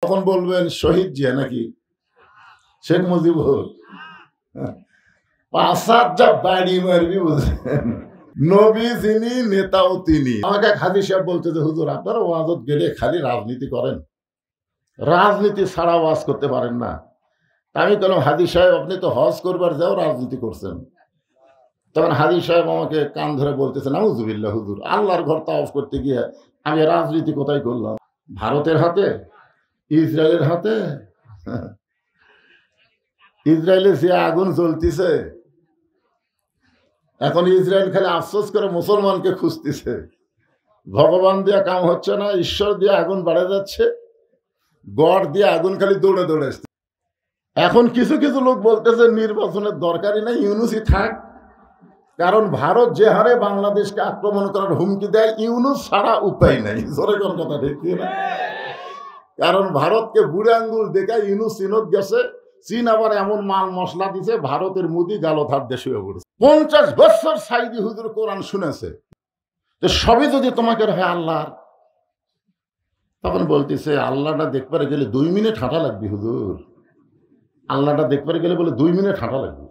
তখন বলবেন শহীদ জিয়া নাকি শেখ মুজিবুর, 5-7 যা বাড়ি মারবি বুঝলেন। নবী যিনি, নেতাও তিনি। আমাকে এক হাজি সাহেব বলতে যে হুজুর আপনারা ওয়াজত গেলে খালি রাজনীতি করেন, রাজনীতি ছাড়া ওয়াজ করতে পারেন না। আমি বললাম হাজি সাহেব আপনি তো হজ করবার যাও রাজনীতি করছেন। তখন হাজি সাহেব আমাকে কান ধরে বলতেছে নাউজুবিল্লাহ হুজুর, আল্লাহর ঘর তাওয়াফ করতে গিয়ে আমি রাজনীতি কোথায় করলাম? ভারতের হাতে, ইসরায়েলের হাতে। ইসরায়েলে যে আগুন জ্বলতেছে, এখন ইসরায়েল খালি আফসোস করে মুসলমানকে খুঁজতেছে। ভগবান দিয়ে কাম হচ্ছে না, ঈশ্বর দিয়ে আগুন বাড়ে যাচ্ছে, গড় দিয়ে আগুন খালি দৌড়ে দৌড়ে আসছে। এখন কিছু কিছু লোক বলতেছে নির্বাচনের দরকারই নাই, ইউনূসই থাক। কারণ ভারত যে হারে বাংলাদেশকে আক্রমণ করার হুমকি দেয়, ইউনূস ছাড়া উপায় নাই। জোরে কোন কথা ঠিক না? কারণ ভারতকে বুড়ে আঙ্গুল দেখায় ইউনূস চিনত গেছে, চীন আবার এমন মাল মশলা দিছে, ভারতের মুদি গালধার দেশে হয়ে পড়েছে। 50 বছর সাইদি হুজুর কোরআন শুনেছে, তো সবই যদি তোমাকে হয় আল্লাহ, তখন বলতেছে আল্লাহটা দেখবার গেলে 2 মিনিট হাঁটা লাগবে হুজুর। আল্লাহটা দেখবার গেলে বলে 2 মিনিট হাঁটা লাগবে।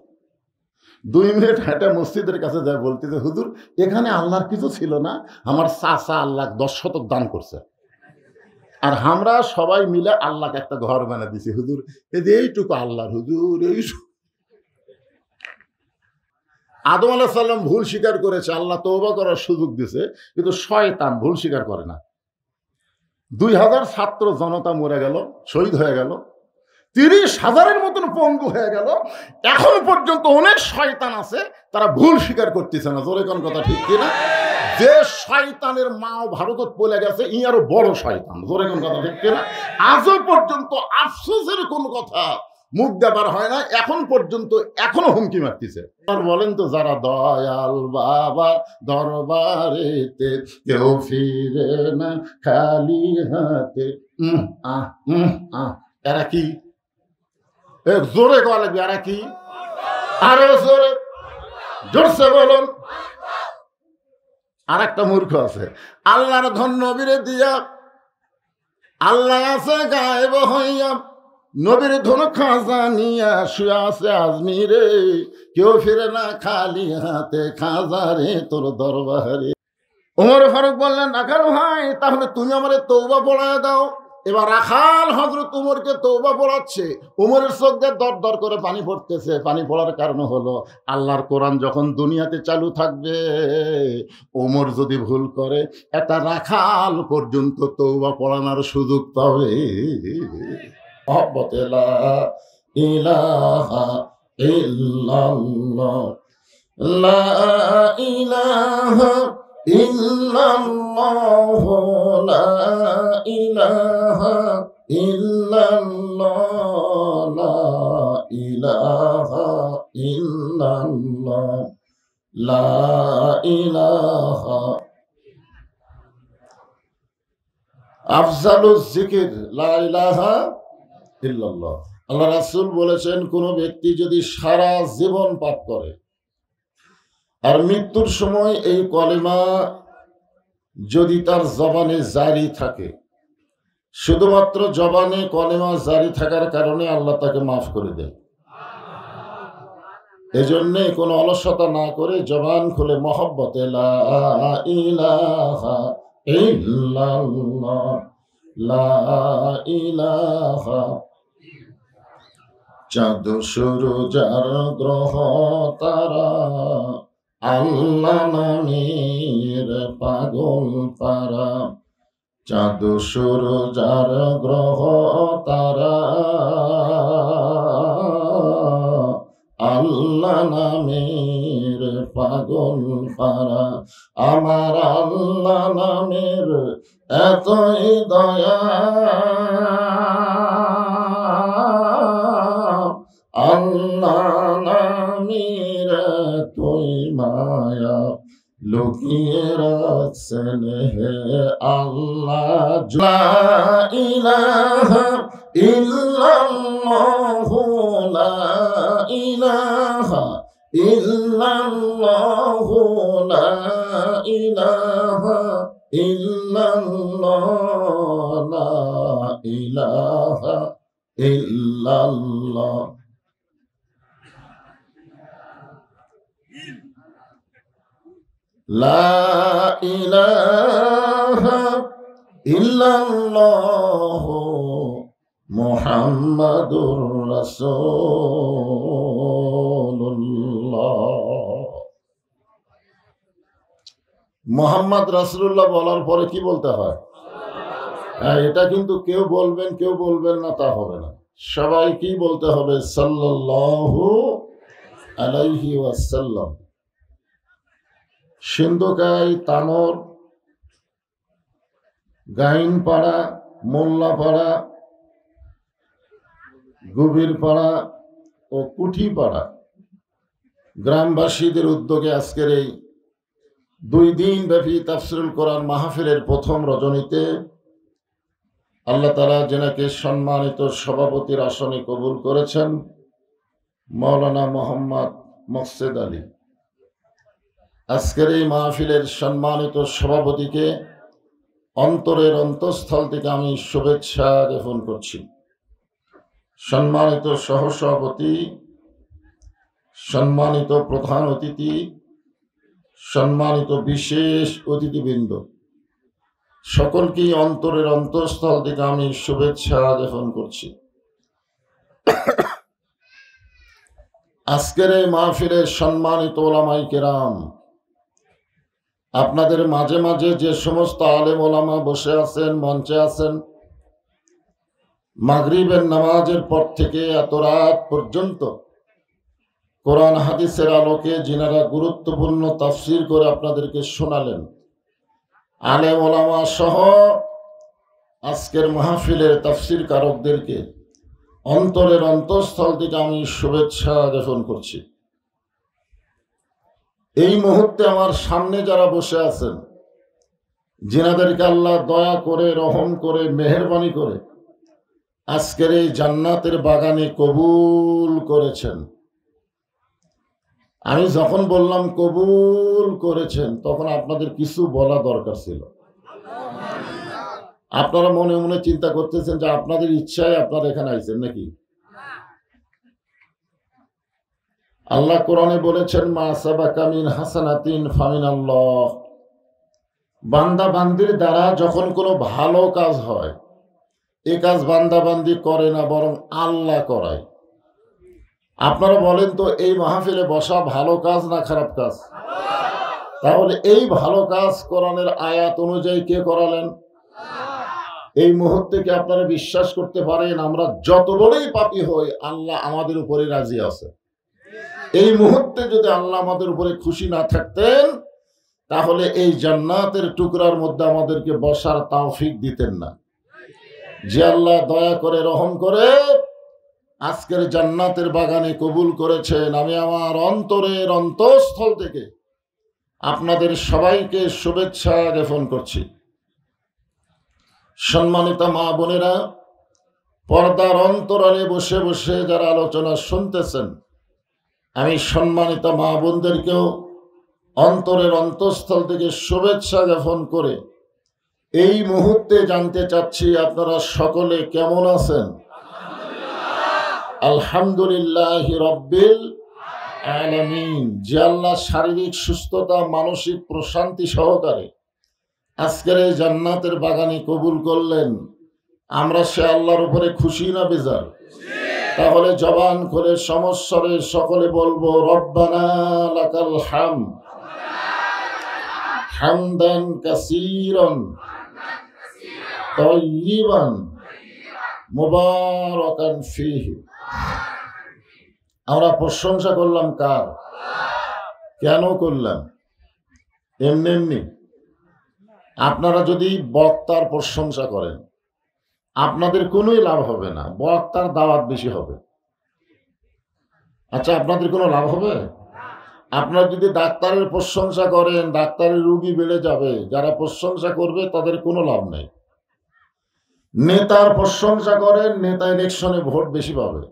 2 মিনিট হাঁটা মসজিদের কাছে যায়, বলতেছে হুজুর এখানে আল্লাহর কিছু ছিল না, আমার চাচা আল্লাহ 10 শতক দান করছে, আর আমরা সবাই মিলে আল্লাহকে একটা ঘর বানিয়ে দিছি হুজুর, এইটুকু আল্লাহর হুজুর। এইটুকু আদম আলাইহিস সালাম ভুল স্বীকার করেছে, আল্লাহ তওবা করার সুযোগ দিয়েছে, কিন্তু শয়তান ভুল স্বীকার করে না। 2000 ছাত্র জনতা মরে গেল, শহীদ হয়ে গেল, 30,000-এর মতন পঙ্গু হয়ে গেল। এখন পর্যন্ত অনেক শয়তান আছে, তারা ভুল স্বীকার করতেছে না। জোরে কোন কথা ঠিক কিনা? যে শয়তানের মাও ভারতত পড়ে গেছে, ই আরো বড় শয়তান। জোরে কোন কথা ঠিক কিনা? আজও পর্যন্ত আফসোসের কোন কথা মুখ দেবার হয় না, এখন পর্যন্ত এখনো হুমকি মারতেছে। আর বলেন তো, যারা দয়াল বাবা দরবারেতে কেউ ফিরে না খালি হাতে, এরা কি? জোরে গাওয়া লাগবে। এরা কি? আরো জোরে, জোরসে বলুন। আর একটা মূর্খ আছে, আল্লাহর ধন নবীরে দিয়া, আল্লাহ আছে গায়েব হইয়া, নবীর ধন খাজা নিয়া শুয়ে আছে আজমিরে, কেউ ফিরে না খালি হাতে খাজা রে তোর দরবারে। ওমর ফারুক বললেন রাখাল ভাই তাহলে তুমি আমারে তওবা পড়ায় দাও। এবার রাখাল হযরত উমরকে তওবা পড়াচ্ছে, উমরের চোখ দিয়ে দর দর করে পানি পড়তেছে। পানি পড়ার কারণ হলো আল্লাহর কোরআন যখন দুনিয়াতে চালু থাকবে, উমর যদি ভুল করে একটা রাখাল পর্যন্ত তওবা পড়ানোর সুযোগ পাবে। মহব্বতে লা ইলাহা ইল্লাল্লাহ, লা ইলাহা ইল্লাল্লাহ, লা ইলাহা ইল্লাল্লাহ, লা ইলাহা ইল্লাল্লাহ, লা ইলাহা। আফজালুজ জিকির লা ইলাহা ইল্লাল্লাহ। আল্লাহ রাসূল বলেছেন, কোন ব্যক্তি যদি সারা জীবন পাপ করে আর মৃত্যুর সময় এই কলেমা যদি তার জবানে জারি থাকে, শুধুমাত্র জবানে কলেমা জারি থাকার কারণে আল্লাহ তাকে মাফ করে দেয়। এজন্যে কোনো অলসতা না করে জবান খুলে মহব্বতে লা ইলাহা ইল্লাল্লাহ, লা ইলাহা। চাঁদ সূরজ আর গ্রহ তারা আল্লাহ নামের পাগল পারা, চাঁদ সূরজ আর গ্রহ তারা আল্লাহ নামের পাগল পারা। আমার আল্লাহ নামের এতই দয়া, আল্লাহ নামের এতই মায়া, লুকিয়ে রাখছেন হে আল্লাহ। লা ইলাহা ইল্লাল্লাহ, লা ইলাহা ইল্লাল্লাহ, লা ইলাহা ইল্লাল্লাহ, লা ইলাহা ইল্লাল্লাহ। লা ইলাহা ইল্লাল্লাহ মুহাম্মাদুর রাসূলুল্লাহ। মুহাম্মদ রাসূলুল্লাহ বলার পরে কি বলতে হয়? হ্যাঁ, এটা কিন্তু কেউ বলবেন কেউ বলবেন না তা হবে না, সবাইকেই বলতে হবে সাল্লাল্লাহু আলাইহি ওয়াসাল্লাম। সিন্ধুকাই, তানোর, গাইনপাড়া, মোল্লাপাড়া, গভীরপাড়া ও কুঠিপাড়া গ্রামবাসীদের উদ্যোগে আজকের এই 2 দিন ব্যাপী তাফসীরুল কোরআন মাহফিলের প্রথম রজনীতে আল্লাহ তাআলা যেনাকে সম্মানিত সভাপতির আসনে কবুল করেছেন, মাওলানা মোহাম্মদ মোকসেদ আলী, আজকের এই মাহফিলের সম্মানিত সভাপতিকে অন্তরের অন্তঃস্থল থেকে আমি শুভেচ্ছা জ্ঞাপন করছি। সম্মানিত সহসভাপতি, সম্মানিত প্রধান অতিথি, সম্মানিত বিশেষ অতিথিবৃন্দ, সকলকেই অন্তরের অন্তঃস্থল থেকে আমি শুভেচ্ছা জ্ঞাপন করছি। আজকের এই মাহফিলের সম্মানিত ওলামায়ে কেরাম, আপনাদের মাঝে মাঝে যে সমস্ত আলেম ওলামা বসে আছেন, মঞ্চে আছেন, মাগরিবের নামাজের পর থেকে এত রাত পর্যন্ত কোরআন হাদিসের আলোকে যিনারা গুরুত্বপূর্ণ তাফসীর করে আপনাদেরকে শোনালেন, আলেম ওলামা সহ আজকের মাহফিলের তাফসীর কারকদেরকে অন্তরের অন্তঃস্থল থেকে আমি শুভেচ্ছা জ্ঞাপন করছি। এই মুহূর্তে আমার সামনে যারা বসে আছেন, যিনাদেরকে আল্লাহ দয়া করে, রহম করে, মেহেরবানি করে আজকের এই জান্নাতের বাগানে কবুল করেছেন, আমি যখন বললাম কবুল করেছেন তখন আপনাদের কিছু বলা দরকার ছিল। আপনারা মনে মনে চিন্তা করতেছেন যে আপনাদের ইচ্ছায় আপনারা এখানে আইছেন নাকি? আল্লাহ কোরআনে বলেছেন, মা সাবাকা মিন হাসানাতিন ফামিনাল্লাহ। বান্দা বান্দির দ্বারা যখন কোনো ভালো কাজ হয়, এ কাজ বান্দা বান্দি করে না, বরং আল্লাহ করায়। আপনারা বলেন তো, এই মাহফিলে বসা ভালো কাজ না খারাপ কাজ? তাহলে এই ভালো কাজ কোরআনের আয়াত অনুযায়ী কে করালেন? এই মুহূর্তে কি আপনারা বিশ্বাস করতে পারেন আমরা যত বড়ই পাপী হই, আল্লাহ আমাদের উপরে রাজি আছে? এই মুহূর্তে যদি আল্লাহ আমাদের উপরে খুশি না থাকতেন, তাহলে এই জান্নাতের টুকরার মধ্যে আমাদেরকে বসার তৌফিক দিতেন না। যে আল্লাহ দয়া করে, রহম করে আজকের জান্নাতের বাগানে কবুল করেছেন, আমি আমার অন্তরের অন্তঃস্থল থেকে আপনাদের সবাইকে শুভেচ্ছা জ্ঞাপন করছি। সম্মানিত মা বোনেরা, পর্দার অন্তরালে বসে বসে যারা আলোচনা শুনতেছেন, আমি সম্মানিত মা বোনদেরকেও অন্তরের অন্তঃস্থল থেকে শুভেচ্ছা জ্ঞাপন করে এই মুহূর্তে জানতে চাচ্ছি আপনারা সকলে কেমন আছেন? আলহামদুলিল্লাহ রাব্বিল আলামিন। যে আল্লাহ শারীরিক সুস্থতা, মানসিক প্রশান্তি সহকারে আজকের এই জান্নাতের বাগানে কবুল করলেন, আমরা সে আল্লাহর উপরে খুশি না বেজার? তাহলে জবান করে সমস্বরে সকলে বলবো, রব্বানা লাকাল হামদ হামদান কাসীরান তাইয়িবান মুবারাকান ফীহি। আমরা প্রশংসা করলাম কার? কেন করলাম? এমনি এমনি? আপনারা যদি বক্তার প্রশংসা করেন, আপনাদের কোনোই লাভ হবে না, বক্তার দাওয়াত বেশি হবে। আচ্ছা, আপনাদের কোনো লাভ হবে? আপনারা যদি ডাক্তারের প্রশংসা করেন, ডাক্তারের রোগী বেড়ে যাবে, যারা প্রশংসা করবে তাদের কোনো লাভ নেই। নেতার প্রশংসা করেন, নেতা ইলেকশনে ভোট বেশি পাবে,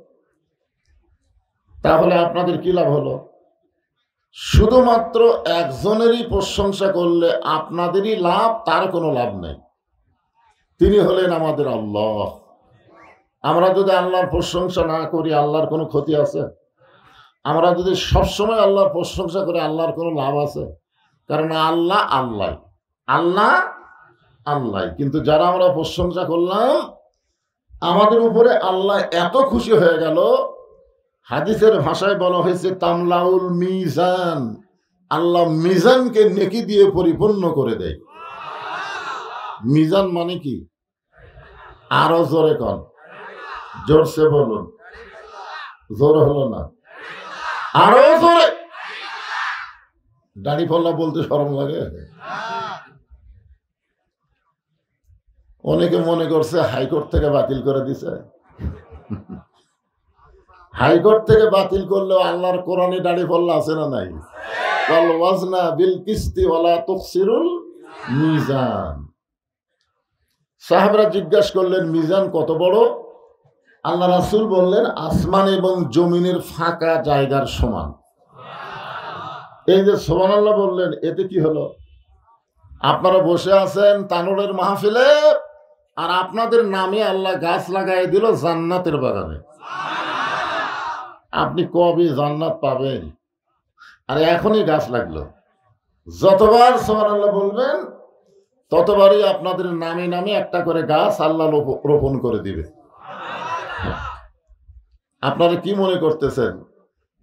তাহলে আপনাদের কি লাভ হলো? শুধুমাত্র একজনেরই প্রশংসা করলে আপনাদেরই লাভ, তার কোনো লাভ নেই। তিনি হলেন আমাদের আল্লাহ। আমরা যদি আল্লাহর প্রশংসা না করি, আল্লাহর কোনো ক্ষতি আছে? আমরা যদি সবসময় আল্লাহর প্রশংসা করি, আল্লাহর কোনো লাভ আছে? কারণ আল্লাহ আল্লাহ, আল্লাহ আল্লাহ। কিন্তু যারা আমরা প্রশংসা করলাম, আমাদের উপরে আল্লাহ এত খুশি হয়ে গেল, হাদিসের ভাষায় বলা হয়েছে তামলাউল মিজান, আল্লাহ মিজানকে নেকি দিয়ে পরিপূর্ণ করে দেয়। মিজান মানে কি? আরো জোরে কন, জোরসে বলুন, জোর হলো না, আরো জোরে। দাড়ি পাল্লা বলতে শরম লাগে। অনেকে মনে করছে হাইকোর্ট থেকে বাতিল করে দিছে। হাইকোর্ট থেকে বাতিল করলেও আল্লাহর কোরআনে দাড়ি পাল্লা আছে না নাই? ওয়াল ওয়াজনা বিল কিসতি ওয়ালা তুখসিরুল মিজান। সাহাবারা জিজ্ঞাসা করলেন, মিজান কত বড়? আল্লাহ রাসূল বললেন, আসমান এবং জমিনের ফাঁকা জায়গার সমান। এই যে সুবহানাল্লাহ বললেন, এতে কি হলো? আপনারা বসে আছেন তানুরের মাহফিলে, আর আপনাদের নামে আল্লাহ গাছ লাগাই দিল জান্নাতের বাগানে। আপনি কবে জান্নাত পাবেন? আর এখনই গাছ লাগলো। যতবার সুবহানাল্লাহ বলবেন, ততবারই আপনাদের নামে নামে একটা করে গাছ আল্লাহ রোপণ করে দিবে। আপনারা কি মনে করতেছেন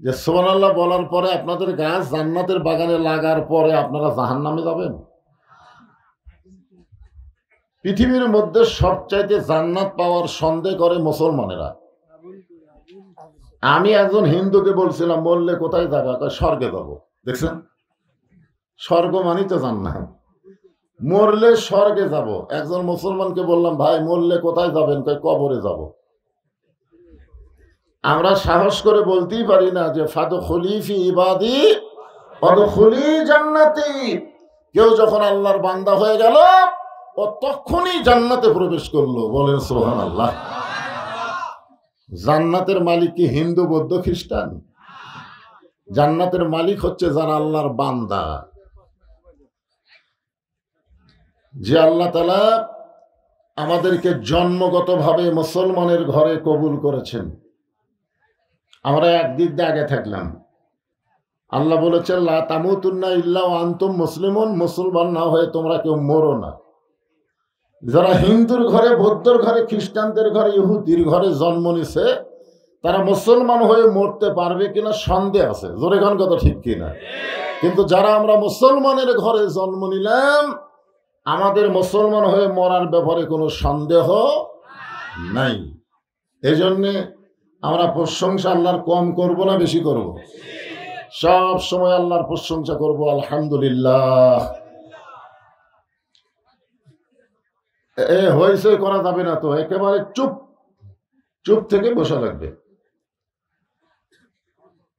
যে সুবহানাল্লাহ বলার পরে আপনাদের গাছ জান্নাতের বাগানে লাগার পরে আপনারা জাহান্নামে যাবেন? পৃথিবীর মধ্যে সবচাইতে জান্নাত পাওয়ার সন্দেহ করে মুসলমানেরা। আমি একজন হিন্দুকে বলছিলাম, মরলে কোথায় যাবে? স্বর্গে যাবো। দেখছেন, স্বর্গ মানি তো জান্নাত, মরলে স্বর্গে যাব। একজন মুসলমানকে বললাম, ভাই মরলে কোথায় যাবেন? কবরে যাব। আমরা সাহস করে বলতেই পারি না যে ফাদখুলি ফি ইবাদি ওয়াদখুলি জান্নাতি। কেউ যখন আল্লাহর বান্দা হয়ে গেল, ও তখনই জান্নাতে প্রবেশ করলো। বলেন সুবহানাল্লাহ। জান্নাতের মালিক কি হিন্দু, বৌদ্ধ, খ্রিস্টান? জান্নাতের মালিক হচ্ছে যারা আল্লাহর বান্দা। যে আল্লাহ তাআলা আমাদেরকে জন্মগতভাবে মুসলমানের ঘরে কবুল করেছেন। আমরা একদিক দিয়ে আগে থাকলাম। আল্লাহ বলেছেন, লা তামুতুন্না ইল্লা ওয়া আনতুম মুসলিমুন, মুসলমান না হয়ে তোমরা কেউ মরো না। যারা হিন্দুর ঘরে, বৌদ্ধর ঘরে, খ্রিস্টানদের ঘরে, ইহুদির ঘরে জন্ম নিছে, তারা মুসলমান হয়ে মরতে পারবে কিনা সন্দেহ আছে। জোরে গান কথা ঠিক কিনা? কিন্তু যারা আমরা মুসলমানের ঘরে জন্ম নিলাম, আমাদের মুসলমান হয়ে মরার ব্যাপারে কোনো সন্দেহ নাই। এই জন্যে আমরা প্রশংসা আল্লাহর কম করব না বেশি করব? সব সময় আল্লাহর প্রশংসা করব, আলহামদুলিল্লাহ। হয়েছে করা যাবে না তো, একেবারে চুপ চুপ থেকে বসা লাগবে।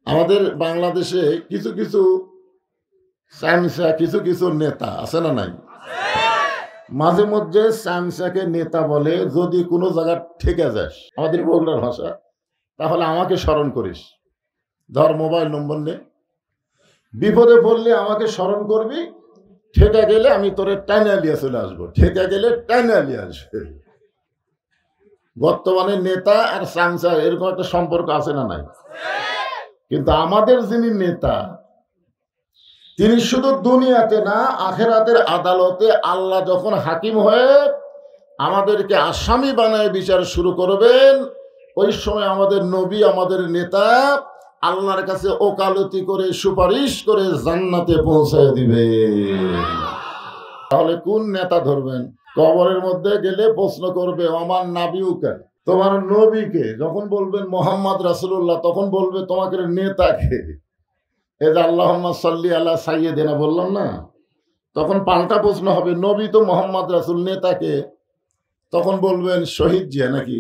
আমাদের বাংলাদেশে কিছু কিছু সামসা, কিছু কিছু নেতা আছে না নাই? মাঝে মধ্যে সামসাকে নেতা বলে। যদি কোনো জায়গা ঠেকে যাস, আমাদের বগুড়ার ভাষা, তাহলে আমাকে স্মরণ করিস। ধর মোবাইল নম্বর নে, বিপদে পড়লে আমাকে স্মরণ করবি। ঠেকা গেলে আমি তোরে টাইনা লিয়ে চলে আসবো, ঠেকা গেলে টাইনা লিয়ে আসবে। বর্তমানে নেতা আর সামসা এরকম একটা সম্পর্ক আছে না নাই? কিন্তু আমাদের যিনি নেতা, তিনি শুধু দুনিয়াতে না, আখেরাতের আদালতে আল্লাহ যখন হাকিম হয়ে আমাদেরকে আসামি বানায় বিচার শুরু করবেন, ওই সময় আমাদের নবী, আমাদের নেতা আল্লাহর কাছে ওকালতি করে, সুপারিশ করে জান্নাতে পৌঁছায় দিবে। তাহলে কোন নেতা ধরবেন? কবরের মধ্যে গেলে প্রশ্ন করবে, আমার নাবিউকা, তোমার নবীকে। যখন বলবেন মোহাম্মদ রাসূলুল্লাহ, তখন বলবে তোমাকে নেতাকে। এই যে আল্লাহুম্মা সাল্লি আলা সাইয়্যিদিনা বললাম না, তখন পাল্টা প্রশ্ন হবে, নবী তো মোহাম্মদ রাসূল, নেতাকে? তখন বলবেন শহীদ জিয়া নাকি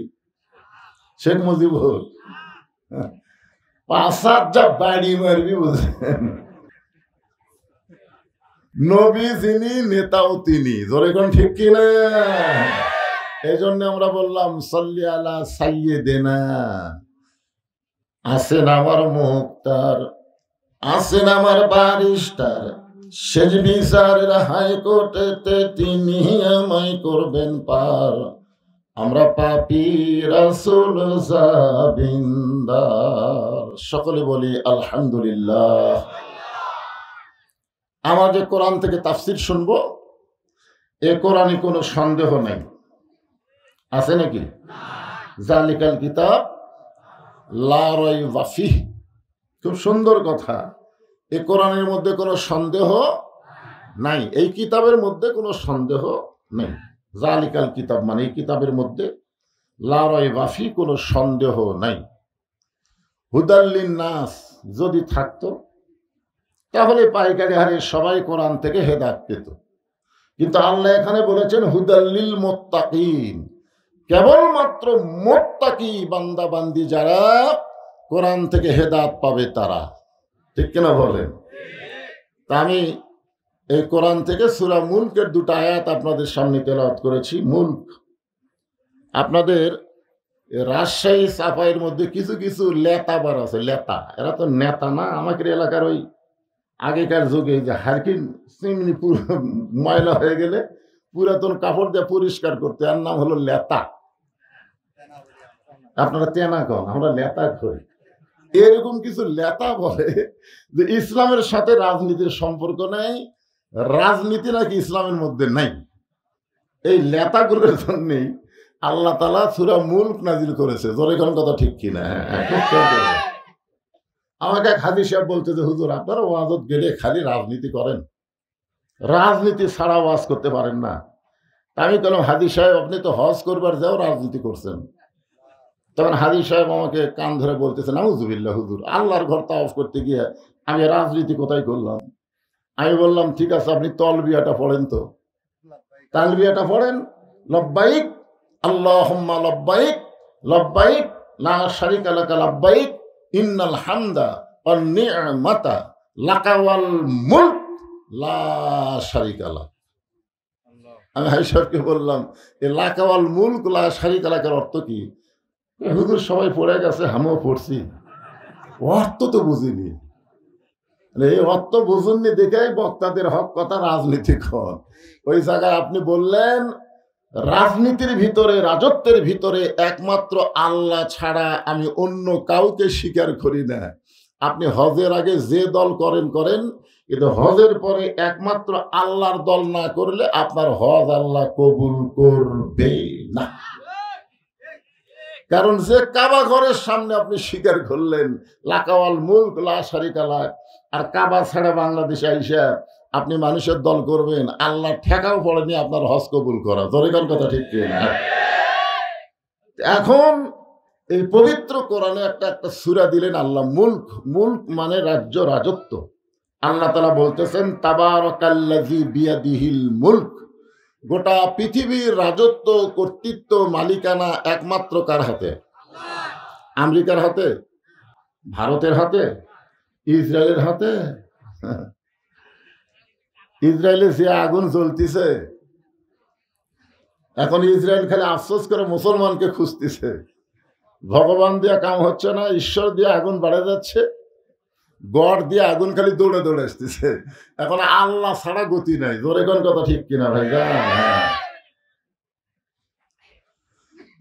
শেখ মুজিবুর। 5-7 যা বাড়ি মারবি, বুঝলেন? নবী যিনি, নেতাও তিনি। জোরে কোন ঠিক কিনা? এই জন্য আমরা বললাম সাল্লি আলা সাইয়্যিদিনা। আছেন আমার মুক্তার, আছেন আমার ব্যারিস্টার, শেষ বিচারের হাইকোর্টেতে তিনি আমায় করবেন পার। আমরা পাপী রাসূল জাবিন্দার। সকলে বলি আলহামদুলিল্লাহ। আমরা যে কোরআন থেকে তাফসীর শুনবো, এ কোরআনে কোনো সন্দেহ নাই, আছে নাকি? জালিকাল কিতাব লা রাইবা ফিহ। খুব সুন্দর কথা। এ কোরআনের মধ্যে কোনো সন্দেহ নাই, এই কিতাবের মধ্যে কোনো সন্দেহ নেই। জালিকাল কিতাব মানে এই কিতাবের মধ্যে লা রাইবা ফিহ, কোনো সন্দেহ নাই। হুদাল লিন্নাস যদি থাকতো তাহলে পাইকারি হারে সবাই কোরআন থেকে হেদায়েত পেত, কিন্তু আল্লাহ এখানে বলেছেন হুদাল লিল মুত্তাকিন, কেবলমাত্র মুত্তাকি বান্দা বান্দি যারা কোরআন থেকে হেদায়েত পাবে তারা। ঠিক কিনা বলেন? তা আমি এই কোরআন থেকে সূরা মুলকের দুটো আয়াত আপনাদের সামনে তেলাওয়াত করেছি। মুলক, আপনাদের রাজশাহী সাফাইয়ের মধ্যে কিছু কিছু লেতাবার আছে, লেতা, এরা তো নেতা না। আমাদের এলাকার ওই আগেকার যুগে যে হারকিন চিমনি পুরো ময়লা হয়ে গেলে পুরাতন কাপড় দিয়ে পরিষ্কার করতে, এর নাম হলো লেতা। আপনারা তেনা কন, আমরা লেতা কই। এরকম কিছু লেতা বলে যে ইসলামের সাথে রাজনীতির সম্পর্ক নেই, রাজনীতি নাকি ইসলামের মধ্যে নাই। এই লেতাগুলোর জন্যই আল্লাহ তাআলা সূরা মুলক নাজিল করেছে। জোরে কোন কথা ঠিক কিনা? আমাকে এক হাজি সাহেব বলতে যে হুজুর আপনারা ওয়াজত গেলে খালি রাজনীতি করেন, রাজনীতি ছাড়া ওয়াজ করতে পারেন না। আমি বললাম হাজি সাহেব আপনি তো হজ করবার যাও রাজনীতি করছেন। তখন হাজি সাহেব আমাকে কান ধরে বলতেছে নাউজুবিল্লাহ হুজুর, আল্লাহর ঘর তাওয়াফ করতে গিয়ে আমি রাজনীতি কোথায় করলাম? আমি বললাম ঠিক আছে আপনি তলবিয়াটা পড়েন, তো তালবিয়াটা পড়েন, লব্বাইক আল্লাহুম্মা লব্বাইক লব্বাইক লা শারিকা লাকা লব্বাইক ইন্নাল হামদা ওয়ান নি'মাতা লাকা ওয়াল মুলক লা শারিকা লাক। আমি হাজি সাহেবকে বললাম এই লাকা ওয়াল মুলক লা শারিকা লাকার অর্থ কি? হুজুর সবাই পড়ে গেছে, আমিও পড়ছি, অর্থ তো বুঝিনি। এই অর্থ বুঝুননি দেখেই বক্তাদের হক কথা রাজনীতি কর। ওই জায়গায় আপনি বললেন রাজনীতির ভিতরে, রাজত্বের ভিতরে একমাত্র আল্লাহ ছাড়া আমি অন্য কাউকে স্বীকার করি না। আপনি হজের আগে যে দল করেন করেন, কিন্তু হজের পরে একমাত্র আল্লাহর দল না করলে আপনার হজ আল্লাহ কবুল করবে না। কারণ যে কাবা ঘরের সামনে আপনি স্বীকার করলেন লাকাওয়াল মুলক লা শারিকা লাক, আর কাবা ছাড়া বাংলাদেশে আইসা আপনি মানুষের দল করবেন, আল্লাহ ঠেকাও পড়েনি আপনার হজ কবুল করা। জোরেগান কথা ঠিক কিনা? এখন এই পবিত্র কোরআনে একটা একটা সূরা দিলেন আল্লাহ। মুলক, মুলক মানে রাজ্য, রাজত্ব। আল্লাহ তাআলা বলতেছেন তাবারাকাল্লাযী বিয়াদিহিল মুলক, গোটা পৃথিবীর রাজত্ব, কর্তৃত্ব, মালিকানা একমাত্র কার হাতে? আমেরিকার হাতে? ভারতের হাতে? ইসরায়েলের হাতে? ইসরায়েলে যে আগুন জ্বলতিছে, এখন ইসরায়েল খালি আফসোস করে মুসলমানকে খুঁজতেছে। ভগবান দিয়ে কাম হচ্ছে না, ঈশ্বর দিয়ে আগুন বাড়ে যাচ্ছে, গড় দিয়ে আগুন খালি দৌড়ে দৌড়ে আসতেছে। এখন আল্লাহ ছাড়া গতি নাই। জোরে কোন কথা ঠিক কিনা ভাই?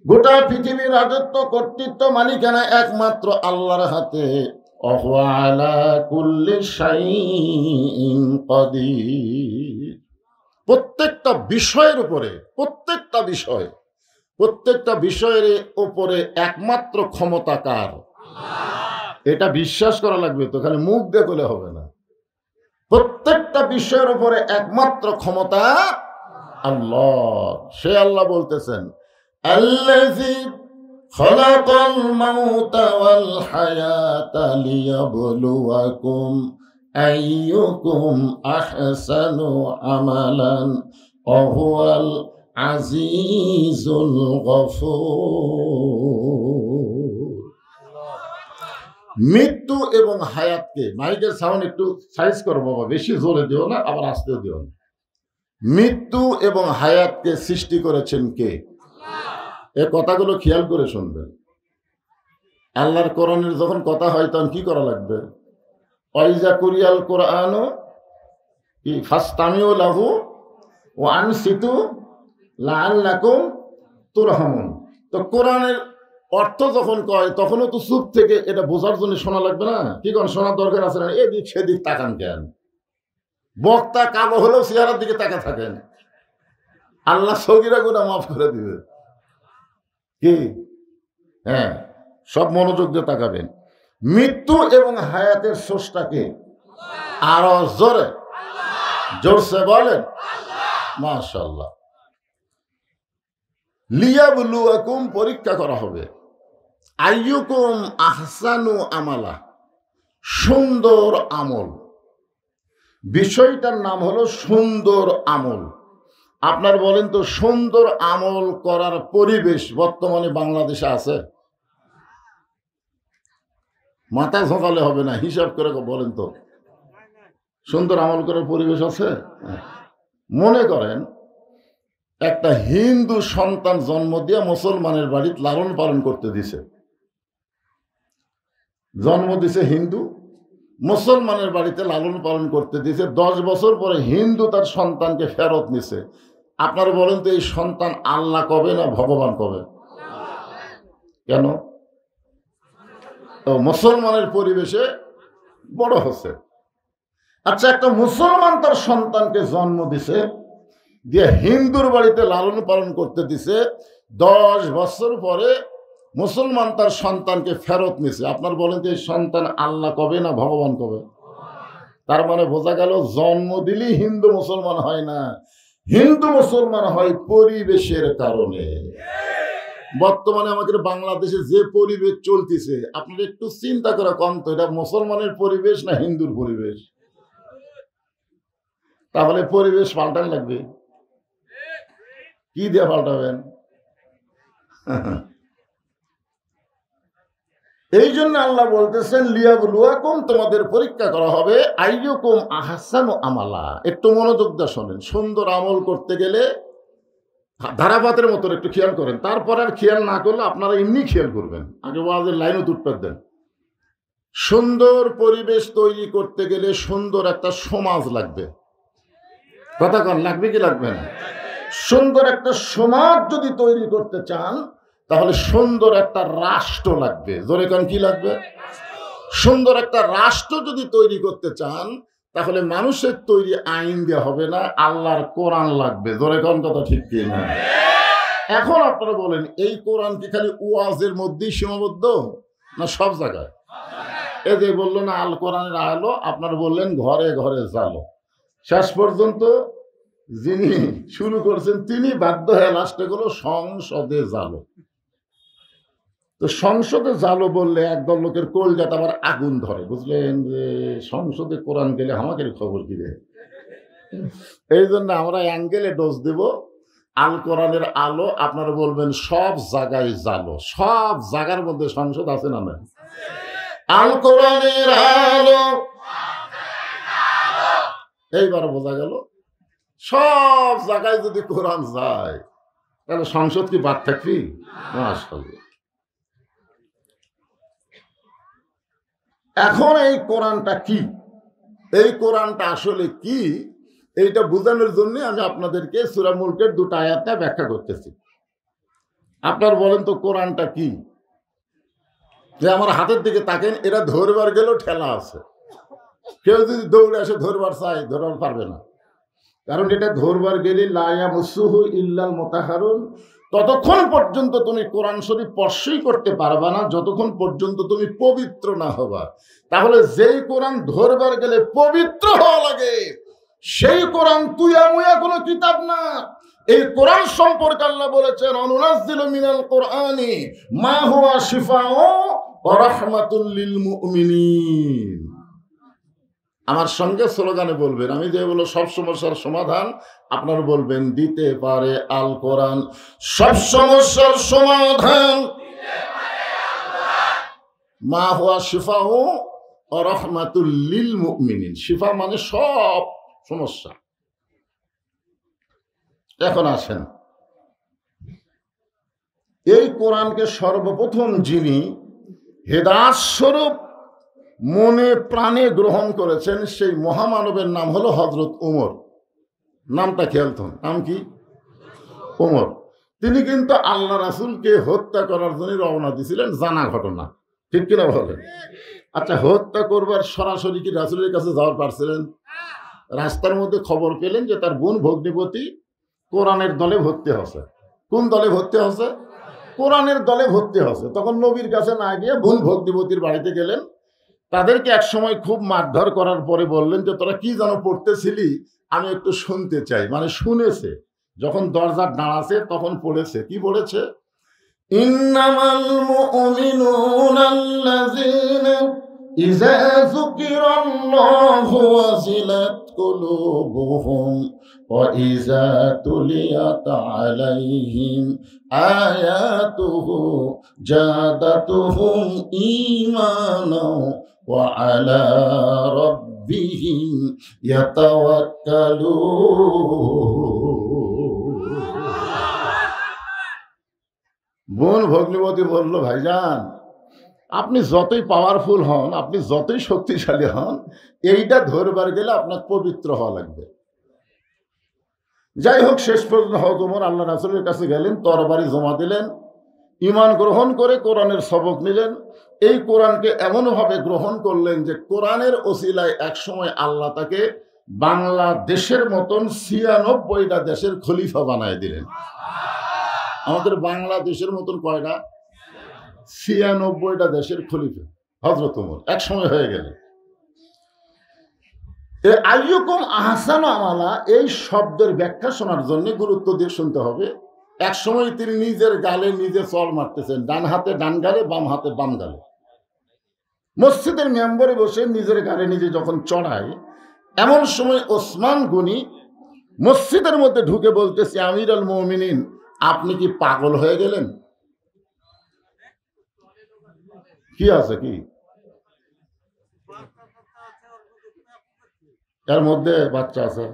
গোটা পৃথিবীর রাজত্ব, কর্তৃত্ব, মালিকানা একমাত্র আল্লাহর হাতে। ওয়া আলা কুল্লি শাইইন কাদির। প্রত্যেকটা বিষয়ের উপরে, প্রত্যেকটা বিষয়, প্রত্যেকটা বিষয়ের উপরে একমাত্র ক্ষমতা কার? এটা বিশ্বাস করা লাগবে তো, খালি মুখ দিয়ে বলে হবে না। প্রত্যেকটা বিষয়ের উপরে একমাত্র ক্ষমতা আল্লাহ। সে আল্লাহ বলতেছেন আল্লাযী খালাকাল মাউতা ওয়াল হায়াতা লিয়াবলুয়াকুম আইয়ুকুম আহসানু আমালান ওয়া হুয়াল আজিজুল গফুর। মৃত্যু এবং হায়াতকে, মাইকের সাউন্ড একটু সাইজ করো বাবা, বেশি জোরে দিও না, আবার আস্তে দিও না। মৃত্যু এবং হায়াতকে সৃষ্টি করেছেন কে? এই কথাগুলো খেয়াল করে শুনবেন। আল্লাহর কোরআনের যখন কথা হয় তখন কি করা লাগবে? ওয়াইজা কুরিয়াল কোরআন কি ফাস্তামিউ লাহু ওয়া আনসিতু লাআল্লাকুম তুরহামুন। তো কোরআনের অর্থ যখন কয় তখনও তো চুপ থেকে এটা বোঝার জন্য শোনা লাগবে না? কি কোন শোনার দরকার আছে না? এদিক সেদিক তাকান কেন? বক্তা কালো হলেও চেহারার দিকে তাকা থাকেন, আল্লাহ সগীরা গুনাহ মাফ করে দিবে। কি? হ্যাঁ, সব মনোযোগ দিয়ে তাকাবেন। মৃত্যু এবং হায়াতের স্রষ্টাকে আরো জোরে জোরসে বলেন মাশাআল্লাহ। লিয়াবলুয়াকুম, পরীক্ষা করা হবে। আইয়ুকুম আহসানু আমালা, সুন্দর আমল। বিষয়টার নাম হলো সুন্দর আমল। আপনার বলেন তো, সুন্দর আমল করার পরিবেশ বর্তমানে বাংলাদেশে আছে? মাথা ঝোঁকালে হবে না, হিসাব করে বলেন তো, সুন্দর আমল করার পরিবেশ আছে? মনে করেন একটা হিন্দু সন্তান জন্ম দিয়ে মুসলমানের বাড়িতে লালন পালন করতে দিছে, জন্ম দিছে হিন্দু, মুসলমানের বাড়িতে লালন পালন করতে দিছে। 10 বছর পরে হিন্দু তার সন্তানকে ফেরত নিছে। আপনারা বলেন তো, এই সন্তান আল্লাহ কবে না ভগবান কবে? কেন? তো মুসলমানের পরিবেশে বড় হচ্ছে। আচ্ছা, একটা মুসলমান তার সন্তানকে জন্ম দিছে, দিয়ে হিন্দুর বাড়িতে লালন পালন করতে দিছে, 10 বছর পরে মুসলমান তার সন্তানকে ফেরত নিছে। আপনার বলেন যে এই সন্তান আল্লাহ কবে না ভগবান কবে? তার মানে বোঝা গেল, জন্ম দিলেই হিন্দু মুসলমান হয় না, হিন্দু মুসলমান হয় পরিবেশের কারণে। বর্তমানে আমাদের বাংলাদেশে যে পরিবেশ চলতেছে, আপনারা একটু চিন্তা করে কম তো, এটা মুসলমানের পরিবেশ না হিন্দুর পরিবেশ? তাহলে পরিবেশ পাল্টান লাগবে। কি দিয়ে পাল্টাবেন? এই জন্য আল্লাহ বলতেছেন লিয়াবলুয়াকুম, তোমাদের পরীক্ষা করা হবে, আইয়ুকুম আহসানু আমালা। একটু মনোযোগ দিয়ে শোনেন। সুন্দর আমল করতে গেলে ধারাপাতের মতো একটু খেয়াল করেন, তারপর আর খেয়াল না করলে আপনারা এমনি খেয়াল করবেন। আগে ওয়াজের লাইনও তুটপাত দেন। সুন্দর পরিবেশ তৈরি করতে গেলে সুন্দর একটা সমাজ লাগবে। কথা কন, লাগবে কি লাগবে না? সুন্দর একটা সমাজ যদি তৈরি করতে চান তাহলে সুন্দর একটা রাষ্ট্র লাগবে। জোরে কন, কি লাগবে? সুন্দর একটা রাষ্ট্র যদি তৈরি করতে চান তাহলে মানুষের তৈরি আইন দেওয়া হবে না, আল্লাহর কোরআন লাগবে। জোরে কন, কথা ঠিক কি না? এখন আপনারা বলেন, এই কোরআন কি খালি ওয়াজের মধ্যেই সীমাবদ্ধ না সব জায়গায়? এই যে বললো না আল কোরআনের আলো, আপনারা বললেন ঘরে ঘরে জালো। শেষ পর্যন্ত যিনি শুরু করছেন তিনি বাধ্য হয়ে লাস্টে গেল সংসদে জালো। তো সংসদে জালো বললে একদল লোকের কলজাতে আবার আগুন ধরে, বুঝলেন? যে সংসদে কোরআন গেলে আমাদের খবর কি রে? এই জন্য আমরা অ্যাঙ্গেলে ডোজ দেব আল কোরআনের আলো। আপনারা বলবেন সব জায়গায় জালো। সব জায়গার মধ্যে সংসদ আছে না না? আল কোরআনের আলো, এইবার বোঝা গেল সব জায়গায় যদি কোরআন যায় তাহলে সংসদ কি বাদ থাকবি? মাশাআল্লাহ। এখন এই কোরআনটা কি, এই কোরআনটা আসলে কি, এইটা বোঝানোর জন্য আমি আপনাদেরকে সূরা মুলকের 2টা আয়াতটা ব্যাখ্যা করতেছি। আপনার বলেন তো কোরআনটা কি? যে আমার হাতের দিকে তাকেন, এরা ধরবার গেলেও ঠেলা আছে। কেউ যদি দৌড়ে এসে ধরবার চায় ধরবার পারবে না, কারণ এটা ধরবার গেলে লা ইয়ামাসসুহু ইল্লাল মুতাহহারুন। ততক্ষণ পর্যন্ত তুমি কোরআন শরীফ স্পর্শই করতে পারবা না যতক্ষণ পর্যন্ত তুমি পবিত্র না হবা। তাহলে যেই কোরআন ধরবার গেলে পবিত্র হওয়া লাগে, সেই কোরআন তুইয়া মুয়া কোনো কিতাব না। এই কোরআন সম্পর্কে আল্লাহ বলেছেন, অনুনাজ্জিলু মিনাল কোরআনি মা হুয়া শিফাউ ওয়া রাহমাতুল লিল মুমিনিন। আমার সঙ্গে স্লোগানে বলবেন, আমি যে বলো সব সমস্যার সমাধান, আপনারা বলবেন দিতে পারে আল কোরআন সব সমস্যার সমাধান। মা হুয়া শিফাউ ওয়া রাহমাতুল লিল মুমিনিন। শিফা মানে সব সমস্যা। এখন আসেন, এই কোরআনকে সর্বপ্রথম যিনি হেদায়েত স্বরূপ মনে প্রাণে গ্রহণ করেছেন সেই মহামানবের নাম হলো হযরত ওমর। নামটা খেয়াল করুন, নাম কি? ওমর। তিনি কিন্তু আল্লাহ রাসূলকে হত্যা করার জন্য রওনা দিয়েছিলেন, জানা ঘটনা, ঠিক কিনা বলেন? আচ্ছা, হত্যা করবার সরাসরি কি রাসূলের কাছে যাওয়ার পারছিলেন? রাস্তার মধ্যে খবর পেলেন যে তার বোন ভগ্নিপতি কোরআনের দলে ভর্তি হচ্ছে। কোন দলে ভর্তি হচ্ছে? কোরআনের দলে ভর্তি হচ্ছে। তখন নবীর কাছে না গিয়ে বোন ভগ্নিপতির বাড়িতে গেলেন। তাদেরকে এক সময় খুব মারধর করার পরে বললেন যে তোরা কি যেন পড়তেছিলি, আমি একটু শুনতে চাই। মানে শুনেছে, যখন দরজার দাঁড়াছে তখন পড়েছে। কি পড়েছে? ইন্নামাল মুমিনুনাল্লাযীনা ইযা যুকিরাল্লাহু ওয়াজিলাত কুলুবুহুম ওয়া ইযা তুলিয়াত আলাইহিম আয়াতুহু জাদাতুহুম ঈমানাও ওয়া আলা রাব্বিহিম ইয়াতাওয়াক্কালুন। বোন ভগ্নিপতি বলল, ভাইজান আপনি যতই পাওয়ারফুল হন, আপনি যতই শক্তিশালী হন, এইটা ধরবার গেলে আপনার পবিত্র হওয়া লাগবে। যাই হোক, শেষ পর্যন্ত হযরত ওমর আল্লাহ রাসূলের কাছে গেলেন, তরবারি জমা দিলেন, ঈমান গ্রহণ করে কোরআনের সবক নিলেন। এই কোরআনকে এমনভাবে গ্রহণ করলেন যে কোরআনের ওসিলায় একসময় আল্লাহ তাকে বাংলাদেশের মতন ৯৬টা দেশের খলিফা বানায় দিলেন। আমাদের বাংলাদেশের মতন কয়টা? ৯৬টা দেশের খলিফা হযরত ওমর এক সময় হয়ে গেলেন। আইয়ুকুম আহসানু আমালা এই শব্দের ব্যাখ্যা শোনার জন্য গুরুত্ব দিয়ে শুনতে হবে। এক সময় তিনি নিজের গালে নিজে চড় মারতেছেন, ডান হাতে ডান গালে, বাম হাতে বাম গালে। মসজিদের মেম্বরে বসে নিজের গালে নিজে যখন চড়ায়, এমন সময় ওসমান গনি মসজিদের মধ্যে ঢুকে বলতেছে, আমিরুল মুমিনিন আপনি কি পাগল হয়ে গেলেন? কি আছে কি এর মধ্যে? বাচ্চা আছে।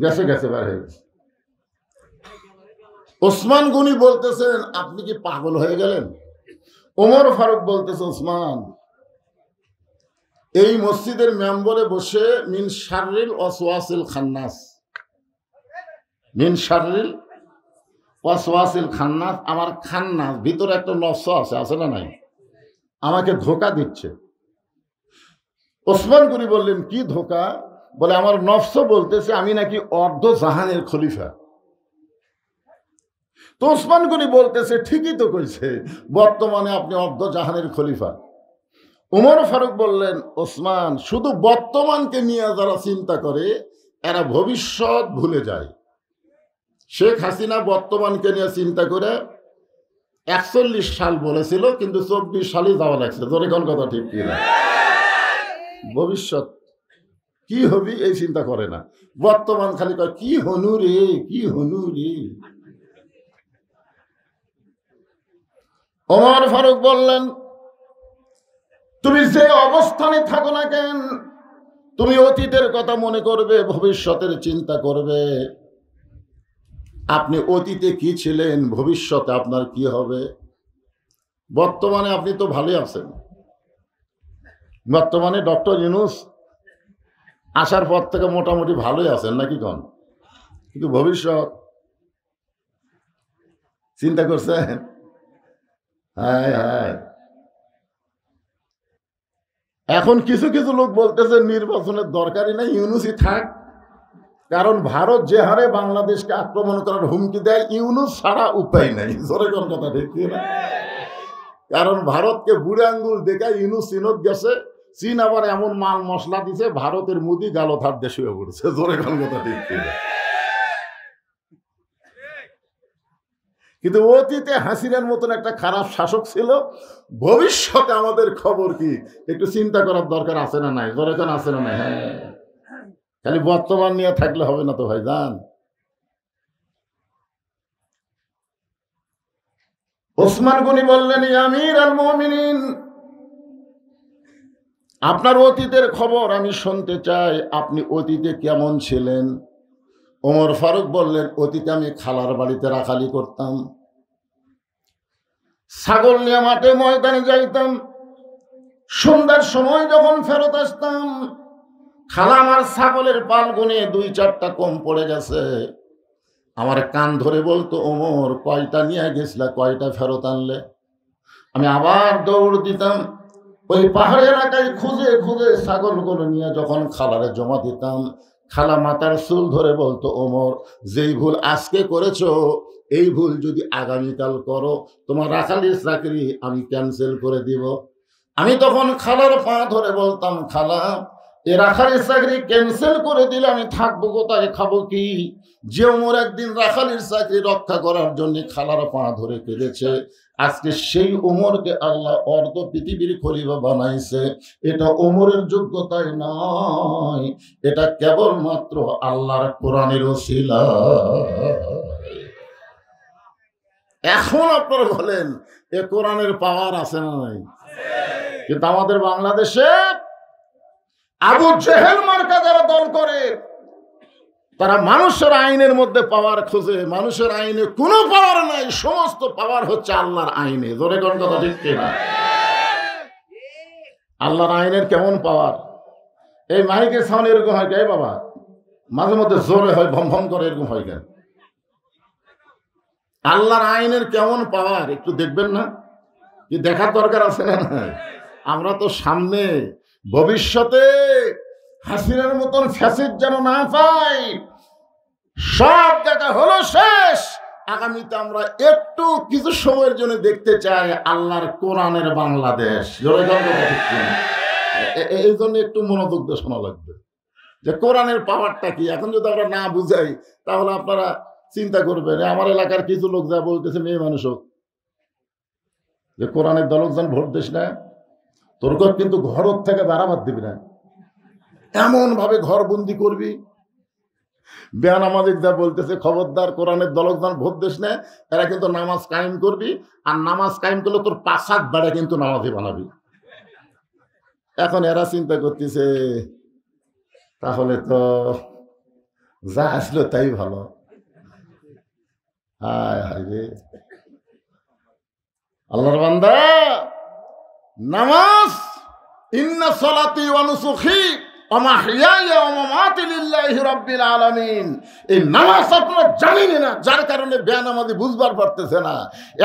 গেছে গেছে বার হয়ে গেছে। ওসমান গনি বলতেছেন আপনি কি পাগল হয়ে গেলেন? ওমর ফারুক বলতেছে, ওসমান এই মসজিদের মেম্বরে বসে মিন শাররিল ওয়াসওয়াসিল খান্নাস, মিন শাররিল ওয়াসওয়াসিল খান্নাস, আমার খান্নাস ভিতরে একটা নফস আছে, আছে না নাই? আমাকে ধোঁকা দিচ্ছে। ওসমান গনি বললেন কি ধোঁকা? বলে আমার নফস বলতেছে আমি নাকি অর্ধ জাহানের খলিফা। তো ওসমান গনি বলতেছে ঠিকই তো কইছে, বর্তমানে আপনি অর্ধ জাহানের খলিফা। ওমর ফারুক বললেন, ওসমান শুধু বর্তমানকে নিয়ে যারা চিন্তা করে এরা ভবিষ্যৎ ভুলে যায়। শেখ হাসিনা বর্তমানকে নিয়ে চিন্তা করে ৪১ সাল বলেছিল, কিন্তু ২৪ সালই যাওয়া লাগছে। জোরে কোন কথা ঠিক কিনা? ভবিষ্যৎ কি হবি এই চিন্তা করে না, বর্তমান খালি কয় কি হনু রে, কি হনু রে। ওমর ফারুক বললেন, তুমি যে অবস্থানে থাকো না কেন, তুমি অতীতের কথা মনে করবে, ভবিষ্যতের চিন্তা করবে। আপনি অতীতে কি ছিলেন, ভবিষ্যতে আপনার কি হবে। বর্তমানে আপনি তো ভালোই আছেন। বর্তমানে ডক্টর ইউনূস আসার পর থেকে মোটামুটি ভালোই আছেন নাকি কোন? কিন্তু ভবিষ্যৎ চিন্তা করছেন? হ্যাঁ হ্যাঁ। এখন কিছু কিছু লোক বলতেছে নির্বাচনের দরকারই নাই, ইউনূসই থাক। কারণ ভারত যে হারে বাংলাদেশকে আক্রমণ করার হুমকি দেয়, ইউনূস ছাড়া উপায় নাই। জোরে কোন কথা ঠিক না? কারণ ভারতকে বুড়ে আঙ্গুল দেখা ইউনূস চীনত গেছে, চীন আবার এমন মাল মশলা দিছে, ভারতের মুদি গালত হাত দিয়ে শুয়ে পড়েছে। জোরে কোন কথা ঠিক না? কিন্তু অতীতে হাসিনার মতন একটা খারাপ শাসক ছিল, ভবিষ্যতে আমাদের খবর কি একটু চিন্তা করার দরকার আছে না নাই? জোরে কোন আছে না নাই? হ্যাঁ, খালি বর্তমান নিয়ে থাকলে হবে না তো ভাইজান। ওসমান গনি বললেন, আমিরুল মুমিনিন আপনার অতীতের খবর আমি শুনতে চাই, আপনি অতীতে কেমন ছিলেন। ওমর ফারুক বললেন, অতীতে আমি খালার বাড়িতে রাখালি করতাম, ছাগল নিয়ে মাঠে ময়দানে যাইতাম, সন্ধ্যার সময় যখন ফেরত আসতাম, খালা আমার ছাগলের পাল গুনে 2-4টা কম পড়ে গেছে। আমার কান ধরে বলতো, ওমর কয়টা নিয়ে গেছিলা, কয়টা ফেরত আনলে? আমি আবার দৌড় দিতাম, ওই পাহাড়ি এলাকায় খুঁজে খুঁজে ছাগলগুলো নিয়ে যখন খালারে জমা দিতাম, খালা মাথার চুল ধরে বলতো, ওমর যেই ভুল আজকে করেছো, এই ভুল যদি আগামীকাল করো, তোমার রাখালির চাকরি আমি ক্যান্সেল করে দিব। আমি তখন খালার পা ধরে বলতাম, খালা এ রাখালির চাকরি ক্যান্সেল করে দিলে আমি থাকবো কোথায়, খাবো কি? যে ওমর একদিন রাখালির চাকরি রক্ষা করার জন্য খালার পা ধরে কেঁদেছে, আজকে সেই ওমরকে আল্লাহ অর্ধ পৃথিবীর খলিফা বানাইছে। এটা ওমরের যোগ্যতাই নয়, এটা কেবলমাত্র আল্লাহর কোরআনের ওসিলা। এখন আপনারা বলেন, এ কোরআনের পাওয়ার আছে না নাই? কিন্তু আমাদের বাংলাদেশে আবু জেহেল মার্কা যারা দল করে, তারা মানুষের আইনের মধ্যে পাওয়ার খোঁজে। মানুষের আইনে কোনো পাওয়ার নাই, সমস্ত পাওয়ার হচ্ছে আল্লাহর আইনে। জোরে কোন কথা ঠিক কিনা? আল্লাহর আইনের কেমন পাওয়ার? এই মাইকের সাউন্ড এরকম হয় কে বাবা? মাঝে মধ্যে জোরে হয়, ভম ভম করে, এরকম হয় কেন? আল্লাহর আইনের কেমন পাওয়ার একটু দেখবেন না? কি দেখার দরকার আছে না? আমরা তো সামনে ভবিষ্যতে হাসিনার মতন ফ্যাসিড যেন না পাই, সব দেখা হলো শেষ। আগামীতে আমরা একটু কিছু সময়ের জন্য দেখতে চাই আল্লাহর কোরআনের বাংলাদেশ। এই জন্য একটু মনোযোগ দিয়ে শোনা লাগবে যে কোরআনের পাওয়ারটা কি। এখন যদি আমরা না বুঝাই, তাহলে আপনারা চিন্তা করবেন, আমার এলাকার কিছু লোক যা বলতেছে, মেয়ে মানুষ হোক, যে কোরআনের দলক যান ভোট দিস না, তোর কিন্তু ঘর থেকে বাড়াবার দিবি না, এমন ভাবে ঘর বন্দি করবি। বেয়ান আমাদের যা বলতেছে, খবরদার কোরআনের দলক যান ভোট দিস না, এরা কিন্তু নামাজ কায়েম করবি, আর নামাজ কায়েম করলে তোর 5 বাড়ে কিন্তু নামাজই বানাবি। এখন এরা চিন্তা করতেছে, তাহলে তো যা আসলো তাই ভালো। হায় হায় রে আল্লাহর বান্দা, নামাজ, ইন্না সালাতি ওয়া নুসুখি ওয়া মাহইয়ায়া ওয়া মামাতি লিল্লাহি রাব্বিল আলামিন। এই নামাজ আপনারা জানেন না, যার কারণে বেনামাজি বুঝবার পারতেছে না।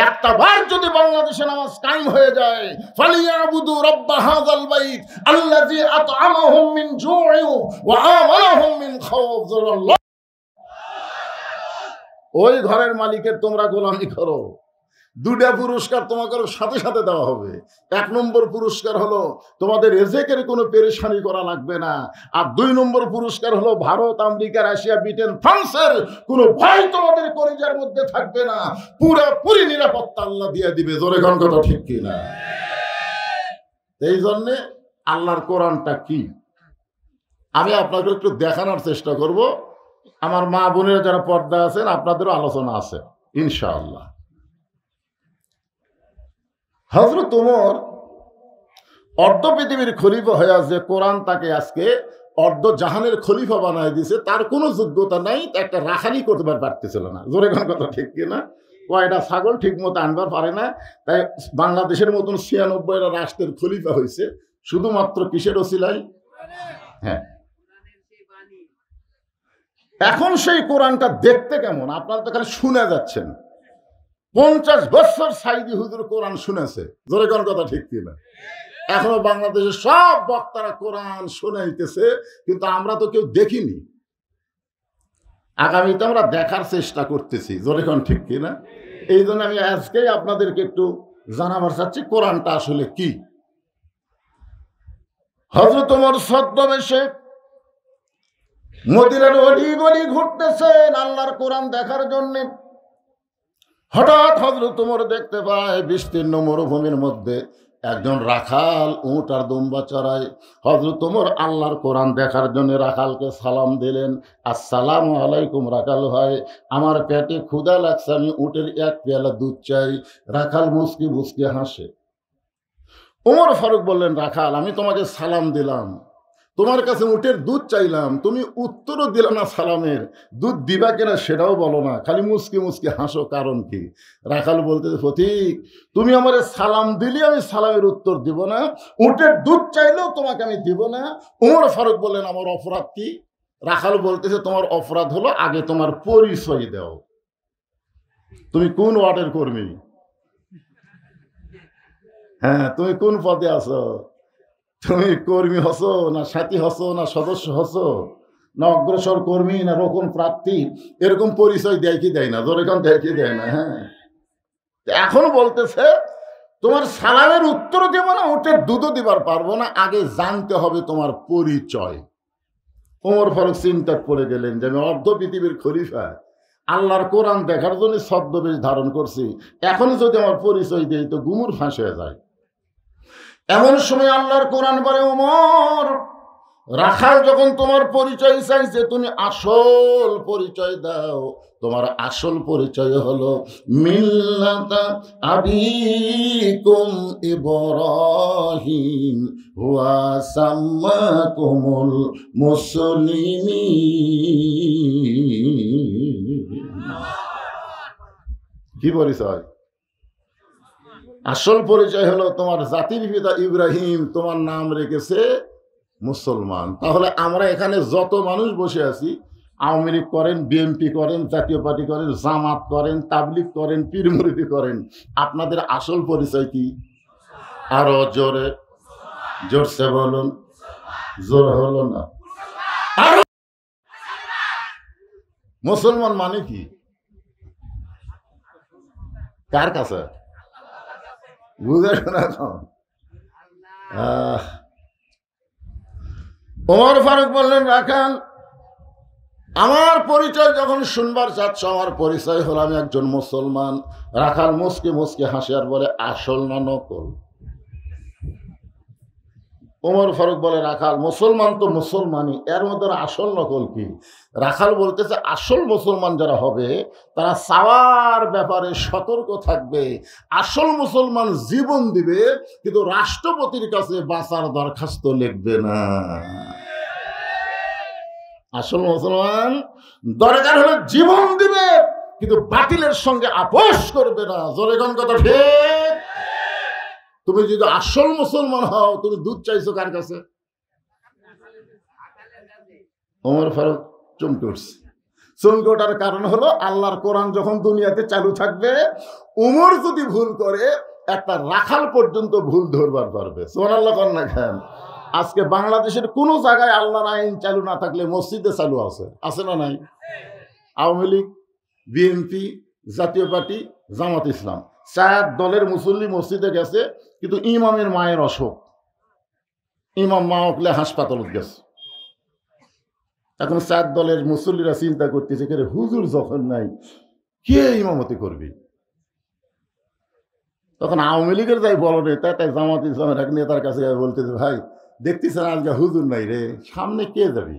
একটা বার যদি বাংলাদেশে নামাজ কায়েম হয়ে যায়, ফালিয়াবুদু রাব্ব হাযাল বাইত আল্লাযী আত'আমাহুম মিন জু'ইন ওয়া আমানাহুম মিন খাউফ। ওই ঘরের মালিকের তোমরা গোলামি করো। 2টা পুরস্কার তোমাকে সাথে সাথে দেওয়া হবে। 1 নম্বর পুরস্কার হলো তোমাদের রিজিকের কোনো পেরেশানি করা লাগবে না, আর 2 নম্বর পুরস্কার হলো ভারত, আমেরিকা, রাশিয়া, ব্রিটেন, ফ্রান্সের কোনো ভয় তোমাদের কলিজার মধ্যে থাকবে না, পুরোপুরি নিরাপত্তা আল্লাহ দিয়ে দিবে। জোরে কোন কথা ঠিক কি না? এই জন্য আল্লাহর কোরআনটা কি আমি আপনাকে একটু দেখানোর চেষ্টা করব। আমার মা বোনেরা যারা পর্দা আছেন, আপনাদেরও আলোচনা আছে ইনশাআল্লাহ। হযরত ওমর অর্ধ পৃথিবীর খলিফা হয়ে যে কোরআন তাকে আজকে অর্ধ জাহানের খলিফা বানায় দিছে, তার কোনো যোগ্যতা নাই, একটা রাখালি করতে পারতেছিল না। জোরে কোন কথা ঠিক কিনা? কয়টা ছাগল ঠিক মতো আনবার পারে না, তাই বাংলাদেশের মতন 96টা রাষ্ট্রের খলিফা হয়েছে শুধুমাত্র কিসের ওসিলায়? হ্যাঁ, এখন সেই কোরআনটা দেখতে কেমন? আপনারা তো খালি শুনে যাচ্ছেন। 50 বছর সাইদি হুজুর কোরআন শুনেছে। জোরে কোন কথা ঠিক কিনা? এখনো বাংলাদেশের সব বক্তারা কোরআন শোনাইতেছে, কিন্তু আমরা তো কেউ দেখিনি। আগামীতে আমরা দেখার চেষ্টা করতেছি। জোরে কোন ঠিক কিনা? এই জন্য আমি আজকেই আপনাদেরকে একটু জানাবার চাচ্ছি কোরআনটা আসলে কি। হযরত ওমর ছদ্মবেশে মদিনার অলি গলি ঘুরতেছেন আল্লাহর কোরআন দেখার জন্য। হঠাৎ হযরত ওমর দেখতে পায় বিস্তীর্ণ মরুভূমির মধ্যে একজন রাখাল উট আর দুম্বা চড়ায়। হযরত ওমর আল্লাহর কোরআন দেখার জন্য রাখালকে সালাম দিলেন, আসসালামু আলাইকুম রাখাল ভাই, আমার পেটে ক্ষুধা লাগছে, আমি উটের 1 পেয়ালা দুধ চাই। রাখাল মুচকি মুচকি হাসে। ওমর ফারুক বললেন, রাখাল আমি তোমাকে সালাম দিলাম, তোমার কাছে উটের দুধ চাইলাম, তুমি উত্তরও দিলে না সালামের, দুধ দিবা কিনা সেটাও বলো না, খালি মুসকি মুসকি হাসো, কারণ কি? রাখাল বলতে, ফতিক তুমি আমার সালাম দিলে আমি সালামের উত্তর দিব না, উটের দুধ চাইলেও তোমাকে আমি দিব না। ওমর ফারুক বললেন, আমার অপরাধ কি? রাখাল বলতেছে, তোমার অপরাধ হলো আগে তোমার পরিচয় দাও, তুমি কোন ওয়ার্ডের কর্মী, হ্যাঁ তুমি কোন পদে আছো, তুমি কর্মী হসো না সাথী হসো না সদস্য হসো না অগ্রসর কর্মী না রোকন প্রার্থী, এরকম পরিচয় দেয় কি দেয় না? যেরকম দেয় কি দেয় না? হ্যাঁ, এখন বলতেছে তোমার সালামের উত্তর দেব না, ওটার দুধও দিবার পারবো না, আগে জানতে হবে তোমার পরিচয়। ওমর ফারুক চিন্তা পড়ে গেলেন যে আমি অর্ধ পৃথিবীর খলিফা, আল্লাহর কোরআন দেখার জন্য ছদ্মবেশ ধারণ করছি, এখন যদি আমার পরিচয় দেই তো গুমুর ফাঁস হয়ে যায়। এমন সময় আল্লাহর কোরআন বলে, ওমর রাখাল যখন তোমার পরিচয় চাইছে, তুমি আসল পরিচয় দাও। তোমার আসল পরিচয় হলো মিল্লাতা আবিকুম ইব্রাহিম ওয়া সাম্মাকুমুল মুসলিমিন। কি পরিচয়? আসল পরিচয় হলো তোমার জাতির পিতা ইব্রাহিম তোমার নাম রেখেছে মুসলমান। তাহলে আমরা এখানে যত মানুষ বসে আছি, আওয়ামী লীগ করেন, বিএনপি করেন, জাতীয় পার্টি করেন, জামাত করেন, তাবলিগ করেন, পীর মুরিদি করেন, আপনাদের আসল পরিচয় কি? আরো জোরে, জোরসে বলুন, জোর হলো না। মুসলমান মানে কি? কার কাছে? বুঝে শোনা কম। ওমর ফারুক বললেন, রাখাল আমার পরিচয় যখন শুনবার চাচ্ছ, আমার পরিচয় হলো আমি একজন মুসলমান। রাখাল মুসকে মুসকে হাসে আর বলে, আসল না নকল? ওমর ফারুক বলে, রাখাল মুসলমান তো মুসলমানই, এর মধ্যে আসল নকল কি? রাখাল বলতেছে, আসল মুসলমান যারা হবে তারা চাওয়ার ব্যাপারে সতর্ক থাকবে, আসল মুসলমান জীবন দিবে, কিন্তু রাষ্ট্রপতির কাছে বাঁচার দরখাস্ত লিখবে না। আসল মুসলমান দরকার হলে জীবন দিবে, কিন্তু বাতিলের সঙ্গে আপোষ করবে না। জোরে কোন কথা ঠিক? তুমি যদি আসল মুসলমান হও, তুমি দুধ চাইছো কার কাছে? ওমর ফারুক চমকে উঠছে। চমকে ওঠার কারণ হলো, আল্লাহর কোরআন যখন দুনিয়াতে চালু থাকবে, উমর যদি ভুল করে একটা রাখাল পর্যন্ত ভুল ধরবার পারবে। সুবহানাল্লাহ কর না খান। আজকে বাংলাদেশের কোন জায়গায় আল্লাহর আইন চালু না থাকলে মসজিদে চালু আছে, আছে না নাই? আওয়ামী লীগ, বিএনপি, জাতীয় পার্টি, জামাত ইসলাম, 4 দলের মুসল্লি মসজিদে গেছে, কিন্তু ইমামের মায়ের অসুখ, ইমাম মা উঠলে হাসপাতালত গেছে। এখন 4 দলের মুসল্লিরা চিন্তা করতেছে, কে হুজুর যখন নাই কে ইমামতি করবি? তখন আওয়ামী লীগের যাই বলো রে, তাই জামাত ইসলামের এক নেতার কাছে বলতেছে, ভাই দেখতেছেন আজকে হুজুর নাই রে, সামনে কে যাবি?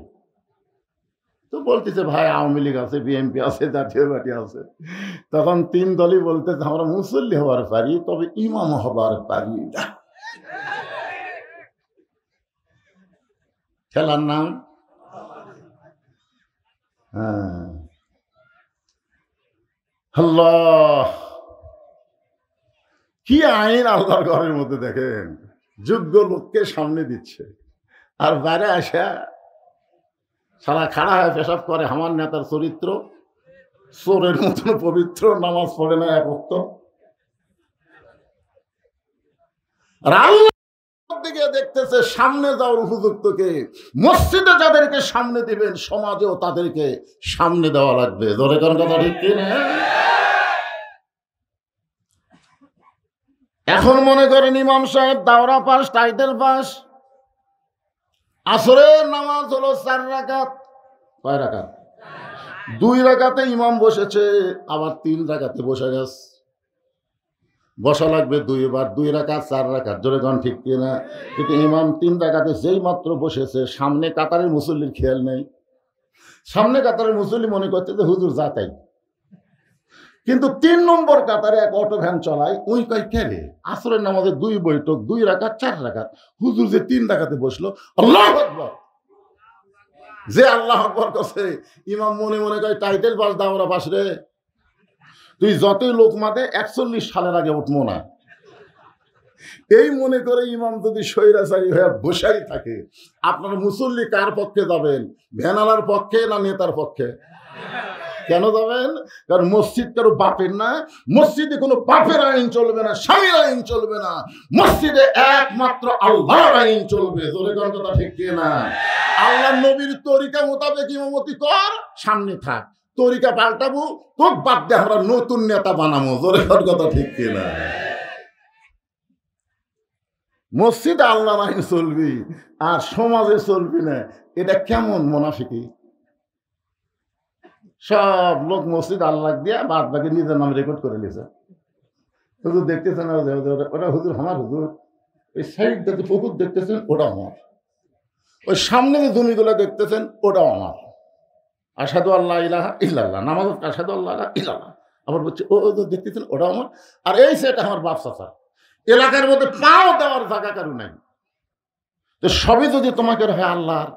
তো বলতেছে, ভাই আওয়ামী লীগ আছে, বিএনপি আছে, জাতীয় পার্টি আছে। তখন 3 দলই বলতেছে, আমরা মুসল্লি হবার পারি, তবে ইমাম হবার পারি না। খেলার নাম আল্লাহ। কি আইন আল্লাহর ঘরের মধ্যে দেখেন, যোগ্য লোককে সামনে দিচ্ছে, আর বাইরে আসা সারা খাড়া হয়ে পেশাব করে। আমার নেতার চরিত্র চোরের মতন পবিত্র, নামাজ পড়ে না এক ওয়াক্ত। দিকে দেখতেছে সামনে যাওয়ার উপযুক্তকে, মসজিদে যাদেরকে সামনে দিবেন সমাজেও তাদেরকে সামনে দেওয়া লাগবে। ধরে কোন কথা ঠিক কিনা? এখন মনে করেন ইমাম সাহেব দাওরা পাস, টাইটেল পাস, আসরের নামাজ হলো 4 রাকাত। কয় রাকাত? 2 রাকাতে ইমাম বসেছে, আবার 3 রাকাতে বসে গেছে, বসা লাগবে 2 বার, 2 রাকাত 4 রাকাত। জোরে গান ঠিক কিনা? কিন্তু ইমাম 3 রাকাতে যেই মাত্র বসেছে, সামনে কাতারের মুসল্লির খেয়াল নেই। সামনে কাতারের মুসল্লি মনে করতে যে হুজুর যা তাই, কিন্তু 3 নম্বর কাতারে এক অটো ভ্যান চলায়, ওই কয় কে রে, আসরের নামাজে 2 বৈঠক, 2 রাকাত 4 রাকাত, হুজুর যে 3 রাকাতে বসলো, আল্লাহু আকবার, যে আল্লাহ আকবার করছে ইমাম মনে মনে কয় টাইটেল পাস দাওরা পাস রে, তুই যতই লোক মাতে 41 সালের আগে উঠবো না। এই মনে করে ইমাম যদি স্বৈরাচারী হয়ে বসাই থাকে, আপনার মুসল্লি কার পক্ষে যাবেন? ভ্যানালার পক্ষে না নেতার পক্ষে? কেন যাবেন? কারণ মসজিদ কারো বাপের না, মসজিদে কোনো বাপের আইন চলবে না, স্বামীর আইন চলবে না, মসজিদে একমাত্র আল্লাহর আইন চলবে। জোরে কোন কথা ঠিক না? আল্লাহ নবীর তরিকা মোতাবেক ইমামতি কর, সামনে থাক। তরিকা পাল্টাবো তো বাদ দিয়ে আমরা নতুন নেতা বানাবো। জোরে কোন কথা ঠিক না? মসজিদে আল্লাহর আইন চলবি আর সমাজে চলবি না, এটা কেমন মুনাফিকি? সব লোক মসজিদ আল্লাহ দিয়া বাদ বাকি নিজের নাম রেকর্ড করে নিয়েছে। হুজুর দেখতেছেন ওটা হুজুর আমার, হুজুর ওই সাইড দেখতে পুকুর দেখতেছেন ওটা আমার, ওই সামনে যে জমিগুলো দেখতেছেন ওটাও আমার। আসাদু আল্লাহ ইলাহা ইল্লাল্লাহ, নামাজ আসাদু আল্লাহ ইলাহা, আবার বলছে ও দেখতেছেন ওটাও আমার। আর এই সেটা আমার বাপ চাচা, এলাকার মধ্যে পাও দেওয়ার জায়গা কারো নাই। তো সবই যদি তোমাকে হয় আল্লাহর,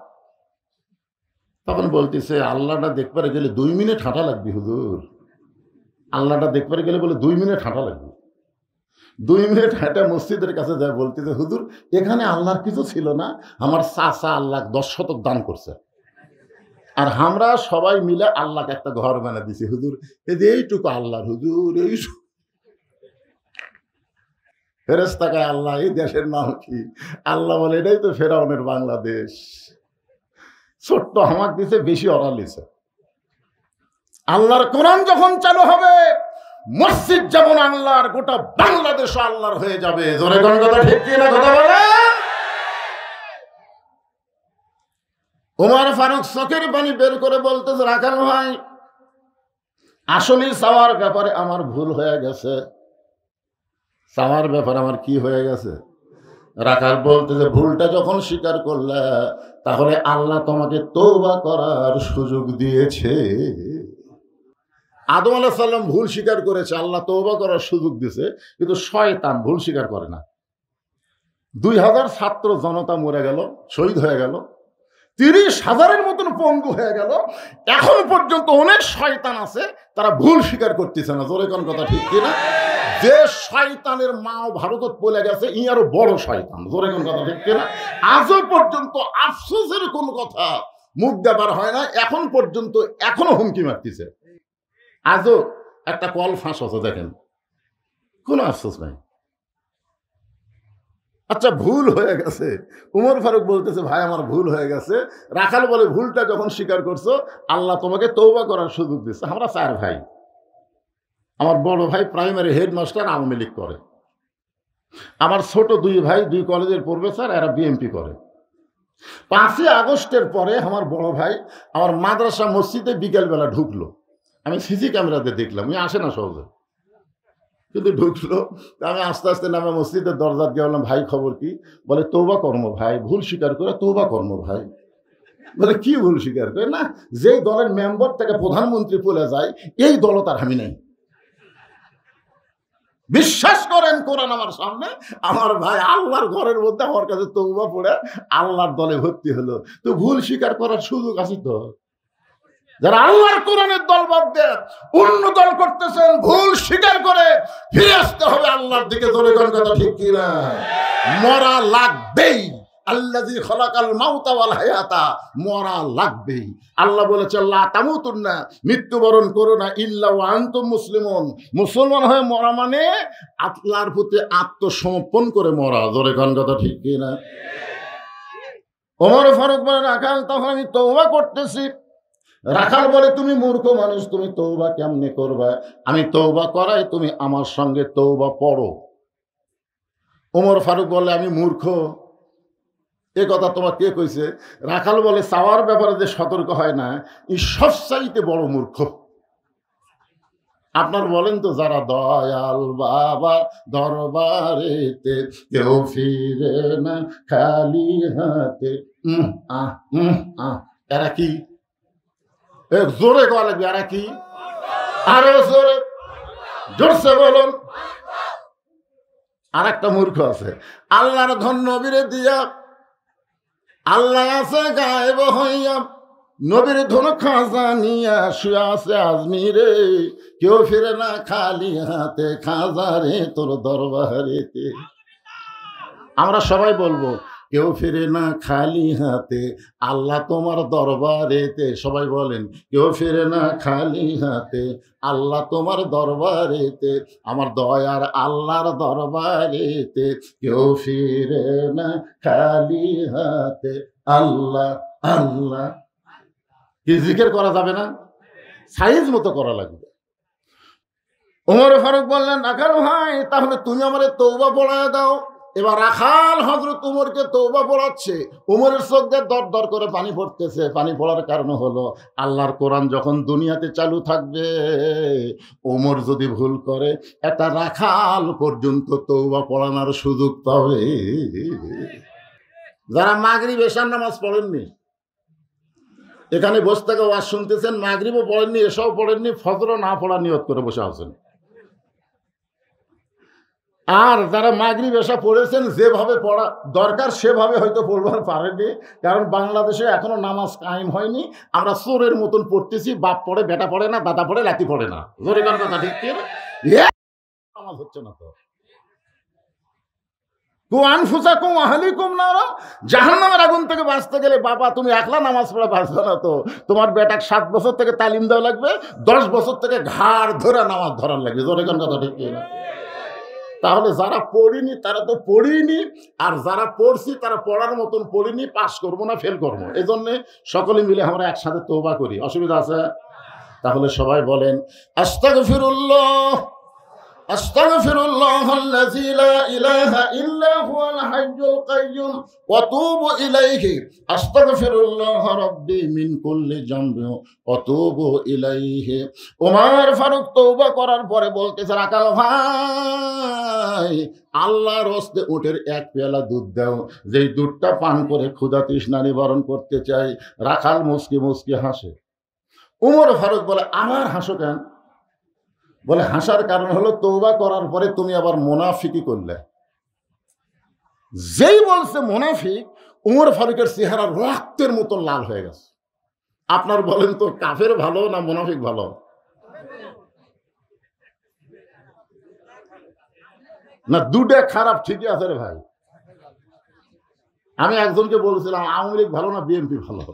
তখন বলতেছে আল্লাহটা দেখবারে গেলে 2 মিনিট হাঁটা লাগবে হুজুর। আল্লাহটা দেখবারে গেলে বলে 2 মিনিট হাঁটা লাগবে। 2 মিনিট হাঁটা মসজিদের কাছে যায়, বলতেছে হুজুর এখানে আল্লাহর কিছু ছিল না, আমার চাচা আল্লাহ 10 শতক দান করছে, আর আমরা সবাই মিলে আল্লাহকে একটা ঘর বানা দিছি হুজুর, এই যে এইটুকু আল্লাহর হুজুর। এই ফেরেশতাকায় আল্লাহ, এই দেশের নাম কি? আল্লাহ বলে এটাই তো ফেরাউনের বাংলাদেশ। ছোট্ট হামাক দিছে, বেশি অরালিছে। আল্লাহর কোরআন যখন চালু হবে, মসজিদ যেমন আল্লাহর, গোটা বাংলাদেশ আল্লাহর হয়ে যাবে। জোরে কোন কথা ঠিক কি না? কথা বলে। ওমর ফারুক চোখের পানি বের করে বলতেছে রাখাল ভাই, আসলে চাওয়ার ব্যাপারে আমার ভুল হয়ে গেছে। চাওয়ার ব্যাপারে আমার কি হয়ে গেছে? রাখাল বলতেছে ভুলটা যখন স্বীকার করলে, তাহলে আল্লাহ তোমাকে তওবা করার সুযোগ দিয়েছে। আদম আলাইহিস সালাম ভুল স্বীকার করেছে, আল্লাহ তওবা করার সুযোগ দিয়েছে, কিন্তু শয়তান ভুল স্বীকার করে না। 2000 ছাত্র জনতা মরে গেল, শহীদ হয়ে গেল, 30,000-এর মতন পঙ্গু হয়ে গেল। এখন পর্যন্ত অনেক শয়তান আছে, তারা ভুল স্বীকার করতেছে না। জোরে কোন কথা ঠিক কিনা? যে শয়তানের মাও ভারতত পলে গেছে, ই আরো বড় শয়তান। জোরে কোন কথা ঠিক কিনা? আজও পর্যন্ত আফসোসের কোন কথা মুখ দেবার হয় না, এখন পর্যন্ত এখনো হুমকি মারতেছে। আজও একটা কল ফাঁস হচ্ছে, দেখেন, কোনো আফসোস নাই। আচ্ছা ভুল হয়ে গেছে, উমর ফারুক বলতেছে ভাই আমার ভুল হয়ে গেছে। রাখাল বলে ভুলটা যখন স্বীকার করছো, আল্লাহ তোমাকে তওবা করার সুযোগ দিচ্ছে। আমরা 4 ভাই, আমার বড় ভাই প্রাইমারি হেডমাস্টার, আওয়ামী লীগ করে। আমার ছোট 2 ভাই 2 কলেজের প্রফেসর, এরা বিএমপি করে। 5ই আগস্টের পরে আমার বড় ভাই আমার মাদ্রাসা মসজিদে বিকেলবেলা ঢুকলো, আমি সিসি ক্যামেরাতে দেখলাম, উনি আসে না সহজে, কিন্তু ঢুকলো। আমি আস্তে আস্তে নামে মসজিদের দরজা দিয়ে বললাম ভাই খবর কি? বলে তওবা কর্ম ভাই, ভুল স্বীকার করে তওবা কর্ম ভাই। বলে কি ভুল স্বীকার করে? না, যেই দলের মেম্বার থেকে প্রধানমন্ত্রী বলে যায়, এই দল তার আমি নাই। বিশ্বাস করেন কোরআন আমার সামনে, আমার ভাই আল্লাহর ঘরের মধ্যে আমার কাছে তওবা পড়ে আল্লাহর দলে ভর্তি হলো। তো ভুল স্বীকার করার সুযোগ আছে তো। যারা আল্লাহর কোরআনের দল বাদ দিয়ে অন্য দল করতেছেন, ভুল স্বীকার করে ফিরে আসতে হবে আল্লাহর দিকে। জোরে কোন কথা ঠিক কিনা? মরা লাগবেই। আল্লাযী খালাকাল মাউতা ওয়াল হায়াতা, মরা লাগবেই। আল্লাহ বলেছে লা তামুতুন্না, মৃত্যুবরণ করো না, ইল্লা ওয়া আনতুম মুসলিমুন। মুসলমান হয়ে মরা মানে আল্লাহর প্রতি আত্মসমর্পণ করে মরা। জোরে কোন কথা ঠিক কিনা? ওমর ফারুক বলে রাখাল তখন আমি তওবা করতেছি। রাখাল বলে তুমি মূর্খ মানুষ, তুমি তওবা কেমনে করবা? আমি তওবা করাই, তুমি আমার সঙ্গে তওবা পড়ো। ওমর ফারুক বলে আমি মূর্খ, এ কথা তোমার কে কইছে? রাখাল বলে চাওয়ার ব্যাপারে যে সতর্ক হয় না, এই সবচাইতে বড় মূর্খ। আপনার বলেন তো, যারা দয়াল বাবা দরবারেতে কেউ ফিরে না খালি হাতে, এরা কি? জোরে কওয়া লাগবে, এরা কি? আরো জোরে, জোরসে বলুন। আর একটা মূর্খ আছে, আল্লাহর ধন নবীরে দিয়া, আল্লাহ আছে গায়েব হইয়া, নবীর ধন খাজা নিয়া শুয়ে আছে আজমিরে, কেউ ফিরে না খালি হাতে, খাজা রে তোর দরবারেতে। আমরা সবাই বলবো, কেউ ফিরে না খালি হাতে, আল্লাহ তোমার দরবারেতে। সবাই বলেন, কেউ ফিরে না খালি হাতে, আল্লাহ তোমার দরবারেতে, আমার দয়ার আল্লাহর দরবারেতে। কেউ ফিরে না খালি হাতে, আল্লাহ আল্লাহ। কি জিকির করা যাবে না? সাইজ মতো করা লাগবে। ওমর ফারুক বললেন, রাখাল ভাই তাহলে তুমি আমারে তওবা পড়ায় দাও। এবার রাখাল হযরত উমরকে তওবা পড়াচ্ছে। উমরের চোখ দিয়ে দর দর করে পানি পড়তেছে। পানি পড়ার কারণ হলো, আল্লাহর কোরআন যখন দুনিয়াতে চালু থাকবে, উমর যদি ভুল করে একটা রাখাল পর্যন্ত তওবা পড়ানোর সুযোগ পাবে। যারা মাগরিব এশার নামাজ পড়েননি, এখানে বসে থেকে ওয়াজ শুনতেছেন, মাগরিবও পড়েননি, এশাও পড়েননি, ফজরও না পড়া নিয়ত করে বসে আছেন। আর যারা মাগরিব এশা পড়েছেন, যেভাবে পড়া দরকার সেভাবে হয়তো পড়বার পারেনি, কারণ বাংলাদেশে এখনো নামাজ কায়েম হয়নি। আমরা চোরের মতন পড়তেছি, বাপ পড়ে, বেটা পড়ে না, দাদা পড়ে, লাতি পড়ে না। জোরে কার কথা ঠিক কি? নামাজ হচ্ছে না তো। জাহান্নামের আগুন থেকে বাঁচতে গেলে বাবা তুমি একলা নামাজ পড়ে বাঁচবে না তো, তোমার বেটাকে 7 বছর থেকে তালিম দেওয়া লাগবে, 10 বছর থেকে ঘাড় ধরে নামাজ ধরার লাগবে। জোরে কার কথা ঠিক কি না? তাহলে যারা পড়িনি তারা তো পড়িনি, আর যারা পড়ছি তারা পড়ার মতন পড়িনি, পাস করবো না ফেল করবো। এই জন্যে সকলে মিলে আমরা একসাথে তওবা করি। অসুবিধা আছে? তাহলে সবাই বলেন, আস্তাগফিরুল্লাহ আস্তাগফিরুল্লাহাল্লাযী লা ইলাহা ইল্লা হুয়াল হাইয়ুল কাইয়্যুম ওয়া তুবু ইলাইহি। আস্তাগফিরুল্লাহ রাব্বি মিন কুল্লি যামবি ওয়া তুবু ইলাইহি। ওমর ফারুক তওবা করার পরে বলতেছে, রাখাল ভাই আল্লাহর হস্তে উটের 1 পেয়ালা দুধ দাও, যেই দুধটা পান করে ক্ষুধা তৃষ্ণা নিবারণ করতে চাই। রাখাল মুচকি মুচকি হাসে। ওমর ফারুক বলে, আমার হাসো কেন? বলে, হাসার কারণ হলো তওবা করার পরে তুমি আবার মুনাফিকি করলে। যেই বলছে মুনাফিক, ওমর ফারুকের চেহারা রক্তের মতো লাল হয়ে গেছে। আপনার বলেন তো, কাফের ভালো না মুনাফিক ভালো? না, দুটা খারাপ ঠিকই আছে রে ভাই। আমি একজনকে বলছিলাম, আওয়ামী লীগ ভালো না বিএনপি ভালো?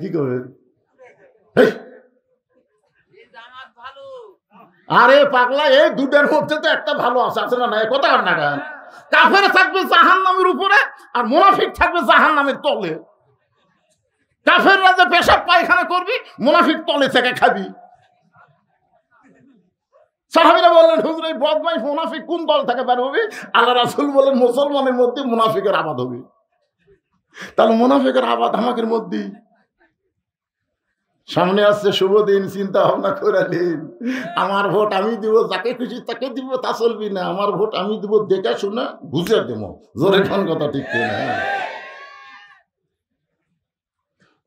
কি করবেন? আরে পাগলা, এই দুটার মধ্যে তো একটা ভালো আছে, আছে না? কথা না, কাফের থাকবে জাহান্নামের উপরে আর মুনাফিক থাকবে জাহান্নামের তলে। কাফেররা যে পেশাব পায়খানা করবি, মুনাফিক তলে থেকে খাবি। সাহাবীরা বললেন, হুজুর এই বদমাইশ মুনাফিক কোন দল থেকে বের হবে? আল্লাহ রাসূল বলেন, মুসলমানের মধ্যে মুনাফিকের আবাদ হবে। তাহলে মুনাফিকের আবাদ আমাদের মধ্যেই। সামনে আসছে শুভ দিন, চিন্তা ভাবনা করে নিন। আমার ভোট আমি দিব, যাকে খুশি তাকে দিব, তা চলবি না। আমার ভোট আমি দিব, দেখে শুনে বুঝে দেবো। জোরে কোন কথা ঠিক কিনা?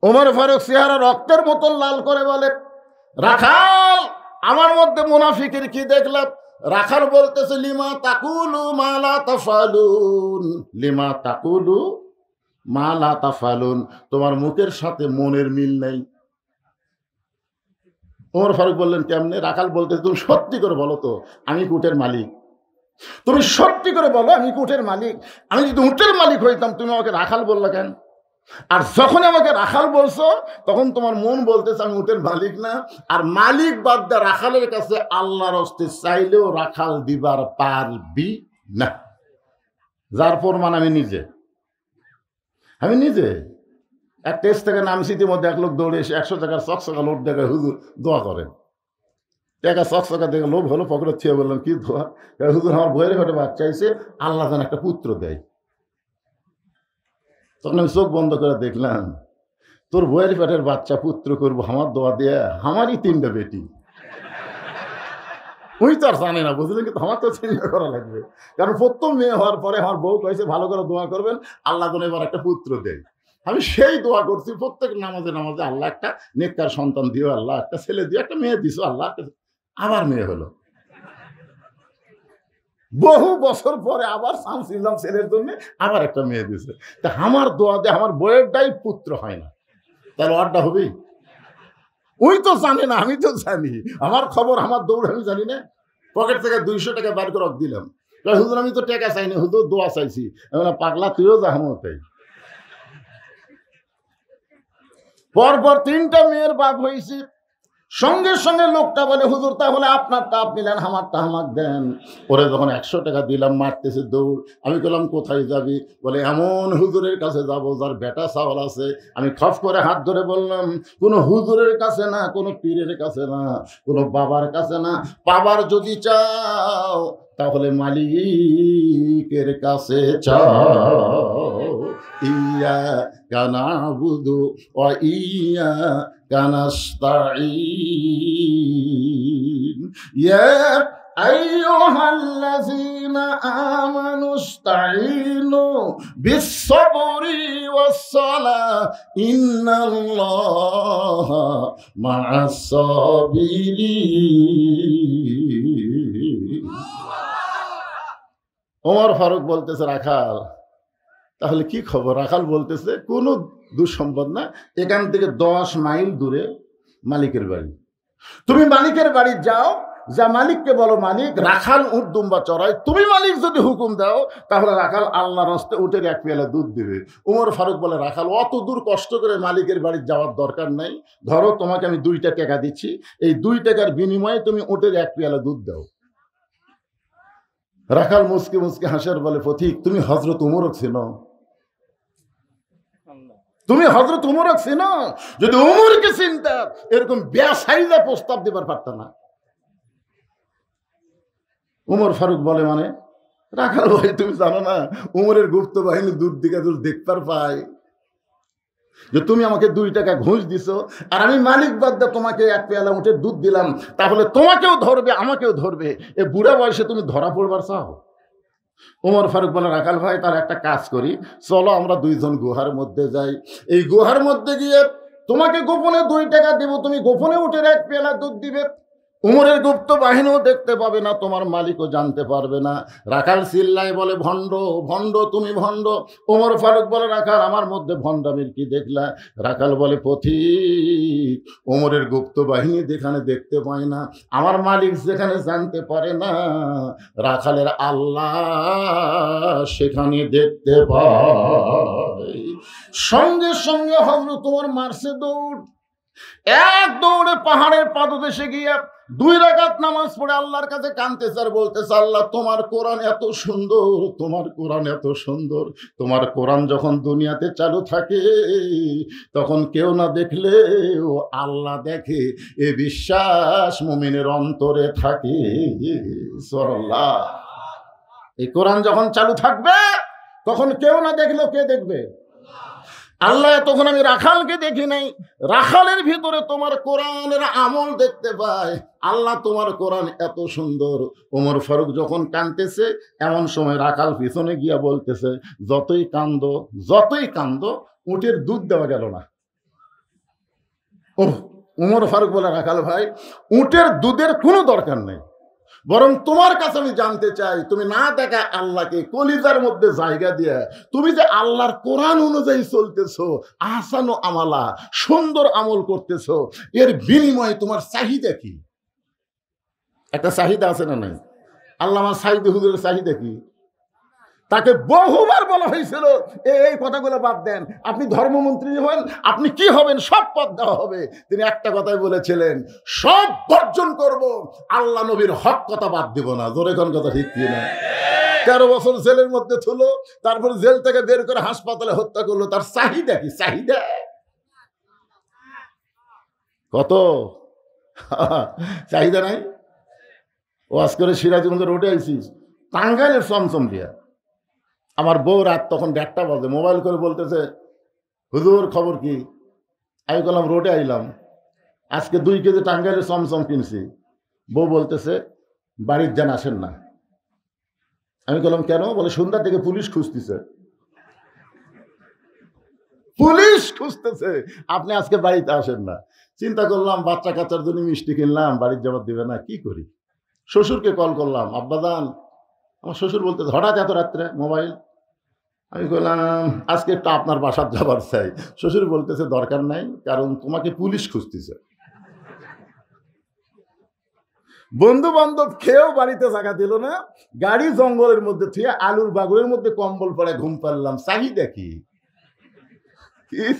ওমর ফারুক চেহারা রক্তের মতন লাল করে বলে, রাখাল আমার মধ্যে মুনাফিকের কি দেখলাম? রাখাল বলতেছে, লিমা তাকুলু মা লা তাফালুন। লিমা তাকুলু মা লা তাফালুন, তোমার মুখের সাথে মনের মিল নেই। ওমর ফারুক বললেন, কেমনে? রাখাল বলতেছে, তুমি সত্যি করে বলো তো, আমি উটের মালিক। তুমি সত্যি করে বলো, আমি উটের মালিক। আমি যদি উটের মালিক হইতাম, তুমি আমাকে রাখাল বললা কেন? আর যখন আমাকে রাখাল বলছো, তখন তোমার মন বলতেছে আমি উটের মালিক না। আর মালিক বাদ দা রাখালের কাছে আল্লাহর হস্তে চাইলেও রাখাল দিবার পারবি না। যার প্রমাণ আমি নিজে। এক টেস্ট থেকে নামছি, ইতিমধ্যে এক লোক দৌড়ে এসে 100 টাকার চকচকা লোভ দেখে, হুজুর দোয়া করেন। টাকা চকচকা দেখে লোভ হলো, পকেটে ছুঁয়ে বললাম, কি দোয়া? হুজুর আমার বইয়ের ঘরে বাচ্চা হয়েছে, আল্লাহ যেন একটা পুত্র দেয়। তখন আমি চোখ বন্ধ করে দেখলাম, তোর বইয়ের পেটের বাচ্চা পুত্র করবো আমার দোয়া দিয়ে? আমারই 3টা বেটি। ওই তো আর জানে না, বুঝলেন? কিন্তু আমার তো চিন্তা করা লাগবে, কারণ প্রথম মেয়ে হওয়ার পরে আমার বউ কয়েছে ভালো করে দোয়া করবেন, আল্লাহ যেন এবার একটা পুত্র দেয়। আমি সেই দোয়া করছি প্রত্যেক নামাজে নামাজে, আল্লাহ একটা নেককার সন্তান দিও, আল্লাহ একটা ছেলে দিও, একটা মেয়ে দিছো, আল্লাহ আবার মেয়ে হলো। বহু বছর পরে আবার চান্স নিলাম ছেলের জন্য, আবার একটা মেয়ে দিয়েছে। তা আমার দোয়া দিয়ে আমার বইয়েরটাই পুত্র হয় না, তাহলে ওরটা হবেই? ওই তো জানে না, আমি তো জানি, আমার খবর আমার দৌড় আমি জানি না। পকেট থেকে 200 টাকা বার করে দিলাম, হুজুর আমি তো টাকা চাইনি, হুজুর দোয়া চাইছি। পাগলা, তুইও জাহামতাই। পরপর 3টা মেয়ের বাপ হয়েছি। সঙ্গে সঙ্গে লোকটা বলে, হুজুর তাহলে আপনারটা আপনি নেন, আমারটা আমাকে দেন। পরে যখন 100 টাকা দিলাম, মারতেছে দৌড়। আমি বললাম কোথায় যাবি? বলে এমন হুজুরের কাছে যাব যার বেটা চাওয়াল আছে। আমি খপ করে হাত ধরে বললাম, কোনো হুজুরের কাছে না, কোনো পীরের কাছে না, কোনো বাবার কাছে না। বাবার যদি চাও তাহলে মালিকের কাছে চাও। ইয়া কানাবুদু ওয়া ইয়া কানাস্তাঈন। ইয়া আইয়ুহাল্লাযীনা আমানু ইসতাঈনু বিস-সাবরি ওয়াস-সালাহ ইন্নাল্লাহা মা'আস-সাবিরিন। ওমর ফারুক বলতেছে, রাখাল তাহলে কি খবর? রাখাল বলতেছে, কোনো দুঃসম্পদ না, এখান থেকে 10 মাইল দূরে মালিকের বাড়ি। তুমি মালিকের বাড়ি যাও, যা মালিককে বলো, মালিক রাখাল উট দুম্বা চড়াই, তুমি মালিক যদি হুকুম দাও তাহলে রাখাল আল্লাহর হস্তে উটের 1 পেয়ালা দুধ দেবে। উমর ফারুক বলে, রাখাল অত দূর কষ্ট করে মালিকের বাড়ি যাওয়ার দরকার নাই। ধরো তোমাকে আমি 2টা টাকা দিচ্ছি, এই 2 টাকার বিনিময়ে তুমি উটের 1 পেয়ালা দুধ দাও। রাখাল মুসকে মুসকে হাসার বলে, পথিক তুমি হযরত উমরক চেনো? তুমি হযরত উমরক চেনো? যদি উমরকে চিনতা এরকম বেসাইজা প্রস্তাব দিবার পারত না। উমর ফারুক বলে, মানে? রাখাল ভাই তুমি জানো না, উমরের গুপ্ত বাহিনী দূর দিকে দূর দেখতে পায় যে তুমি আমাকে 2 টাকা ঘুষ দিছো, আর আমি মালিক বাদ দিয়ে তোমাকে 1 পেয়ালা উটের দুধ দিলাম, তাহলে তোমাকেও ধরবে আমাকেও ধরবে। এ বুড়া বয়সে তুমি ধরা পড়বার চাও? উমর ফারুক বলে, রাখাল ভাই তার একটা কাজ করি, চলো আমরা 2 জন গুহার মধ্যে যাই। এই গুহার মধ্যে গিয়ে তোমাকে গোপনে 2 টাকা দেব, তুমি গোপনে উটের 1 পেয়ালা দুধ দিবে। উমরের গুপ্ত বাহিনীও দেখতে পাবে না, তোমার মালিকও জানতে পারবে না। রাখাল চিল্লায় বলে, ভণ্ড ভণ্ড তুমি ভণ্ড। উমর ফারুক বলে, রাখাল আমার মধ্যে ভণ্ডামির কি দেখলা? রাখাল বলে, পথিক উমরের গুপ্ত বাহিনী যেখানে দেখতে পায় না, আমার মালিক যেখানে জানতে পারে না, রাখালের আল্লাহ সেখানে দেখতে পায়। সঙ্গে সঙ্গে হযরত উমর মারছে দৌড়। 1 দৌড়ে পাহাড়ের পাদদেশে গিয়ে 2 রাকাত নামাজ পড়ে আল্লাহর কাছে কাঁদতেছে আর বলতেছে, আল্লাহ তোমার কোরআন এত সুন্দর, তোমার কোরআন এত সুন্দর। তোমার কোরআন যখন দুনিয়াতে চালু থাকে তখন কেউ না দেখলেও আল্লাহ দেখে, এ বিশ্বাস মুমিনের অন্তরে থাকে। সুবহানাল্লাহ। এই কোরআন যখন চালু থাকবে তখন কেউ না দেখলেও কে দেখবে? আল্লাহ। তখন আমি রাখালকে দেখি নাই, রাখালের ভিতরে তোমার কোরআনের আমল দেখতে পাই। আল্লাহ তোমার কোরআন এত সুন্দর। ওমর ফারুক যখন কাঁদতেছে এমন সময় রাখাল পিছনে গিয়া বলতেছে, যতই কান্দো উটের দুধ দেওয়া গেল না। ওমর ফারুক বলে, রাখাল ভাই উটের দুধের কোনো দরকার নেই, বরং তোমার কাছে আমি জানতে চাই, তুমি না দেখা আল্লাহকে কলিজার মধ্যে জায়গা দিয়ে তুমি যে আল্লাহর কোরআন অনুযায়ী চলতেছো, আহসানু আমালা সুন্দর আমল করতেছো, এর বিনিময়ে তোমার চাহিদা কি? একটা চাহিদা আছে না নাই? আল্লামা সাঈদী হুজুরের চাহিদা কি? তাকে বহুবার বলা হয়েছিল এই কথাগুলো বাদ দেন, আপনি ধর্মমন্ত্রী হবেন, আপনি কি হবেন, সব পদ দেওয়া হবে। তিনি একটা কথাই বলেছিলেন, সব বর্জন করব, আল্লাহ নবীর হক কথা বাদ দিব না। জোরে কোন কথা ঠিক কি না? 13 বছর জেলের মধ্যে থুলো, তারপর জেল থেকে বের করে হাসপাতালে হত্যা করলো। তার চাহিদা কি? চাহিদা কত? চাহিদা নাই। ওয়াজ করে সিরাজগঞ্জ রোডে আইছিস, টাঙ্গাইলের চমচম দিয়া। আমার বউ রাত তখন 1:30 বাজে মোবাইল করে বলতেছে, হুজুর খবর কি? আমি বললাম রোডে আইলাম, আজকে 2 কেজি টাঙ্গাইলের চমচম কিনছি। বউ বলতেছে, বাড়ির যান আসেন না। আমি বললাম কেন? বলে সন্ধ্যা থেকে পুলিশ খুঁজতেছে। পুলিশ খুঁজতেছে, আপনি আজকে বাড়িতে আসেন না। চিন্তা করলাম বাচ্চা কাচ্চার জন্য মিষ্টি কিনলাম, বাড়ির জবাব দিবে না, কি করি? শ্বশুরকে কল করলাম, আব্বাজান আমার শ্বশুর বলতেছে হঠাৎ এত রাত্রে মোবাইল। আমি বললাম আজকে একটু আপনার বাসার যাবার চাই। শ্বশুর বলতেছে দরকার নাই, কারণ তোমাকে পুলিশ খুঁজতেছে। বন্ধু বান্ধব খেয়েও বাড়িতে জায়গা দিল না, গাড়ি জঙ্গলের মধ্যে থুয়ে আলুর বাগুরের মধ্যে কম্বল পরে ঘুম পারলাম। চাহিদা কি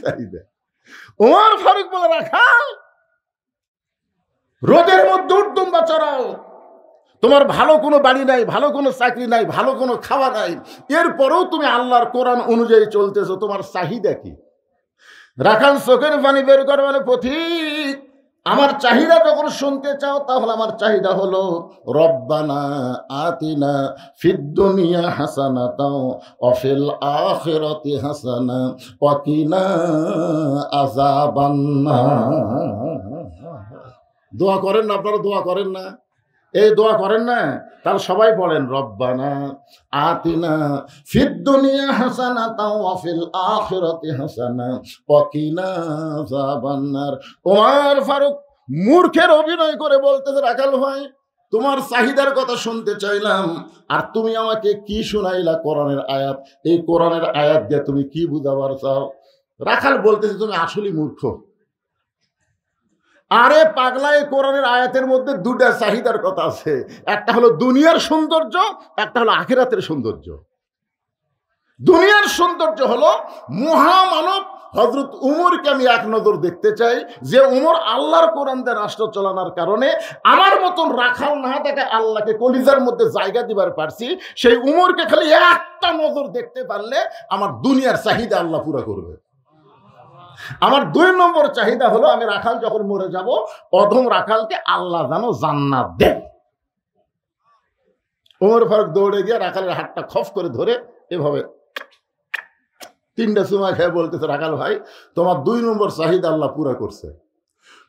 চাহিদা? ওমর ফারুক বলে রাখাল, রোদের মধ্যে উর্দুম্বা চড়াও, তোমার ভালো কোনো বাড়ি নাই, ভালো কোনো চাকরি নাই, ভালো কোনো খাওয়া নাই, এরপরেও তুমি আল্লাহর কোরআন অনুযায়ী চলতেছো, তোমার চাহিদা কি? রাখাল চোখের পানি বের করে বলে পথিক, আমার চাহিদা যখন শুনতে চাও তাহলে আমার চাহিদা হলো রব্বানা আতিনা ফিদ দুনিয়া হাসানাতাও ওয়া ফিল আখিরাতি হাসানা ওয়া কিনা আযাবান্নার। দোয়া করেন না আপনারা? দোয়া করেন না? এই দোয়া করেন না? তাহলে সবাই বলেন রব্বানা আতিনা ফিদ দুনিয়া হাসানাতাও ওয়া ফিল আখিরাতি হাসানা ওয়া কিনা আযাবান্নার। ওমর ফারুক মূর্খের অভিনয় করে বলতেছে রাখাল ভাই, তোমার চাহিদার কথা শুনতে চাইলাম, আর তুমি আমাকে কি শুনাইলা? কোরআনের আয়াত। এই কোরআনের আয়াত দিয়ে তুমি কি বুঝাবার চাও? রাখাল বলতেছে তুমি আসলেই মূর্খ। আরে পাগলা, এই কোরআনের আয়াতের মধ্যে দুটা চাহিদার কথা আছে, একটা হলো দুনিয়ার সৌন্দর্য, একটা হলো আখিরাতের সৌন্দর্য। দুনিয়ার সৌন্দর্য হলো মহামানব হযরত উমরকে আমি এক নজর দেখতে চাই, যে উমর আল্লাহর কোরআন দিয়ে রাষ্ট্র চালানোর কারণে আমার মতন রাখাল না থাকে আল্লাহকে কলিজার মধ্যে জায়গা দিবার পারছি। সেই উমরকে খালি একটা নজর দেখতে পারলে আমার দুনিয়ার চাহিদা আল্লাহ পুরা করবে। আমার 2 নম্বর চাহিদা হলো আমি রাখাল যখন মরে যাব, অধম রাখালকে আল্লাহ যেন জান্নাত দেন। ওমর ফারুক দৌড়ে গিয়ে রাখালের হাতটা খফ করে ধরে এভাবে 3টা চুমা খেয়ে বলতেছে রাখাল ভাই, তোমার 2 নম্বর চাহিদা আল্লাহ পুরা করছে,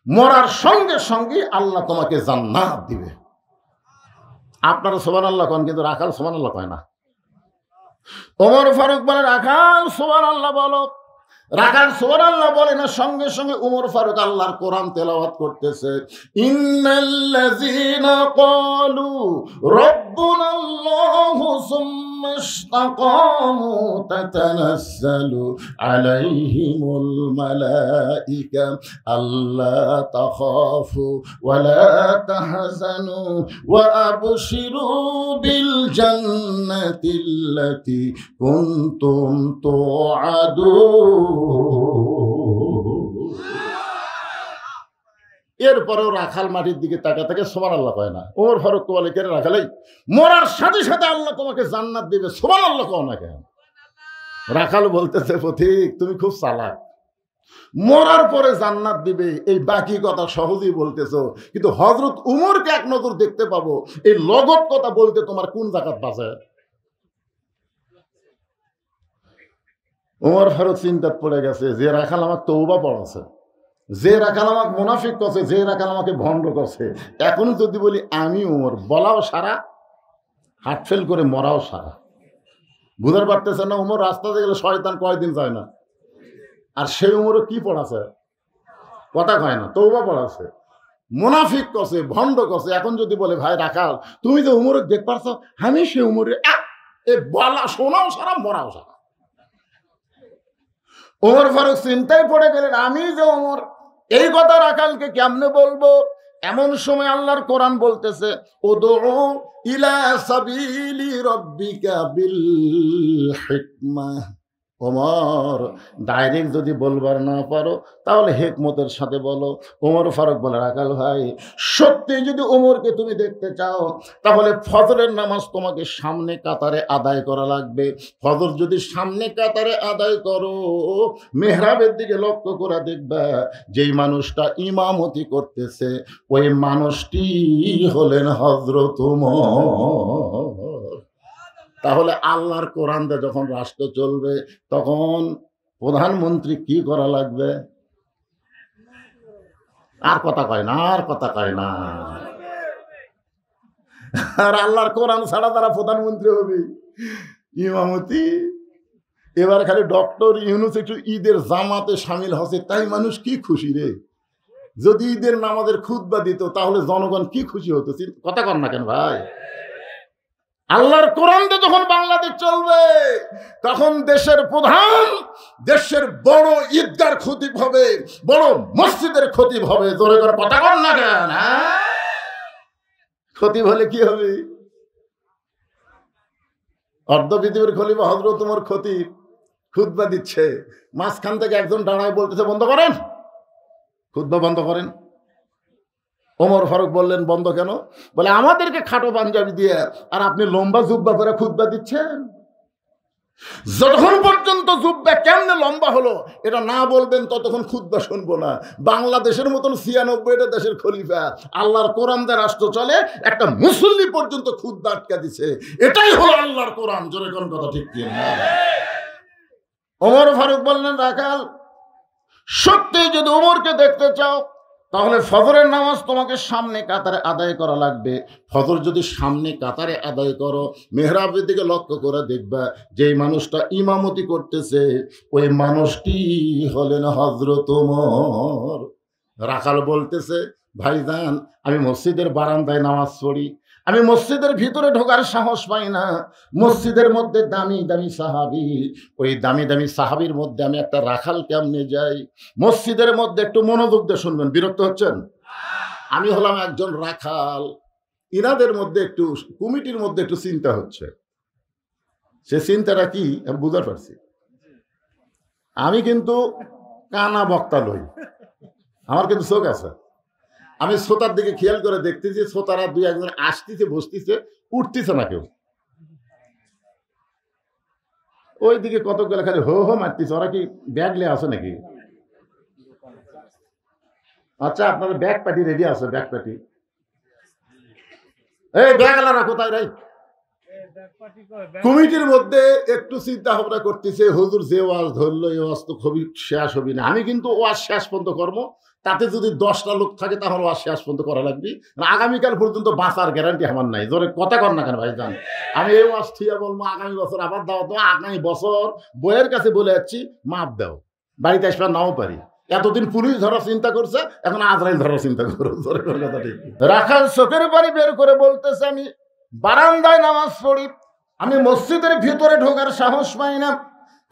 মরার সঙ্গে সঙ্গে আল্লাহ তোমাকে জান্নাত দিবে। আপনারা সুবহানাল্লাহ কন, কিন্তু রাখাল সুবহানাল্লাহ কয় না। ওমর ফারুক বলে রাখাল সুবহানাল্লাহ বলো। রাখাল সুবহানাল্লাহ বলে না, সঙ্গে সঙ্গে উমর ফারুক আল্লাহর কোরআন তেলাওয়াত করতেছে। ইন্নাল্লাযীনা ক্বালু রাব্বুনাল্লাহু সুম্মা ইসতাকামু তাতানাজ্জালু আলাইহিমুল মালাইকা আল্লা তাখাফু ওয়া লা তাহজানু ওয়া আবশিরু বিল জান্নাতিল্লাতী কুনতুম তুআদুন। এরপরেও রাখাল মাটির দিকে তাকা থেকে সুবহানাল্লাহ কয় না। ওমর ফারুক বলে কেন রাখালাই, মরার সাথে সাথে আল্লাহ তোমাকে জান্নাত দিবে, সুবহানাল্লাহ কও না কেন? রাখাল বলতেছে পথিক তুমি খুব চালাক, মরার পরে জান্নাত দিবে এই বাকি কথা সহজেই বলতেছো, কিন্তু হযরত উমরকে এক নজর দেখতে পাবো এই লগত কথা বলতে তোমার কোন জাকাত বাঁচে? ওমর ফারুক চিন্তাত পড়ে গেছে, যে রাখাল আমাকে তওবা পড়াছে, যে রাখাল আমাকে মুনাফিক করছে, যে রাখাল আমাকে ভণ্ড করছে, এখন যদি বলি আমি ওমর, বলাও সারা, হার্ট ফেল করে মরাও সারা। বুঝতে পারতেছে না? ওমর রাস্তাতে গেলে শয়তান কয়দিন যায় না, আর সেই উমরও কি পড়াছে? কথা কয় না, তওবা পড়াছে। মুনাফিক করছে, ভণ্ড করছে, এখন যদি বলে ভাই রাখাল তুমি যে উমর দেখ পারছো, আমি সে উমরে বলা শোনাও সারা মরাও সারা। ওমর ফারুক চিন্তায় পড়ে গেলেন, আমি যে ওমর, এই কথা রাখালকে কেমনে বলবো? এমন সময় আল্লাহর কোরআন বলতেছে উদউ ইলা সাবিলি রাব্বিকা বিল হিকমাহ। ওমর ডাইরেক্ট যদি বলবার না পারো তাহলে হিকমতের সাথে বলো। ওমর ফারুক বলে রাখাল ভাই, সত্যি যদি ওমরকে তুমি দেখতে চাও তাহলে ফজরের নামাজ তোমাকে সামনে কাতারে আদায় করা লাগবে। ফজর যদি সামনে কাতারে আদায় করো, মেহরাবের দিকে লক্ষ্য করে দেখবা যেই মানুষটা ইমামতি করতেছে ওই মানুষটি হলেন হযরত ওমর। তাহলে আল্লাহর কোরআন দিয়ে যখন রাষ্ট্র চলবে তখন প্রধানমন্ত্রী কি করা লাগবে? আর কথা কয় না, আর কথা কয় না। আর আল্লাহর কোরআন ছাড়া তারা প্রধানমন্ত্রী হবে, ইমামতি। এবার খালি ডক্টর ইউনূস একটু ঈদের জামাতে শামিল হচ্ছে, তাই মানুষ কি খুশি রে। যদি ঈদের নামাজের খুতবা দিত তাহলে জনগণ কি খুশি হতো। কথা কর না কেন ভাই? আল্লাহর কোরআন দিয়ে যখন বাংলাদেশ চলবে, তখন দেশের প্রধান, দেশের বড় ঈদগার খতিব হবে, বড় মসজিদের খতিব হবে। জোরে করে কথা বল না কেন? খতিব হলে কি হবে? অর্ধ পৃথিবীর খলিফা হযরত ওমর খতিব খুতবা দিচ্ছে, মাঝখান থেকে একজন দাঁড়ায় বলতেছে বন্ধ করেন, খুতবা বন্ধ করেন। ওমর ফারুক বললেন বন্ধ কেন? বলে আমাদেরকে খাটো পাঞ্জাবি দিয়ে আর আপনি লম্বা জুব্বা পরে খুতবা দিচ্ছেন। যতক্ষণ পর্যন্ত জুব্বা কেমনে লম্বা হলো এটা না বলবেন ততক্ষণ খুতবা শুনবো না। বাংলাদেশের মতন 96টা দেশের খলিফা, আল্লাহর কোরআন দিয়ে রাষ্ট্র চলে, একটা মুসল্লি পর্যন্ত খুতবা আটকা দিছে। এটাই হলো আল্লাহর কোরআন। জোরে কোন কথা ঠিক কি না? ওমর ফারুক বললেন রাখাল, সত্যি যদি ওমরকে দেখতে চাও তাহলে ফজরের নামাজ তোমাকে সামনে কাতারে আদায় করা লাগবে। ফজর যদি সামনে কাতারে আদায় করো, মেহরাবের দিকে লক্ষ্য করে দেখবা যেই মানুষটা ইমামতি করতেছে ওই মানুষটি হলেন হযরত ওমর। রাখাল বলতেছে ভাইজান, আমি মসজিদের বারান্দায় নামাজ পড়ি, আমি মসজিদের ভিতরে ঢোকার সাহস পাই না। মসজিদের মধ্যে দামি দামি সাহাবি, ওই দামি দামি সাহাবির মধ্যে আমি একটা রাখাল কেমনে যাই? মসজিদের মধ্যে একটু মনোযোগ দিয়ে শুনবেন, বিরক্ত হচ্ছেন? আমি হলাম একজন রাখাল, ইনাদের মধ্যে একটু, কমিটির মধ্যে একটু চিন্তা হচ্ছে। সে চিন্তাটা কি আমি বুঝতে পারছি। আমি কিন্তু কানা বক্তা লই, আমার কিন্তু চোখ আছে। আমি শ্রোতার দিকে খেয়াল করে দেখতেছি, শ্রোতারা দুই একজন আসতেছে, বসতেছে, উঠতেছে না কেউ। ওই দিকে কতগুলো খালি হো হো মারতেছে। ওরা কি ব্যাগ নিয়ে আসে নাকি? আচ্ছা, আপনার ব্যাগ পার্টি রেডি আছে? ব্যাগ পার্টি, এই ব্যাগ আলারা কোথায় রে? কমিটির মধ্যে একটু চিন্তা ভাবনা করতেছে, হুজুর যে ওয়াজ ধরলো এই ওয়াজ তো খুবই শেষ হবি না। আমি কিন্তু ওয়াজ শেষ পর্যন্ত কর্ম, তাতে যদি 10টা লোক থাকে তাহলে ওয়াজ শেষ পর্যন্ত করা লাগবে। আগামীকাল পর্যন্ত বাঁচার গ্যারান্টি আমার নাই। জোরে কথা কর না কেন ভাই জান? আমি এই ওয়াজ ঠিক বলবো, আগামী বছর আবার দাও তো, আগামী বছর বইয়ের কাছে বলে যাচ্ছি মাপ দাও, বাড়িতে আসবে নাও পারি। এতদিন পুলিশ ধরার চিন্তা করছে, এখন আজরাইল ধরার চিন্তা করো। জোরে করে কথা ঠিক। রাখাল চোখের বাড়ি বের করে বলতেছে আমি বারান্দায় নামাজ পড়ি, আমি মসজিদের ভিতরে ঢোকার সাহস পাই না,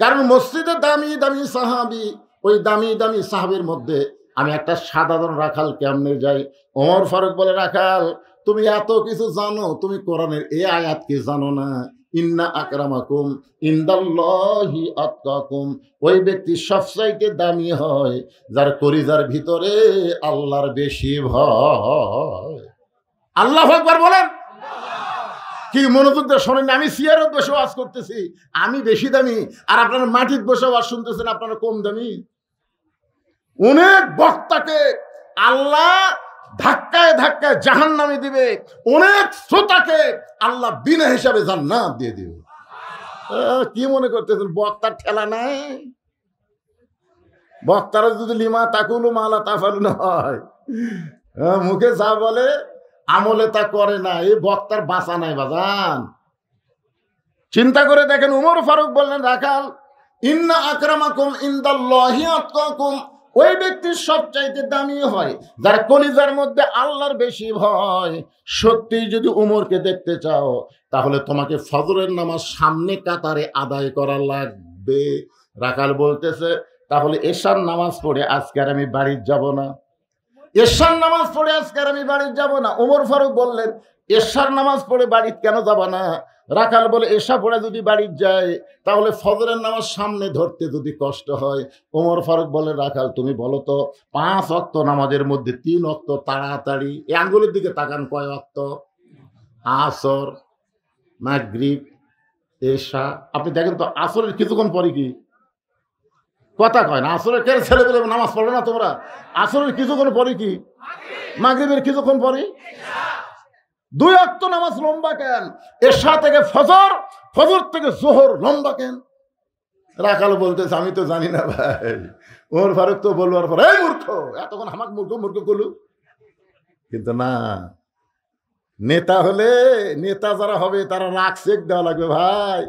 কারণ মসজিদে দামি দামি সাহাবি, ওই দামি দামি সাহাবির মধ্যে আমি একটা সাধারণ রাখাল কেমনে যাই? ওমর ফারুক বলে রাখাল, তুমি এত কিছু জানো, তুমি কোরআনের এই আয়াত কি জানো না? ইন্না আকরামাকুম ইনদাল্লাহি আতকাকুম, ওই ব্যক্তি সবচাইতে দামি হয় যার কলিজার ভিতরে আল্লাহর বেশি ভয়। আল্লাহু আকবার বলেন। কি মনোযোগ দিয়ে শোনেন, আমি চেয়ারে বসে ওয়াজ করতেছি, আমি বেশি দামি, আর আপনারা মাটির বসে ওয়াজ শুনতেছেন, আপনারা কম দামি। অনেক বক্তাকে আল্লাহ ধাক্কায় ধাক্কায় জাহান্নামে দিবে, অনেক শ্রোতাকে আল্লাহ বিনা হিসাবে জান্নাত দিয়ে দিবে। কি মনে করতেছেন বক্তার ঠেলা নাই? বক্তারা যদি লিমা তাকুলু মালা তাফালু না হয়, মুখে যা বলে আমলে তা করে না, এই বক্তার বাঁচা নাই বাজান। চিন্তা করে দেখেন, ওমর ফারুক বললেন রাখাল, ইন্না আকরামাকুম ইনদাল্লাহি আতকাকুম, ওই ব্যক্তির সবচাইতে দামি হয় যার কলিজার মধ্যে আল্লাহর বেশি ভয়। সত্যি যদি উমরকে দেখতে চাও তাহলে তোমাকে ফজরের নামাজ সামনে কাতারে আদায় করা লাগবে। রাখাল বলতেছে তাহলে এশার নামাজ পড়ে আজকে আর আমি বাড়ি যাব না, এশার নামাজ পড়ে আজকে আর আমি বাড়ি যাব না। ওমর ফারুক বললেন এশার নামাজ পড়ে বাড়ি কেন যাব না? রাখাল বলে এশা পড়ে যদি বাড়ি যায় তাহলে ফজরের নামাজ সামনে ধরতে যদি কষ্ট হয়। ওমর ফারুক বলে রাখাল তুমি বলো তো 5 ওয়াক্ত নামাজের মধ্যে 3 ওয়াক্ত তাড়াতাড়ি, এই আঙ্গুলের দিকে তাকান, কয় ওয়াক্ত? আসর, মাগরিব, এশা। আপনি দেখেন তো আসরের কিছুক্ষণ পরে কি কথা কয় না? আসরের কে ছেলেপেলে নামাজ পড়ো না তোমরা? আসরের কিছুক্ষণ পরে কি? মাগরিবের কিছুক্ষণ পরে। 2 ওয়াক্ত নামাজ লম্বা কেন? এশা থেকে ফজর, ফজর থেকে জোহর লম্বা কেন? রাখাল বলতেছে আমি তো জানি না ভাই। ওমর ফারুক তো বলবার পর এই মূর্খ, এতক্ষণ আমাকে মূর্খ মূর্খ করলু। কিন্তু না, নেতা হলে, নেতা যারা হবে তারা রাগ চেক দেওয়া লাগবে ভাই।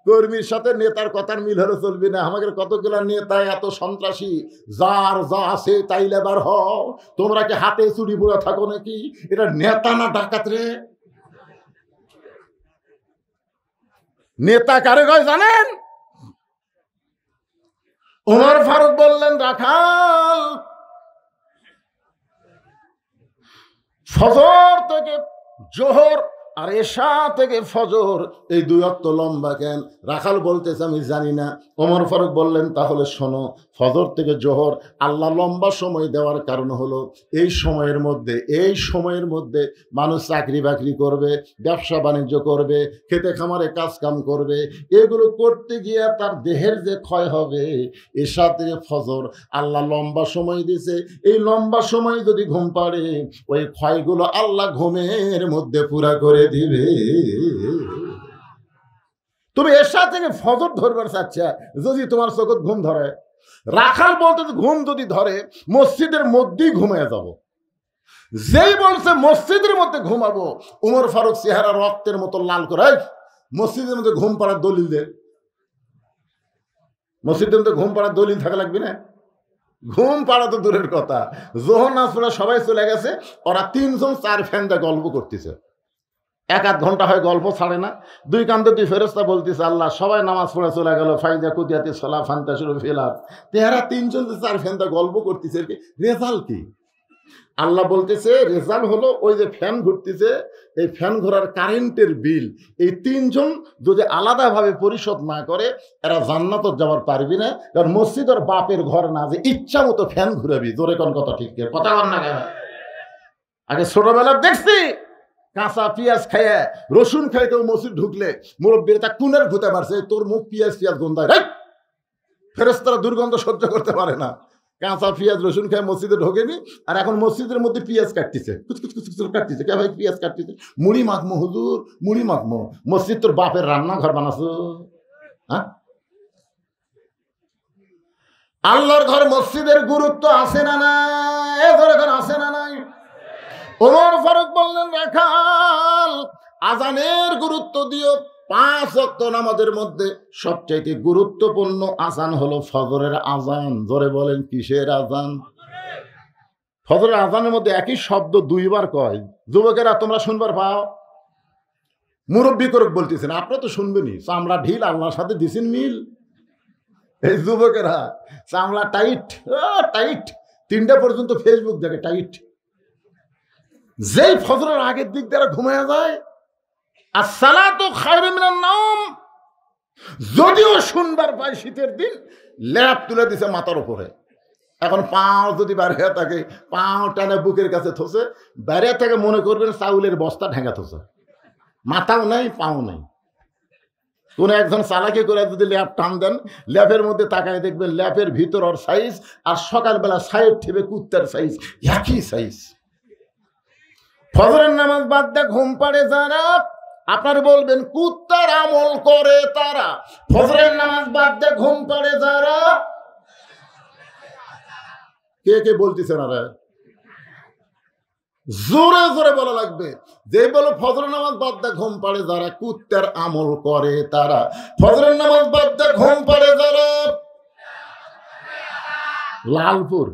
কর্মীর সাথে নেতার কথার মিল হলে চলবে না। আমাদের কতগুলা নেতা এত সন্ত্রাসী, যার যা আছে তাই লেবার হও। তোমরা কি হাতে চুরি বুড়া থাকো নাকি? এটা নেতা না ডাকাত রে? নেতা কারে কয় জানেন? ওমর ফারুক বললেন, রাখাল ফজর থেকে জোহর আর এশা থেকে ফজর এই 2 ওয়াক্ত লম্বা কেন? রাখাল বলতেছে আমি জানি না। ওমর ফারুক বললেন, তাহলে শোনো, ফজর থেকে জোহর আল্লাহ লম্বা সময় দেওয়ার কারণ হলো এই সময়ের মধ্যে মানুষ চাকরি বাকরি করবে, ব্যবসা বাণিজ্য করবে, খেতে খামারে কাজ কাম করবে। এগুলো করতে গিয়ে তার দেহের যে ক্ষয় হবে, এশা থেকে ফজর আল্লাহ লম্বা সময় দিছে। এই লম্বা সময় যদি ঘুম পাড়ে, ওই ক্ষয়গুলো আল্লাহ ঘুমের মধ্যে পুরা করে দিবে। তুমি এশা থেকে ফজর ধরবার চাচ্ছা, যদি তোমার চোখে ঘুম ধরে, রাখাল বলতে ঘুম যদি ধরে মসজিদের মধ্যেই ঘুমিয়ে যাব। যেই বলছে মসজিদের মধ্যে ঘুমাবো, উমর ফারুক চেহারা রক্তের মতো লাল করে, মসজিদের মধ্যে ঘুম পাড়ার দলিল দে। মসজিদের মধ্যে ঘুম পাড়ার দলিল থাকা লাগবে না? ঘুম পাড়া তো দূরের কথা, যোহর নামাজ পড়ে সবাই চলে গেছে, ওরা 3 জন 4 ফ্যানটা গল্প করতেছে। 1-8 ঘন্টা হয় গল্প ছাড়ে না। 2 কান্দে 2 ফেরেশতা বলতেছে, আল্লাহ সবাই নামাজ পড়ে চলে গেল, ফাইদা কুদিয়াতে সলা ফান্তাসুর ফেলার। তেহারা 3 জন 4 ফ্যানটা গল্প করতেছে, রেজাল্ট কি? আল্লাহ বলতেছে রেজাল্ট হলো ওই যে ফ্যান ঘুরতেছে, এই ফ্যান ঘোরার কারেন্টের বিল এই 3 জন যদি আলাদাভাবে পরিশোধ না করে, এরা জান্নাত যাওয়ার পারবি না। কারণ মসজিদের বাপের ঘর না, যে ইচ্ছা মতো ফ্যান ঘুরাবি। জোরে কোন কথা ঠিক কথা বল না কেন? আগে ছোটবেলা দেখছি কাঁচা পেঁয়াজ খাইয়ে, রসুন খাই কেউ মসজিদ ঢুকলে মুরব্বীর তা কুনের ঘুতে পারছে, তোর মুখ পেঁয়াজ গন্ধায়। ফেরেশতারা দুর্গন্ধ সহ্য করতে পারে না। কাঁচা পেঁয়াজ রসুন খায় মসজিদে ঢোকেনি, আর এখন মসজিদের মধ্যে পেঁয়াজ কাটতেছে, কাটতেছে। কে ভাই পেঁয়াজ কাটতেছে? মুড়ি মাখমো হুজুর, মুড়ি মাখমো। মসজিদ তোর বাপের রান্নাঘর বানাছো? হ্যাঁ, আল্লাহর ঘর মসজিদের গুরুত্ব আছে না নাই? আছে না নাই? ওমর ফারুক বললেন, রাখাল আজানের গুরুত্ব দিও। 5 ওয়াক্ত নামাজের মধ্যে সবচাইতে গুরুত্বপূর্ণ আজান হলো ফজরের আজান। জোরে বলেন, কিসের আজান? ফজরের আজানের মধ্যে একই শব্দ 2 বার কয়। যুবকেরা তোমরা শুনবার পাও? মুরব্বী করে বলতেছেন, আপনারা তো শুনবেনই। চামড়া ঢিল, আল্লাহর সাথে দিছেন মিল। এই যুবকেরা চামড়া টাইট, টাইট। 3টা পর্যন্ত ফেসবুক দেখে, টাইট। যেই ফজরের আগের দিক দ্বারা ঘুমায় যায়, আসসালাতু খায়রুম মিনান নাওম, যদিও শুনবার পায় শীতের দিন, ল্যাপ তুলে দিছে মাথার উপরে। এখন পাও যদি বাইরে থাকে, পাও টানে বুকের কাছে থসে, বাইরে থেকে মনে করবেন চাউলের বস্তা ঢেঙ্গা থসে। মাথাও নাই, পাও নাই। কোন একজন চালাকি করে যদি ল্যাপ টান দেন, ল্যাপের মধ্যে তাকায় দেখবেন ল্যাপের ভিতর ওর সাইজ আর সকালবেলা সাইড থেকে কুত্তার সাইজ একই সাইজ। ফজরের নামাজ বাদ দিয়ে ঘুম পাড়ে যারা, আপনার বলবেন কুত্তার আমল করে তারা। ফজরের নামাজ বাদ দিয়ে ঘুম পাড়ে যারা, কে কে বলতেছেন? আরে জোরে জোরে বলা লাগবে। যে বলো ফজরের নামাজ বাদ দিয়ে ঘুম পাড়ে যারা, কুত্তার আমল করে তারা। ফজরের নামাজ বাদ দিয়ে ঘুম পাড়ে যারা, লালপুর,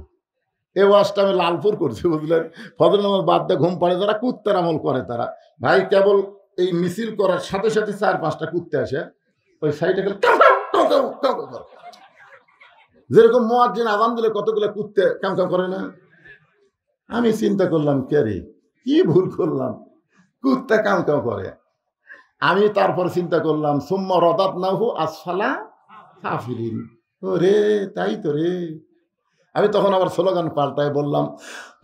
এ ওয়াজটা আমি লালপুর করছি, বুঝলেন? ফজরের নামাজ বাদ দিয়ে ঘুম পাড়ে যারা, কুত্তার আমল করে তারা। ভাই কেবল এই মিছিল করার সাথে সাথে 4-5টা কুত্তে আসে, ওই সাইডে গেলে যেরকম মুয়াজ্জিন আযান দিলে কতগুলো কুত্তে কাম কাম করে না? আমি চিন্তা করলাম, কে রে, কি ভুল করলাম, কুত্তা কাম কাম করে। আমি তারপর চিন্তা করলাম, সুম্মা রাদাদনাহু আসফালা সাফিলিন। ওরে তাই তো রে। আমি তখন আবার স্লোগান পাল্টায় বললাম,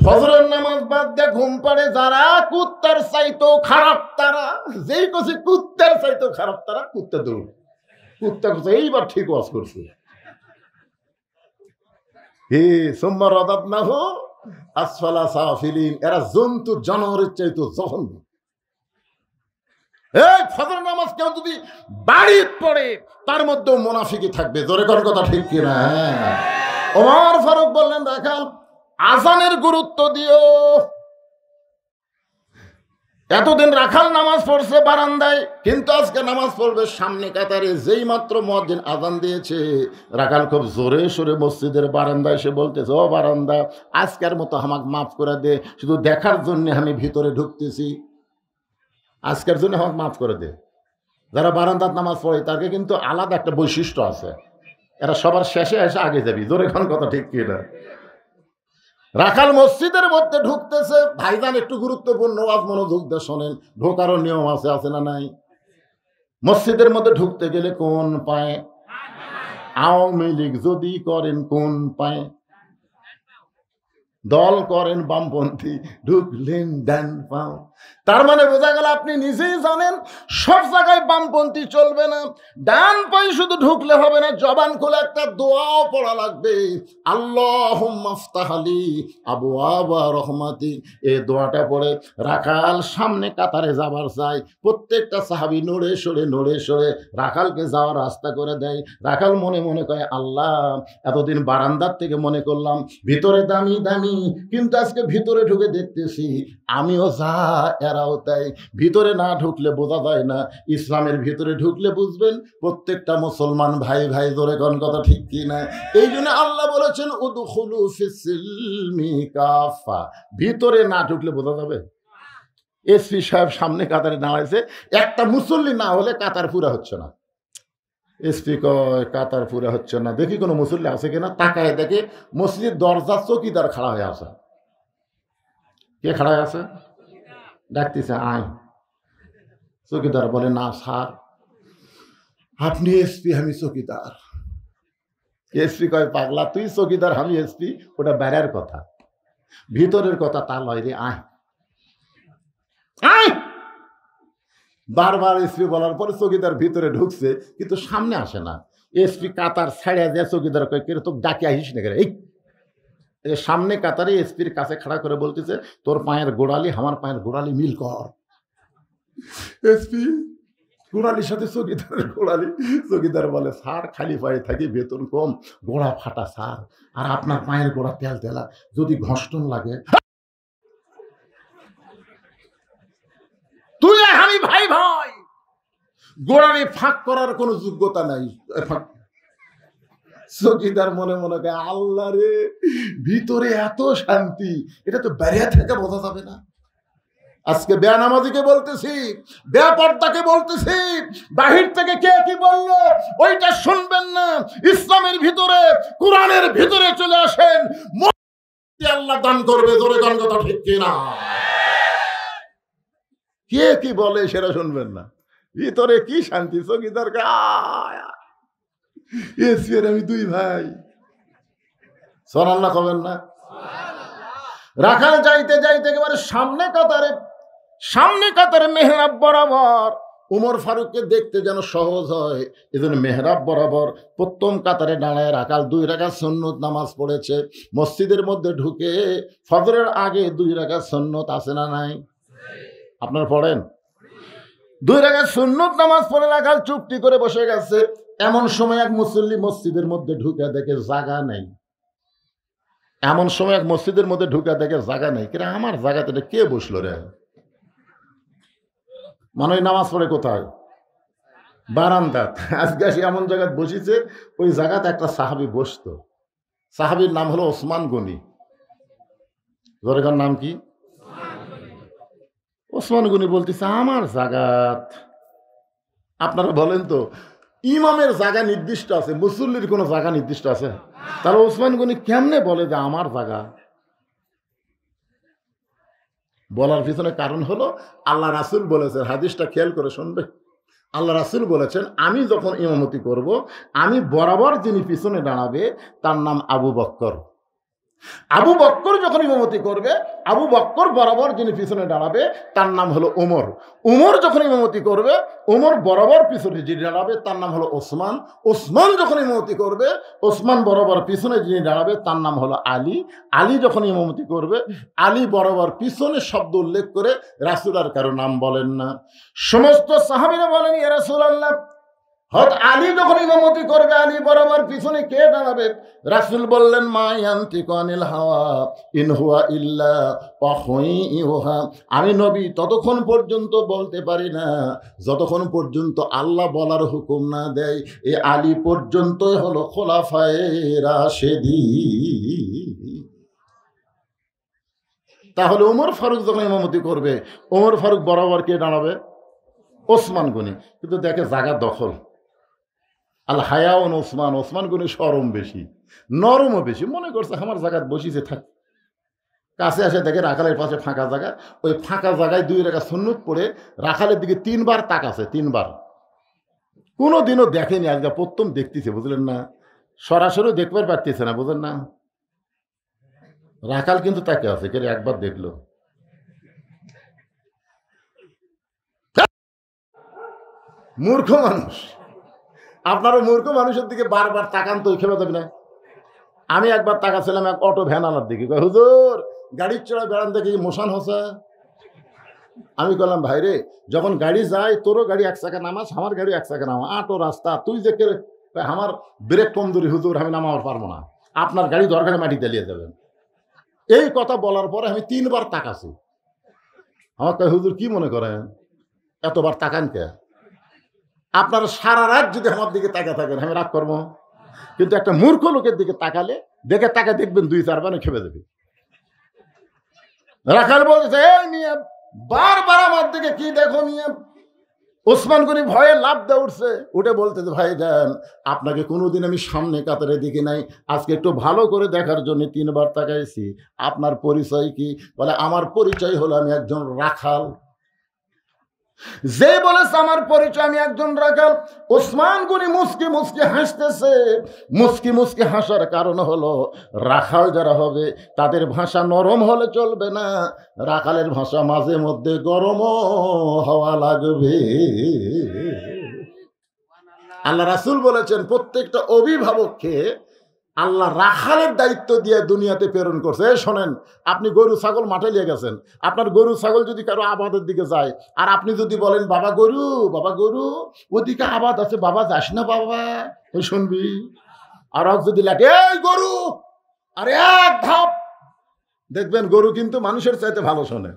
ফজরের নামাজ বাদ দিয়ে ঘুম পাড়ে যারা, কুত্তার চাইতেও খারাপ তারা। যেই কছে কুত্তার চাইতেও খারাপ তারা, কুত্তা দৌড়। কুত্তা কছে এইবার ঠিক ওয়াজ করছে। হে সুম্মা রাদাদনাহু আসফালা সাফিলিন, এরা জন্তু জানোয়ারের চাইতেও জঘন্য। এই ফজরের নামাজ কেউ যদি বাড়ি পড়ে, তার মধ্যেও মুনাফিকি থাকবে। জোরে কোন কথা ঠিক কিনা? ওমর ফারুক বললেন, রাখাল আজানের গুরুত্ব দিও। এতদিন রাখাল নামাজ পড়ছে বারান্দায়, কিন্তু আজকে নামাজ পড়বে সামনে কাতারে। যেই মাত্র মুয়াজ্জিন আজান দিয়েছে, রাখাল খুব জোরে সোরে মসজিদের বারান্দায় এসে বলতেছে, ও বারান্দা, আজকের মতো আমাকে মাফ করে দে, শুধু দেখার জন্য আমি ভিতরে ঢুকতেছি, আজকের জন্য আমাকে মাফ করে দে। যারা বারান্দার নামাজ পড়ে তাকে কিন্তু আলাদা একটা বৈশিষ্ট্য আছে, এরা সবার শেষে এসে আগে যাবি। জোরে কোন কথা ঠিক কিনা? রাখাল মসজিদের মধ্যে ঢুকতেছে, ভাইজান একটু গুরুত্বপূর্ণ ওয়াজ মনোযোগ দিয়ে শোনেন, ঢোকারও নিয়ম আছে না নাই? মসজিদের মধ্যে ঢুকতে গেলে কোন পায়ে? আওয়ামী লীগ যদি করেন কোন পায়ে? দল করেন বামপন্থী, ঢুকলেন ডান পাও। তার মানে বোঝা গেল আপনি নিজেই জানেন সব জায়গায় বামপন্থী চলবে না, ডান পায়ে শুধু ঢুকলে হবে না, জবান খুলে একটা দোয়াও পড়া লাগবে, আল্লাহুম্মা আফতাহ লি আবওয়াবা রহমাতিক। এই দোয়াটা পড়ে রাখাল সামনে কাতারে যাবার চাই, প্রত্যেকটা সাহাবী নড়ে সরে রাখালকে যাওয়ার রাস্তা করে দেয়। রাখাল মনে মনে কয়, আল্লাহ এতদিন বারান্দার থেকে মনে করলাম ভিতরে দামি দামি, কিন্তু আজকে ভিতরে ঢুকে দেখতেছি আমিও যা এরাও তাই। ভিতরে না ঢুকলে বোঝা যায় না, ইসলামের ভিতরে ঢুকলে বুঝবেন প্রত্যেকটা মুসলমান ভাই ভাই। জোরে কোন কথা ঠিক কি না? এই জন্য আল্লাহ বলেছেন উদখুলু ফিস-সিলমি কাফা। ভিতরে না ঢুকলে বোঝা যাবে। এসপি সাহেব সামনে কাতারে দাঁড়াইছে, একটা মুসল্লি না হলে কাতার পুরা হচ্ছে না। এসপি কয় কাতার পুরা হচ্ছে না, দেখি কোনো মুসল্লি আছে কিনা। তাকায় দেখে মসজিদের দরজার চৌকিদার খাড়া হয়ে আছে। কে খাড়া হয়ে আছে? ডাকতেছে, আয়। চৌকিদার বলে, না স্যার আপনি এসপি, আমি চৌকিদার। এসপি কয়, পাগলা তুই চৌকিদার আমি এসপি, ওটা বাইরের কথা, ভিতরের কথা তা লয় রে, আয় আয়। বারবার এসপি বলার পরে চৌকিদার ভিতরে ঢুকছে, কিন্তু সামনে আসে না। এসপি কাতার ছাড়িয়ে যায়, চৌকিদার কয় কে তোকে ডাকে আহিস না কেন? এই সামনে কাতারে এসপির কাছে খাড়া করে বলতেছে, তোর পায়ের গোড়ালি আমার পায়ের গোড়ালি মিল কর। এসপি গোড়ালির সাথে চৌকিদারের গোড়ালি। চৌকিদার বলে, স্যার খালি পায়ে থাকি, বেতন কম, গোড়া ফাটা স্যার, আর আপনার পায়ের গোড়া তেল তেলা, যদি ঘষ্টন লাগে। তুই আমি ভাই ভাই, গোড়ালি ফাঁক করার কোনো যোগ্যতা নাই। চৌকিদার মনে মনে কে, আল্লাহ রে, ভিতরে এত শান্তি, এটা তো বাইরে থেকে বোঝা যাবে না। আজকে বেয়ানামাজিকে বলতেছি, বেপর্দাকে বলতেছি, বাহির থেকে কে কি বললো ওইটা শুনবেন না। ইসলামের ভিতরে, কোরআনের ভিতরে চলে আসেন, আল্লাহ দান করবে। জোরে গান কথা ঠিক কিনা? কে কি বলে সেটা শুনবেন না, ভিতরে কি শান্তি। চৌকিদার আমি দুই ভাই, সুবহানাল্লাহ কবেন না? রাখাল যাইতে যাইতে একেবারে সামনে কাতারে মেহরাব বরাবর। উমর ফারুককে দেখতে যেন সহজ হয়, এজন্য মেহরাব বরাবর প্রথম কাতারে দাঁড়ায় রাখাল 2 রাকাত সুন্নত নামাজ পড়েছে। মসজিদের মধ্যে ঢুকে ফজরের আগে 2 রাকাত সুন্নত আছে না নাই? আপনারা পড়েন? 2 রাকাত সুন্নত নামাজ পড়ে রাখাল চুপটি করে বসে গেছে। এমন সময় এক মুসল্লি মসজিদের মধ্যে ঢুকে দেখে জায়গা নেই। এমন সময় এক মসজিদের মধ্যে ঢুকে দেখে জায়গা নেই। কিরে আমার জায়গাতে কে বসলো রে? মানে নামাজ পড়ে কোথায়? বারান্দাত। আজকে সে এমন জায়গায় বসিছে, ওই জায়গাতে একটা সাহাবী বসতো। সাহাবীর নাম হলো ওসমান গনি। জোরেকার নাম কি? ওসমান গনি বলতেছে, আমার জায়গাত। আপনারা বলেন তো, ইমামের জায়গা নির্দিষ্ট আছে, মুসল্লির কোনো জায়গা নির্দিষ্ট আছে? তাহলে ওসমান গনি কেমনে বলে যে আমার জায়গা? বলার পিছনে কারণ হলো আল্লাহ রাসূল বলেছেন, হাদিসটা খেয়াল করে শুনবে। আল্লাহ রাসূল বলেছেন, আমি যখন ইমামতি করব, আমি বরাবর যিনি পিছনে দাঁড়াবে তার নাম আবু বকর। আবু বকর যখন ইমামতি করবে, আবু বকর বরাবর যিনি পিছনে দাঁড়াবে তার নাম হলো ওমর। ওমর যখন ইমামতি করবে, ওমর বরাবর পিছনে যিনি দাঁড়াবে তার নাম হলো ওসমান। ওসমান যখন ইমামতি করবে, ওসমান বরাবর পিছনে যিনি দাঁড়াবে তার নাম হলো আলী। আলী যখন ইমামতি করবে, আলী বরাবর পিছনে শব্দ উল্লেখ করে রাসূল আর কারো নাম বলেন না। সমস্ত সাহাবীরা বলেন, ইয়া রাসূলুল্লাহ, হযরত আলী যখন ইমামতি করবে, আলী বরাবর পিছনে কে দাঁড়াবে? রাসূল বললেন, মা ইয়ানতিকু আনিল হাওয়া ইন হুয়া ইল্লা ওয়াহয়ুহা। আমি নবী ততক্ষণ পর্যন্ত বলতে পারি না যতক্ষণ পর্যন্ত আল্লাহ বলার হুকুম না দেয়। এই আলী পর্যন্তই হলো খোলাফায়ে রাশেদিন। তাহলে ওমর ফারুক যখন ইমামতি করবে, ওমর ফারুক বরাবর কে দাঁড়াবে? ওসমান গনি, কিন্তু দেখে জায়গা দখল। আল হায়াউন ওসমান, ওসমান গনি সরম বেশি, নরমও বেশি, মনে করছে আমার জায়গায় বসিছে থাক। কাছে আসে দেখে রাখালের পাশে ফাঁকা জায়গা, ওই ফাঁকা জায়গায় 2 রাকাত সুন্নত পড়ে রাখালের দিকে 3 বার তাকাছে, 3 বার। কোনোদিনও দেখেনি, আজকে প্রথম দেখতেছে, বুঝলেন না? সরাসরি দেখবার পারতেছে না, বুঝলেন না? রাখাল কিন্তু তাকে আছে, কে একবার দেখলো। মূর্খ মানুষ, আপনারও মূর্খ মানুষের দিকে বারবার তাকান তো খেপে যাবে না। আমি একবার তাকাছিলাম এক অটো ভ্যানালার দিকে, হুজুর গাড়ির চড়া বেড়ান দেখে মোশান হসা। আমি বললাম ভাই রে, যখন গাড়ি যায় তোরও গাড়ি 1 চাকা নামাস, আমার গাড়ি 1 চাকা নামা, আটো রাস্তা, তুই যে আমার ব্রেক কমজোরি হুজুর, আমি নামাবার পারবো না, আপনার গাড়ি দরকারে মাটি চালিয়ে যাবেন। এই কথা বলার পরে আমি 3 বার তাকাছি। আমার কয় হুজুর কি মনে করেন এতবার তাকান কে? আপনারা সারা রাত যদি আমার দিকে তাকা থাকেন আমি রাগ করবো, কিন্তু একটা মূর্খ লোকের দিকে তাকালে দেখে তাকে দেখবেন 2-4 বার খেপে দেবে। রাখাল বলছে এই নিয়ে বারবার আমার দিকে কি দেখো নিয়ে। ওসমান গনি ভয়ে লাফ দিয়ে উঠছে, উঠে বলতেছে ভাই যান, আপনাকে কোনোদিন আমি সামনে কাতারে দেখি নাই, আজকে একটু ভালো করে দেখার জন্য 3 বার তাকাইছি। আপনার পরিচয় কি? বলে আমার পরিচয় হলো আমি একজন রাখাল। যে বলেছে আমার পরিচয় আমি একজন রাখাল, ওসমান গনি মুস্কি মুস্কি হাসতেছে। মুস্কি মুস্কি হাসার কারণ হলো রাখাল যারা হবে তাদের ভাষা নরম হলে চলবে না, রাখালের ভাষা মাঝে মধ্যে গরমও হওয়া লাগবে। আল্লাহ রাসূল বলেছেন প্রত্যেকটা অভিভাবককে আল্লাহ রাখালের দায়িত্ব দিয়ে দুনিয়াতে প্রেরণ করছে। শোনেন, আপনি গরু ছাগল মাঠে নিয়ে গেছেন, আপনার গরু ছাগল যদি কারো আবাদের দিকে যায়, আর আপনি যদি বলেন বাবা গরু ওদিকে আবাদ আছে, বাবা যাস না বাবা, ওই শুনবি। আর যদি লাগে এই গরু, আর এক ধাপ দেখবেন গরু কিন্তু মানুষের চাইতে ভালো শোনে।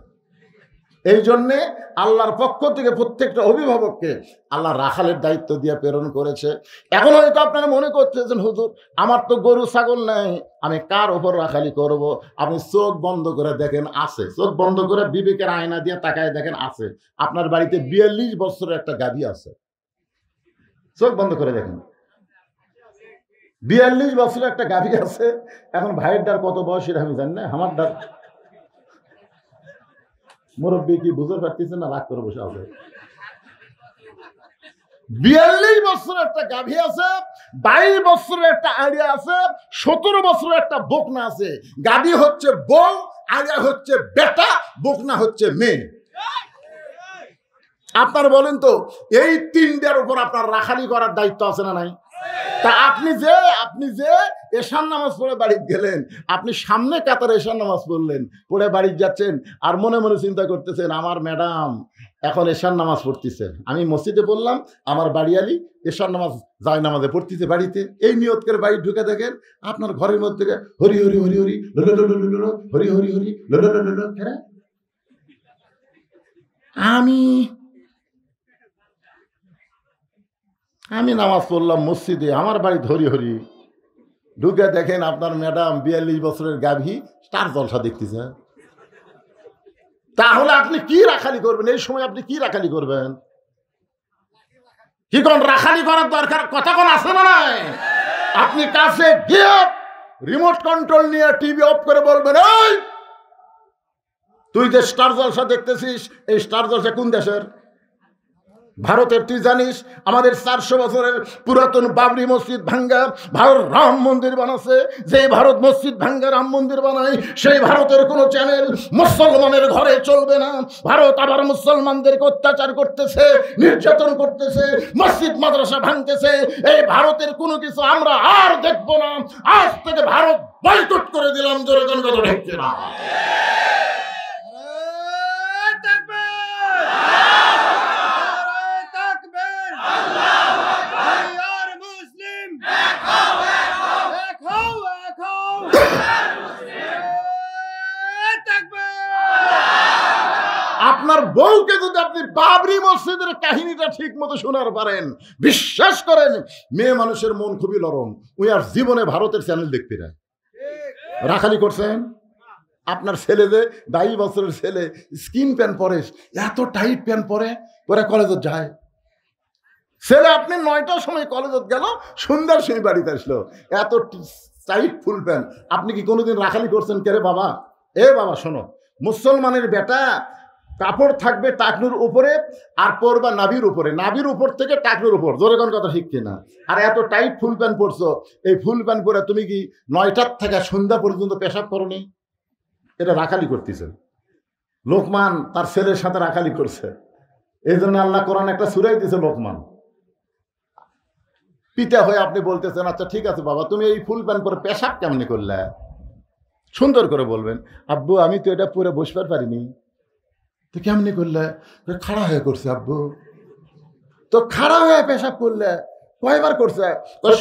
এই জন্যে আল্লাহর পক্ষ থেকে প্রত্যেকটা অভিভাবককে আল্লাহ রাখালের দায়িত্ব দিয়ে প্রেরণ করেছে। এখন হয়তো আপনারা মনে করতেছেন হুজুর আমার তো গরু ছাগল নাই, আমি কার ওপর রাখালি করব? আপনি চোখ বন্ধ করে দেখেন আছে, চোখ বন্ধ করে বিবেকের আয়না দিয়ে তাকায় দেখেন আছে। আপনার বাড়িতে 42 বছরের একটা গাভী আছে, চোখ বন্ধ করে দেখেন 42 বছরের একটা গাভী আছে। এখন ভাইয়ের ডার কত বয়সের আমি জানি না, আমার ডার মুরব্বী কি বুঝতে পারতেছেন না, রাগ করে বসে আছে। 42 বছরের একটা গাভী আছে, 22 বছরের একটা আড়িয়া আছে, 17 বছরের একটা বকনা আছে। গাভী হচ্ছে বউ, আড়িয়া হচ্ছে বেটা, বকনা হচ্ছে মেয়ে। আপনার বলেন তো এই 3টার উপর আপনার রাখালি করার দায়িত্ব আছে না নাই? তা আপনি যে এশার নামাজ পড়ে বাড়ি গেলেন, আপনি সামনে কাতারে এশার নামাজ পড়লেন, পড়ে বাড়ি যাচ্ছেন, আর মনে মনে চিন্তা করতেছেন আমার ম্যাডাম এখন এশার নামাজ পড়তেছে, আমি মসজিদে বললাম আমার বাড়িয়ালি এশার নামাজ যায় নামাজে পড়তেছে বাড়িতে। এই নিয়ত করে বাড়ি ঢুকে দেখেন আপনার ঘরের মধ্যে হরি হরি হরি হরি হরি হরি হরি আমি নামাজ পড়লাম মসজিদে, আমার বাড়ি হরি হরি। ঢুকে দেখেন আপনার ম্যাডাম 42 বছরের গাভী স্টার জলসা দেখতেছে। তাহলে আপনি কি রাখালি করবেন? এই সময় আপনি কি রাখালি করবেন? কি কোন রাখালি করার দরকার কথা কোন আছে না নাই? আপনি কাছে গিয়ে রিমোট কন্ট্রোল নিয়ে টিভি অফ করে বলবেন এই তুই যে স্টার জলসা দেখতেছিস, এই স্টার জলসা কোন দেশের? ভারতের। তুই জানিস আমাদের 400 বছরের পুরাতন বাবরি মসজিদ ভাঙ্গা ভারত রাম মন্দির বানাচ্ছে। যে ভারত মসজিদ ভাঙ্গা রাম মন্দির বানায় সেই ভারতের কোনো চ্যানেল মুসলমানের ঘরে চলবে না। ভারত আবার মুসলমানদেরকে অত্যাচার করতেছে, নির্যাতন করতেছে, মসজিদ মাদ্রাসা ভাঙতেছে। এই ভারতের কোনো কিছু আমরা আর দেখবো না। আজ থেকে ভারত বয়কট করে দিলাম। জোরে কোন কথা ঢুকছে না। আপনার বউকে যদি আপনি বাবরি মসজিদের কাহিনীটা ঠিক মতো শোনার পারেন, বিশ্বাস করেন মেয়ে মানুষের মন খুবই নরম, ওই আর জীবনে ভারতের চ্যানেল দেখতে না। রাখালি করছেন আপনার ছেলে যে 22 বছরের ছেলে স্কিন প্যান্ট পরে, এত টাইট প্যান্ট পরে পরে কলেজে যায়। ছেলে আপনি 9টার সময় কলেজে গেল, সন্ধ্যার সময় বাড়িতে আসলো, এত টাইট ফুল প্যান্ট। আপনি কি কোনোদিন রাখালি করছেন? কে রে বাবা? এ বাবা শোনো, মুসলমানের বেটা কাপড় থাকবে টাকনুর উপরে আর পরবা নাভির উপরে, নাভির উপর থেকে টাকনুর উপর, জোরে কোন কথা ঠিক কিনা? আর এত টাইট ফুল প্যান্ট পরছো, এই ফুল প্যান্ট পরে তুমি কি 9টার থেকে সন্ধ্যা পর্যন্ত পেশাব করনি? এটা রাখালি করতেছে। লোকমান তার ছেলের সাথে রাখালি করছে। এই জন্য আল্লাহ কোরআন একটা সূরাই দিয়েছে লোকমান। পিতা হয়ে আপনি বলতেছেন, আচ্ছা ঠিক আছে বাবা, তুমি এই ফুল প্যান্ট পরে পেশাব কেমনি করলে? সুন্দর করে বলবেন, আব্বু আমি তো এটা পরে বসবার পারিনি। তো কেমনি করলে? খাড়া হয়ে করছে আব্বু। তো খাড়া হয়ে পেশাব করলে কয়বার করছে?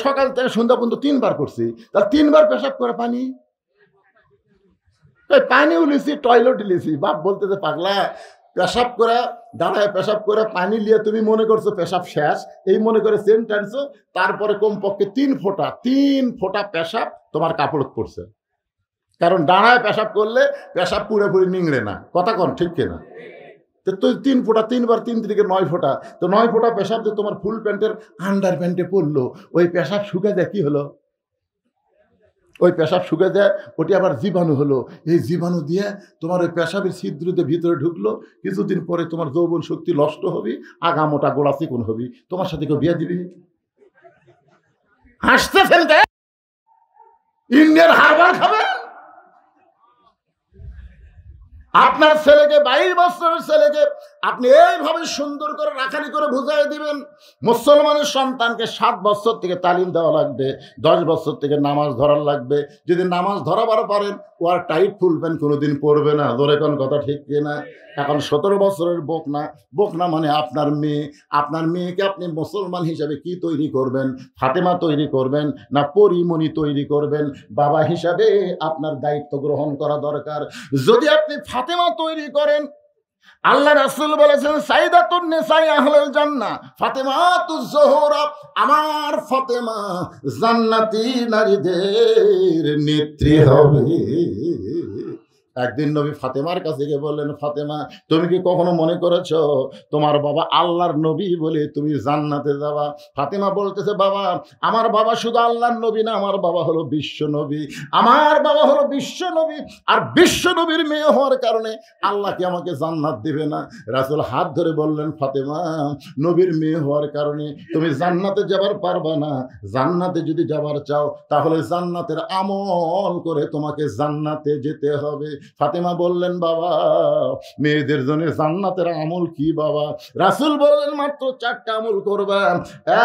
সকাল থেকে সন্ধ্যা পর্যন্ত 3বার করছি। তার 3বার পেশাব করে পানি, পানিও লিছি, টয়লেট লিছি। বাপ বলতেছে, পাগলা, পেশাব করে দাঁড়ায় পেশাব করে পানি লিয়ে তুমি মনে করছো পেশাব শেষ, এই মনে করে চেন টানছো, তারপরে কমপক্ষে 3 ফোঁটা পেশাব তোমার কাপড় পড়ছে। কারণ দাঁড়ায় পেশাব করলে পেশাব পুরোপুরি নিংড়ে না, কথা কন ঠিক কিনা? তো তুই 3 ফোঁটা, 3বার 3 থেকে 9 ফোঁটা, তো 9 ফোঁটা পেশাব যে তোমার ফুল প্যান্টের আন্ডার প্যান্টে পড়লো, ওই পেশাব শুকে যায় কি হলো? ওই পেশাব শুকে যায়, ওটি আবার জীবাণু হলো। এই জীবাণু দিয়ে তোমার ওই পেশাবের ছিদ্রতে ভিতরে ঢুকলো, কিছুদিন পরে তোমার যৌবন শক্তি নষ্ট হবে, আগা মোটা গোড়া চিকন হবি, তোমার সাথে কেউ বিয়ে দিবি? হাসতে ফেলতে ইন্ডিয়ান হারবার খাবে? আপনার ছেলেকে 22 বছরের ছেলেকে আপনি এইভাবে সুন্দর করে রাখালি করে বুঝাই দিবেন। মুসলমানের সন্তানকে 7 বছর থেকে তালিম দেওয়া লাগবে, 10 বছর থেকে নামাজ ধরার লাগবে। যদি নামাজ ধরাবার পারেন, ও আর টাইট ফুল প্যান্ট কোনোদিন পরবে না, ধরে কোন কথা ঠিক কিনা? এখন 17 বছরের বোকনা মানে আপনার মেয়ে। আপনার মেয়েকে আপনি মুসলমান হিসাবে কি তৈরি করবেন? ফাতেমা তৈরি করবেন না পরিমণি তৈরি করবেন? বাবা হিসাবে আপনার দায়িত্ব গ্রহণ করা দরকার। যদি আপনি ফাতেমা তৈরি করেন, আল্লাহ রাসূল বলেছেন, সাইদাতুন নিসাই আহলুল জান্নাহ ফাতেমাতুজ জোহরা, আমার ফাতেমা জান্নাতি নারীদের নেত্রী হবে। একদিন নবী ফাতেমার কাছে গিয়ে বললেন, ফাতেমা তুমি কি কখনো মনে করেছো তোমার বাবা আল্লাহর নবী বলে তুমি জান্নাতে যাবা? ফাতেমা বলতেছে, বাবা আমার বাবা শুধু আল্লাহর নবী না, আমার বাবা হলো বিশ্ব নবী। আমার বাবা হলো বিশ্ব নবী, আর বিশ্ব নবীর মেয়ে হওয়ার কারণে আল্লাহ কি আমাকে জান্নাত দিবে না? রাসূল হাত ধরে বললেন, ফাতেমা নবীর মেয়ে হওয়ার কারণে তুমি জান্নাতে যাবার পারবা না। জান্নাতে যদি যাবার চাও তাহলে জান্নাতের আমল করে তোমাকে জান্নাতে যেতে হবে। ফাতেমা বললেন, বাবা মেয়েদের জন্য জান্নাতের আমল কি বাবা? রাসূল বললেন, মাত্র 4টা আমল করবা।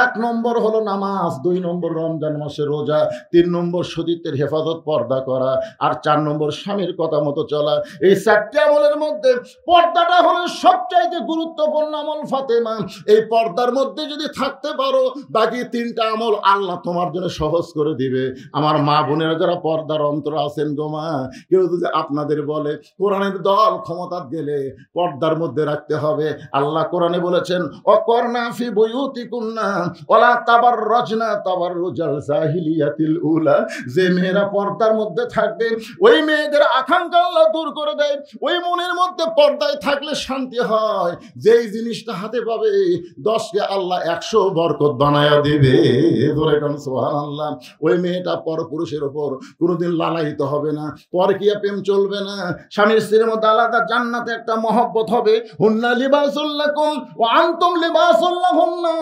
1 নম্বর হলো নামাজ, 2 নম্বর রমজান মাসে রোজা, 3 নম্বর সতীত্বের হেফাজত পর্দা করা, আর 4 নম্বর স্বামীর কথা মতো চলা। এই 4টি আমলের মধ্যে পর্দাটা হলো সবচাইতে গুরুত্বপূর্ণ আমল ফাতেমা। এই পর্দার মধ্যে যদি থাকতে পারো, বাকি 3টা আমল আল্লাহ তোমার জন্য সহজ করে দিবে। আমার মা বোনেরা যারা পর্দার অন্তর আছেন গো মা, কেউ যদি আপনাদের বলে কোরআনের দল ক্ষমতা গেলে পর্দার মধ্যে রাখতে হবে, আল্লাহ কোরআনে বলেছেন, অকরনা ফি বুয়ুতিকুন্না ওয়ালা তাবাররাজনা তাবাররুজাল জাহিলিয়াতিল উলা। যে মেয়েরা পর্দার মধ্যে থাকবে, ওই মেয়েদের আকাঙ্ক্ষা আল্লাহ দূর করে দেয়। ওই মনের মধ্যে পর্দায় থাকলে শান্তি হয়, যেই জিনিসটা হাতে পাবে 10কে আল্লাহ 100 বরকত বানায়া দিবে। ধরে কোন সুবহানাল্লাহ। ওই মেয়েটা পরপুরুষের উপর কোনোদিন লালায়িত হবে না, পরকীয়া প্রেম চলবে না। স্বামী স্ত্রীর মধ্যে আলাদা জান্নাতে একটা মহব্বত হবে। হুন্না লিবাসুল লাকুম ওয়া আনতুম লিবাসুল লাহুন্না।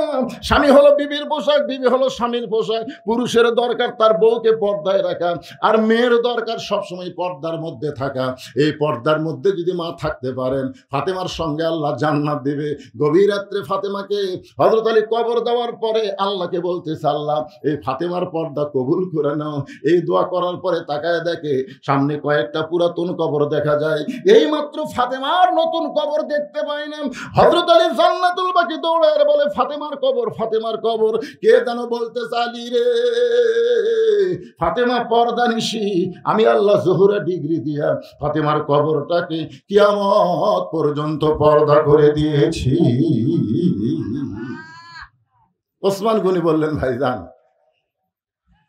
স্বামী হলো বিবির পোশাক, বিবি হলো স্বামীর পোশাক। পুরুষের দরকার তার বউকে পর্দায় রাখা, আর মেয়ের দরকার সবসময় পর্দার মধ্যে থাকা। এই পর্দার মধ্যে যদি মা থাকতে পারেন, ফাতেমার সঙ্গে আল্লাহ জান্নাত দিবে। গভীর রাত্রে ফাতেমাকে হযরত আলী কবর দেওয়ার পরে আল্লাহকে বলতেছে, আল্লাহ এই ফাতেমার পর্দা কবুল করে নাও। এই দোয়া করার পরে তাকায় দেখে সামনে কয়েকটা পুরাতন কবর দেখা যায়। এই মাত্র ফাতেমার নতুন কবর দেখতে পাই না। হযরত আলী জান্নাতুল বাকি দৌড়ায় বলে, ফাতেমার কবর, ফাতেমার কবর। কে যেন বলতে চালি রে, ফাতেমা পর্দা নিশি, আমি আল্লাহ জোহরা ডিগ্রি দিয়া ফাতেমার কবরটাকে কিয়ামত পর্যন্ত পর্দা করে দিয়েছি। ওসমান গনি বললেন, ভাইজান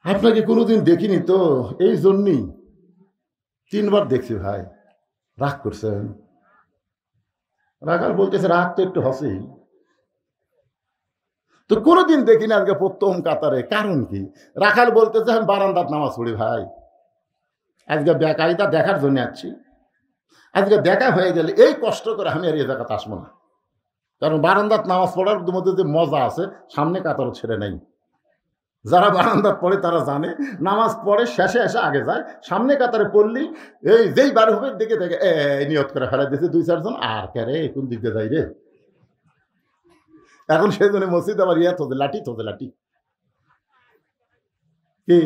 আপনাকে কোনোদিন দেখিনি তো, এই জন্যই 3 বার দেখছি ভাই। রাগ করছেন? রাখাল বলতেছে রাগ তো একটু হসেই, তো কোনোদিন দেখিনি আজকে প্রথম কাতারে, কারণ কি? রাখাল বলতেছে আমি বারান্দাত নামাজ পড়ি ভাই, আজকে বেকায়দা দেখার জন্য আসছি, আজকে দেখা হয়ে গেলে এই কষ্ট করে আমি আর এই জায়গাতে আসবো না, কারণ বারান্দাত নামাজ পড়ার মধ্যে যে মজা আছে সামনে কাতারও ছেড়ে নেই। যারা বারান্দাত পড়ে তারা জানে, নামাজ পড়ে শেষে এসে আগে যায়, সামনে কাতারে পড়লি এই যেই বার হবে দেখে দেখে নিয়ত করে ফেলা দিয়েছে 2-4 জন, আর কে রে কোন দিকে যাই রে। এখন সেই জন্য মসজিদ আবার তোদের লাঠি কি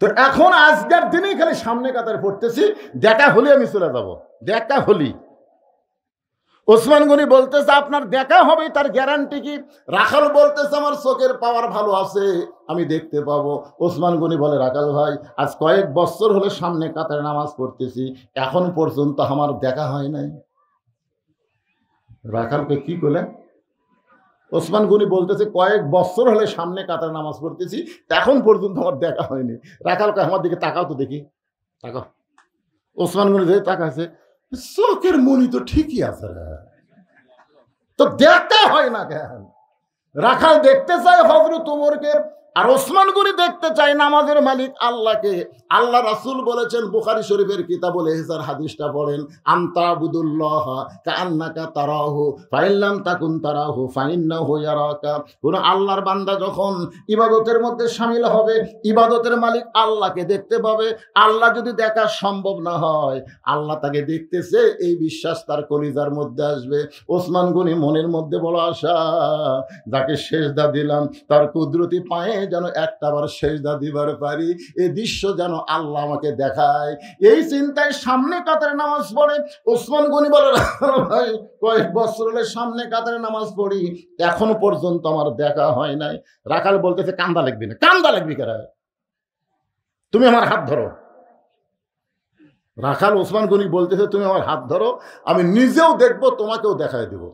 তো এখন আজকের দিনেই খালি সামনে কাতারে পড়তেছি, দেখা হলে আমি চলে যাব, দেখা হলি। ওসমান গনি বলতেছে আপনার দেখা হবে তার গ্যারান্টি কি? রাখাল বলতেছে আমার চোখের পাওয়ার ভালো আছে, আমি দেখতে পাবো। ওসমান গনি বলে রাখাল ভাই আজ কয়েক বছর হলে সামনে কাতারে নামাজ পড়তেছি, এখন পর্যন্ত আমার দেখা হয় নাই। রাখালকে কি বলে? ওসমান গনি বলতেছে কয়েক বছর হলে সামনে কাতারে নামাজ পড়তেছি, এখন পর্যন্ত আমার দেখা হয়নি। রাখালকে আমার দিকে তাকাও তো দেখি, তাকাও। ওসমান গনি যে তাকাছে, চোখের মনি তো ঠিকই আছে, তো দেখা হয় না কেন? রাখাল দেখতে চায় হযরত ওমরকে, আর ওসমান গনি দেখতে চায় নামাজের মালিক আল্লাহকে। আল্লাহ রাসূল বলেছেন বুখারী শরীফের কিতাবুল ইহসান হাদিসটা পড়েন, আনতাবুদুল্লাহ কাআন্নাকা তারাহু ফাইন লাম তাকুন তারাহু ফাইন্নাহু ইয়ারাকা। কোন আল্লাহর বান্দা যখন ইবাদতের মধ্যে শামিল হবে, ইবাদতের মালিক আল্লাহকে দেখতে পাবে। আল্লাহ যদি দেখা সম্ভব না হয়, আল্লাহ তাকে দেখতেছে এই বিশ্বাস তার কলিজার মধ্যে আসবে। ওসমান গনি মনের মধ্যে বড় আশা, যাকে সেজদা দিলাম তার কুদরতি পায়ে যেন একটাবার সেজদা দিবার পারি, এই দৃশ্য যেন আল্লাহ আমাকে দেখায়। এই চিন্তায় সামনে কাতারে নামাজ পড়ে। ওসমান গনি বলে ভাই কয়েক বছর হলে সামনে কাতারে নামাজ পড়ি, এখনো পর্যন্ত আমার দেখা হয় নাই। রাখাল বলতেছে কান্দা লাগবি না। কান্দা লাগবি কেরা? তুমি আমার হাত ধরো। রাখাল ওসমান গনি বলতেছে তুমি আমার হাত ধরো, আমি নিজেও দেখবো, তোমাকেও দেখায় দেব।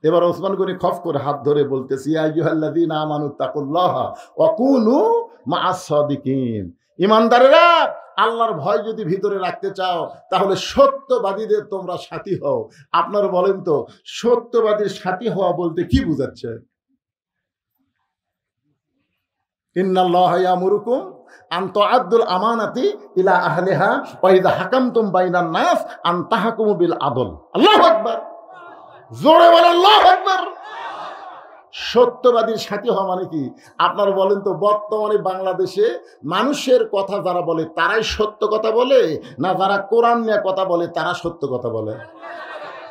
এবার ওসমান গনি খফ করে হাত ধরে বলতেছি ইয়া আইয়ুহাল্লাযীনা আমানু তাকুল্লাহা ওয়া কুনু মা'আস সাদিকিন। ঈমানদারেরা আল্লাহর ভয় যদি ভিতরে রাখতে চাও তাহলে সত্যবাদীদের তোমরা সাথী হও। আপনারা বলেন তো সত্যবাদীর সাথী হওয়া বলতে কি বোঝাচ্ছে? ইন্নাল্লাহা ইয়ামুরুকুম আন তুআদ্দুল আমানাতি ইলা আহলিহা ওয়া ইযা হাকামতুম বাইনান নাস আন তাহকুমু বিল আদল। আল্লাহু আকবার, জোরে বলেন আল্লাহু আকবার। সত্যবাদীর সাথী হওয়া মানে কি? আপনারা বলেন তো বর্তমানে বাংলাদেশে মানুষের কথা যারা বলে তারাই সত্য কথা বলে, না যারা কোরআন নিয়ে কথা বলে তারা সত্য কথা বলে?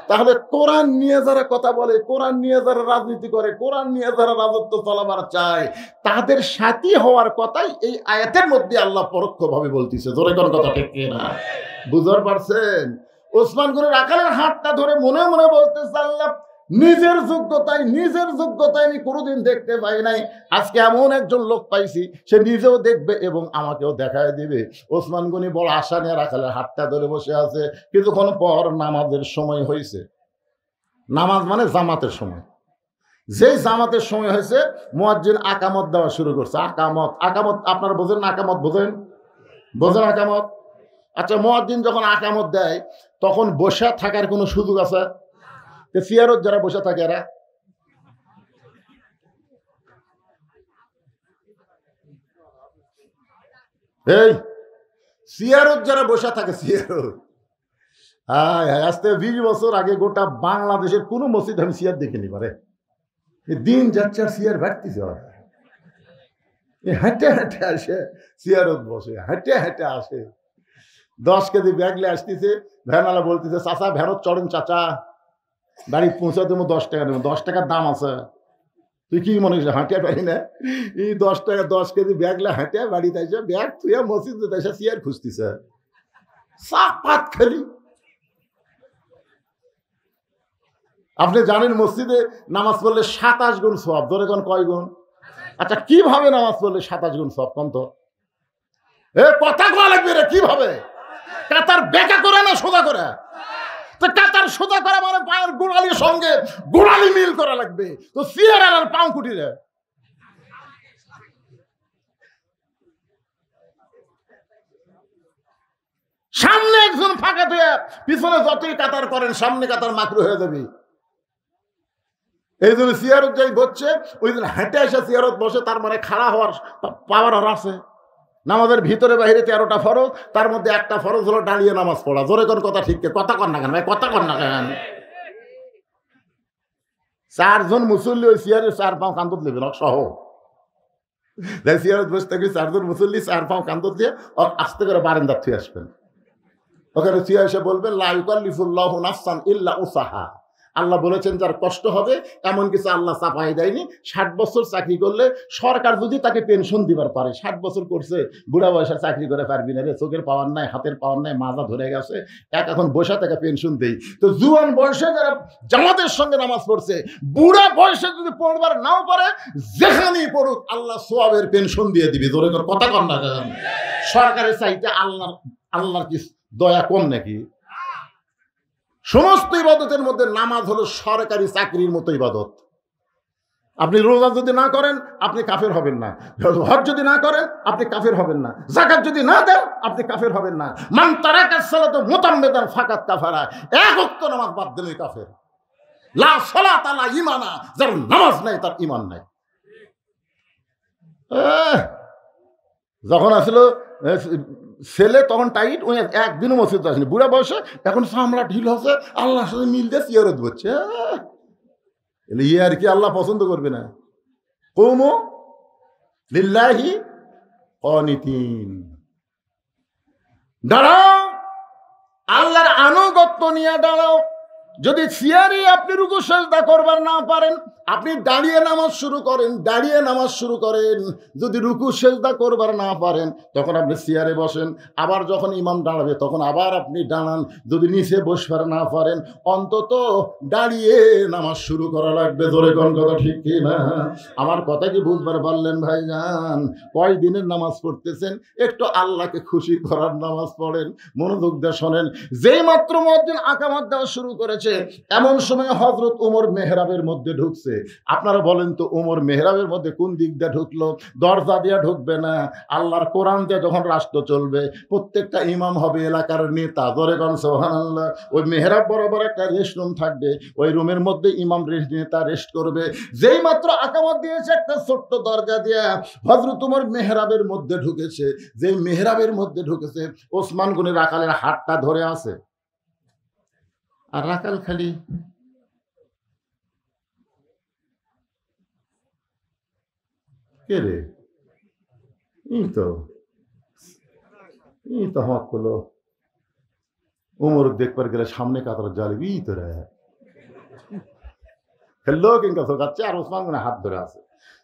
তাহলে কোরআন নিয়ে যারা কথা বলে, কোরআন নিয়ে যারা রাজনীতি করে, কোরআন নিয়ে যারা রাজত্ব চালাবার চায়, তাদের সাথী হওয়ার কথাই এই আয়াতের মধ্যে আল্লাহ পরোক্ষভাবে বলতেছে। জোরে কোন কথা ঠিক না? বুঝতে পারছেন? ওসমান গনি রাখালের হাতটা ধরে মনে মনে বলতেছে আল্লাহ নিজের যোগ্যতায় আমি কোনোদিন দেখতে পাই নাই, আজকে এমন একজন লোক পাইছি সে নিজেও দেখবে এবং আমাকেও দেখায় দিবে। ওসমান গনি বড় আশা নিয়ে রাখালের হাতটা ধরে বসে আছে। কিছুক্ষণ পর নামাজের সময় হয়েছে। নামাজ মানে জামাতের সময়। যেই জামাতের সময় হয়েছে মুয়াজ্জিন আকামত দেওয়া শুরু করছে। আকামত আপনারা বোঝেন না? আকামত বোঝেন আকামত? আচ্ছা, মুয়াজ্জিন যখন আকামত দেয় তখন বসে থাকার কোনো সুযোগ আছে? চেয়ারত যারা বসে থাকে এরা এই চেয়ারত যারা বসে থাকে, চেয়ারত আজ থেকে 20 বছর আগে গোটা বাংলাদেশের কোনো মসজিদ আমি চেয়ার দেখিনি পারে। দিন যাচ্ছে আর চেয়ার বাড়তেছে, হেঁটে হেঁটে আসে চেয়ারত বসে, হেঁটে হেঁটে আসে। 10 কেজি ব্যাগলে আসতেছে, ভ্যানওয়ালা বলতেছে চাচা ভ্যানত চড়েন চাচা, বাড়ি পৌঁছা দেবো 10 টাকা দেবো। 10 টাকার দাম আছে, তুই কি মনে করছিস হাঁটিয়া পারি না? এই 10 টাকা 10 কেজি ব্যাগলে হাঁটিয়া বাড়িতে আসে, ব্যাগ তুই মসজিদে এসে চেয়ার খুঁজতেছে, চাপ পাত খালি। আপনি জানেন মসজিদে নামাজ পড়লে 27 গুণ সওয়াব। ধরে কোন কয় গুণ? আচ্ছা, কিভাবে নামাজ পড়লে 27 গুণ সওয়াব কোন তো? কথা কোয়া লাগবে রে, কিভাবে? কাতার বেঁকা করে না সোজা করে? তো কাতার সোজা করা মানে পায়ের গোড়ালির সঙ্গে গোড়ালি মিল করা লাগবে। তো চেয়ার আর পাও কুটিরে সামনে একজন ফাঁকা দিয়ে পিছনে যতই কাতার করেন সামনে কাতার মাকরু হয়ে যাবে। এই জন্য সিয়ারত যাই বসছে, ওই জন্য হেঁটে এসে সিয়ারত বসে, তার মানে খাড়া হওয়ার পাওয়ার আর আছে। নামাজের ভিতরে বাইরে 13টা ফরজ, তার মধ্যে একটা ফরজ হলো দাঁড়িয়ে নামাজ পড়া। জোরে কোন কথা, ঠিক কথা কর না কেন ভাই, কথা কর না কেন? 4 জন মুসল্লি ওই সিয়ারের 4 পাও কান্দত নেবেন সহ, সিয়ারত বসে থাকবে 4 জন মুসল্লি 4 পাও কান্দত দিয়ে আস্তে করে বারান্দা থুয়ে আসবেন। ওখানে থুয়ে এসে বলবেন লা ইউকাল্লিফুল্লাহু নাফসান ইল্লা উসাহা। আল্লাহ বলেছেন যার কষ্ট হবে এমন কিছু আল্লাহ চাপাই দেয়নি। 60 বছর চাকরি করলে সরকার যদি তাকে পেনশন দিবার পারে, 60 বছর করছে, বুড়া বয়সে চাকরি করে পারবি না রে, চোখের পাওয়ার নাই, হাতের পাওয়ার নাই, মাজা ধরে গেছে, এখন বসে তাকে পেনশন দেই। তো জুয়ান বয়সে যারা জামাতের সঙ্গে নামাজ পড়ছে, বুড়া বয়সে যদি পড়বার নাও পারে, যেখানেই পড়ুক আল্লাহ সোয়াবের পেনশন দিয়ে দিবি। জোরে করে কথা কর না কেন? সরকারের চাইতে আল্লাহর কি দয়া কম নাকি? সমস্ত ইবাদতের মধ্যে নামাজ হলো সরকারি চাকরির মতো ইবাদত। আপনি রোজা যদি না করেন আপনি কাফের হবেন না, হজ যদি না করেন আপনি কাফের হবেন না, যাকাত যদি না দেন আপনি কাফের হবেন না। মান তারাকাস সালাতা মুতাম্মিদান ফাকাত কাফারা, এক ওয়াক্ত নামাজ বাদ দিলেই কাফের। লা সালাতা লা ঈমানা, যার নামাজ নাই তার ঈমান নাই। যখন আসলো ছেলে তখন টাইট, ওই একদিনও মসজিদে আসেনি, বুড়া বয়সে এখন সামলা ঢিল হচ্ছে, আল্লাহর সাথে মিল দিয়ে সিয়ারত বলছে। ইয়ে আর কি আল্লাহ পছন্দ করবে না? কুমু লিল্লাহি কানিতিন, দাঁড়াও আল্লাহর আনুগত্য নিয়ে দাঁড়াও। যদি সিয়ারি আপনি রুকু সিজদা করবার না পারেন, আপনি দাঁড়িয়ে নামাজ শুরু করেন, দাঁড়িয়ে নামাজ শুরু করেন। যদি রুকু সিজদা করবার না পারেন তখন আপনি সিয়ারে বসেন, আবার যখন ইমাম দাঁড়াবে তখন আবার আপনি দাঁড়ান। যদি নিচে বসবার না পারেন অন্তত দাঁড়িয়ে নামাজ শুরু করা লাগবে। ধরে কোন কথা ঠিক কি না? আমার কথা কি বুঝবার পারলেন ভাইজান? কয় দিনের নামাজ পড়তেছেন, একটু আল্লাহকে খুশি করার নামাজ পড়েন, মনোযোগ দিয়ে শোনেন। যেই মাত্র মুয়াজ্জিন আকামত দেওয়া শুরু করেছে এমন সময় হযরত ওমর মেহরাবের মধ্যে ঢুকছে। আপনারা বলেন তো ওমর মেহরাবের মধ্যে কোন দিক দিয়ে ঢুকলো? দরজা দিয়ে ঢুকবে না, আল্লাহর কোরআন দিয়ে যখন রাষ্ট্র চলবে, প্রত্যেকটা ইমাম হবে এলাকার নেতা। জোরে কোন সুবহানাল্লাহ। ওই মেহরাব বরাবর একটা রেস্ট রুম থাকবে, ওই রুমের মধ্যে ইমাম নেতা রেস্ট করবে। যেই মাত্র আকামত দিয়েছে একটা ছোট্ট দরজা দিয়ে হযরত ওমর মেহরাবের মধ্যে ঢুকেছে। যেই মেহরাবের মধ্যে ঢুকেছে ওসমান গনি রাকালের হাতটা ধরে আছে, আর রাকাল খালি কে রে, এই তো হক হলো। উমর দেখবার গেলে সামনে কাতার জালিবি তো রে হেললো কিংবা শোকাচ্ছে, আর ওসমান গনি হাত ধরে আছে।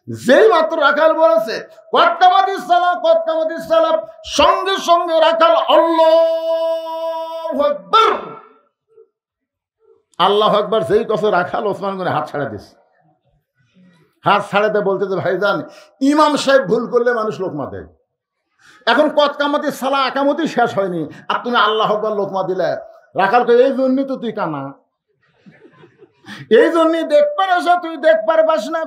যেই মাত্র রাখাল বলেছে কতকামাতিস সালাম, কতকামাতিস সালাম, সঙ্গে সঙ্গে রাখাল আল্লাহু আকবার, আল্লাহু আকবার যেই কথা রাখাল ওসমান গনি হাত ছাড়া দিস। হাত ছাড়াতে বলতেছে ভাইজান ইমাম সাহেব ভুল করলে মানুষ লোকমা দেয়। এখন কতকামাতি সালা আকামতি শেষ হয়নি আর তুমি আল্লাহু আকবার লোকমা দিলে। রাখালকে এই জন্যই তো তুই কানা, এই জন্যই দেখবার আসা তুই দেখবার পাস না,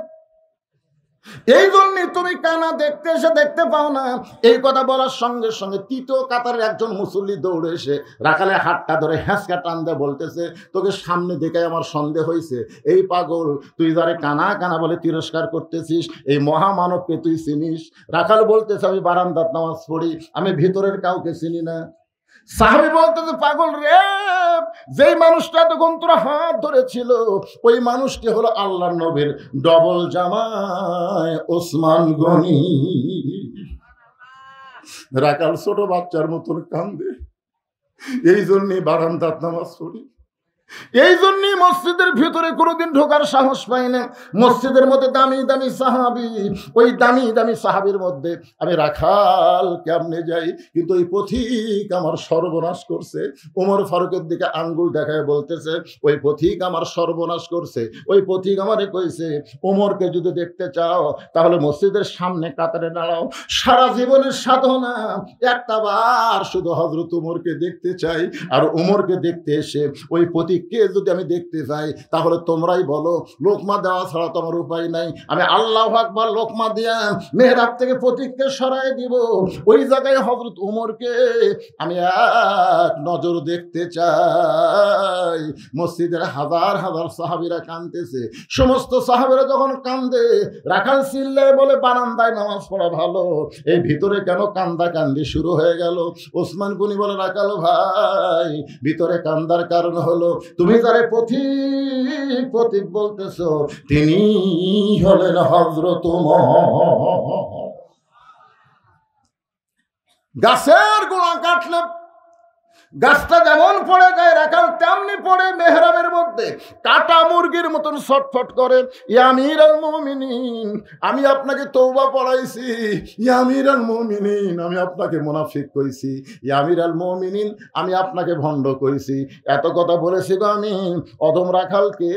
এই জন্যই তুমি কানা, দেখতে এসে দেখতে পাও না। এই কথা বলার সঙ্গে সঙ্গে তৃতীয় কাতারের একজন মুসল্লি দৌড়ে এসে রাখালের হাতটা ধরে হ্যাঁচকা টান দিয়ে বলতেছে তোকে সামনে দেখে আমার সন্দেহ হয়েছে, এই পাগল তুই যারে কানা কানা বলে তিরস্কার করতেছিস এই মহামানবকে তুই চিনিস? রাখাল বলতেছে আমি বারান্দাত নামাজ পড়ি, আমি ভিতরের কাউকে চিনি না। সাহাবী বলতেছে পাগল রে, যেই মানুষটা তখন তোরা হাত ধরেছিল ওই মানুষটি হলো আল্লাহর নবীর ডবল জামাই ওসমান গনি। রাখাল ছোট বাচ্চার মতন কান্দে। এই জন্যই বারান্দাত নামাজ পড়ি, এই জন্যই মসজিদের ভিতরে কোনোদিন ঢোকার সাহস পাই না। মসজিদের মধ্যে দামি দামি সাহাবি, ওই দামি দামি সাহাবির মধ্যে আমি রাখাল কেমনে যাই? কিন্তু ওই পথিক আমার সর্বনাশ করছে। ওমর ফারুকের দিকে আঙ্গুল দেখায় বলতেছে ওই পথিক আমার সর্বনাশ করছে, ওই পথিক আমারে কইছে ওমরকে যদি দেখতে চাও তাহলে মসজিদের সামনে কাতারে দাঁড়াও। সারা জীবনের সাধনা একটা বার শুধু হযরত ওমরকে দেখতে চাই, আর ওমরকে দেখতে এসে ওই পথিক প্রতীককে যদি আমি দেখতে চাই তাহলে তোমরাই বলো। লোকমা দেওয়া ছাড়া তো আমার উপায় নাই। আমি আল্লাহু আকবার লোকমা দিয়া মেহরাব থেকে প্রতীককে সরাই দিব। ওই জায়গায় হযরত উমরকে আমি এক নজর দেখতে চাই। মসজিদের হাজার হাজার সাহাবীরা কাঁদতেছে। সমস্ত সাহাবীরা যখন কান্দে, রাখাল চিল্লায় বলে বারান্দায় নামাজ পড়া ভালো, এই ভিতরে কেন কান্দা কান্দি শুরু হয়ে গেল? ওসমান গনি বলে, রাখাল ভাই, ভিতরে কান্দার কারণ হলো তুমি যারে প্রতীক বলতেছো তিনি হলেন হযরত ওমর। গাছের গোড়া কাটলে গাছটা যেমন পড়ে যায়, রাখাল তেমনি পড়ে মেহরাবের মধ্যে কাটা মুরগির মতন ছটফট করে। ইয়া আমিরুল মুমিনিন, আমি আপনাকে তওবা পড়াইছি। ইয়া আমিরুল মুমিনিন, আমি আপনাকে মুনাফিক কইছি। ইয়া আমিরুল মুমিনিন, আমি আপনাকে ভণ্ড কইছি। এত কথা বলেছি গো আমি। অদম রাখালকে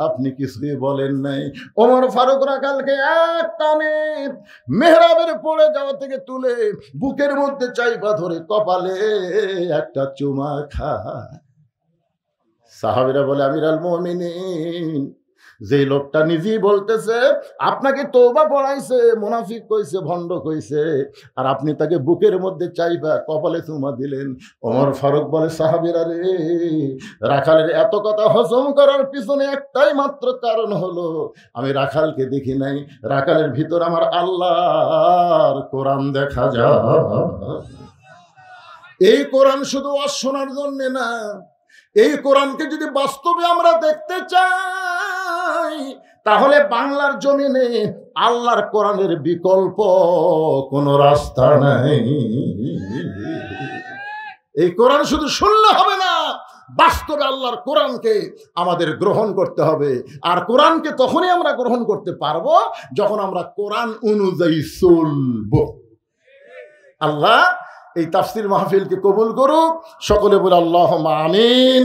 আপনি কিছুই বলেন নাই। ওমর ফারুক রাখালকে এক টানে মেহরাবের পড়ে যাওয়া থেকে তুলে বুকের মধ্যে চাইপা ধরে কপালে একটা চুমা খায়। সাহাবীরা বলে, আমিরুল মুমিনিন, যে লোকটা নিজেই বলতেছে আপনাকে তওবা পড়াইছে, মুনাফিক কইছে, ভণ্ড কইছে, আর আপনি তাকে বুকের মধ্যে চাইবা কপালে চুমা দিলেন। ওমর ফারুক বলে, সাহাবীরা রে, রাখালের এত কথা হজম করার পিছনে একটাই মাত্র কারণ হলো আমি রাখালকে দেখি নাই। রাখালের ভিতর আমার আল্লাহর কোরআন দেখা যায়। এই কোরআন শুধু শোনার জন্য না, এই কোরআনকে যদি বাস্তবে আমরা দেখতে চাই তাহলে বাংলার জমিনে আল্লাহর কোরআনের বিকল্প কোনো রাস্তা নাই। এই কোরআন শুধু শুনলে হবে না, বাস্তবে আল্লাহর কোরআনকে আমাদের গ্রহণ করতে হবে। আর কোরআনকে তখনই আমরা গ্রহণ করতে পারবো যখন আমরা কোরআন অনুযায়ী চলব। আল্লাহ এই তাফসীর মাহফিলকে কবুল করুক। সকলে বলে আল্লাহুম্মা আমিন।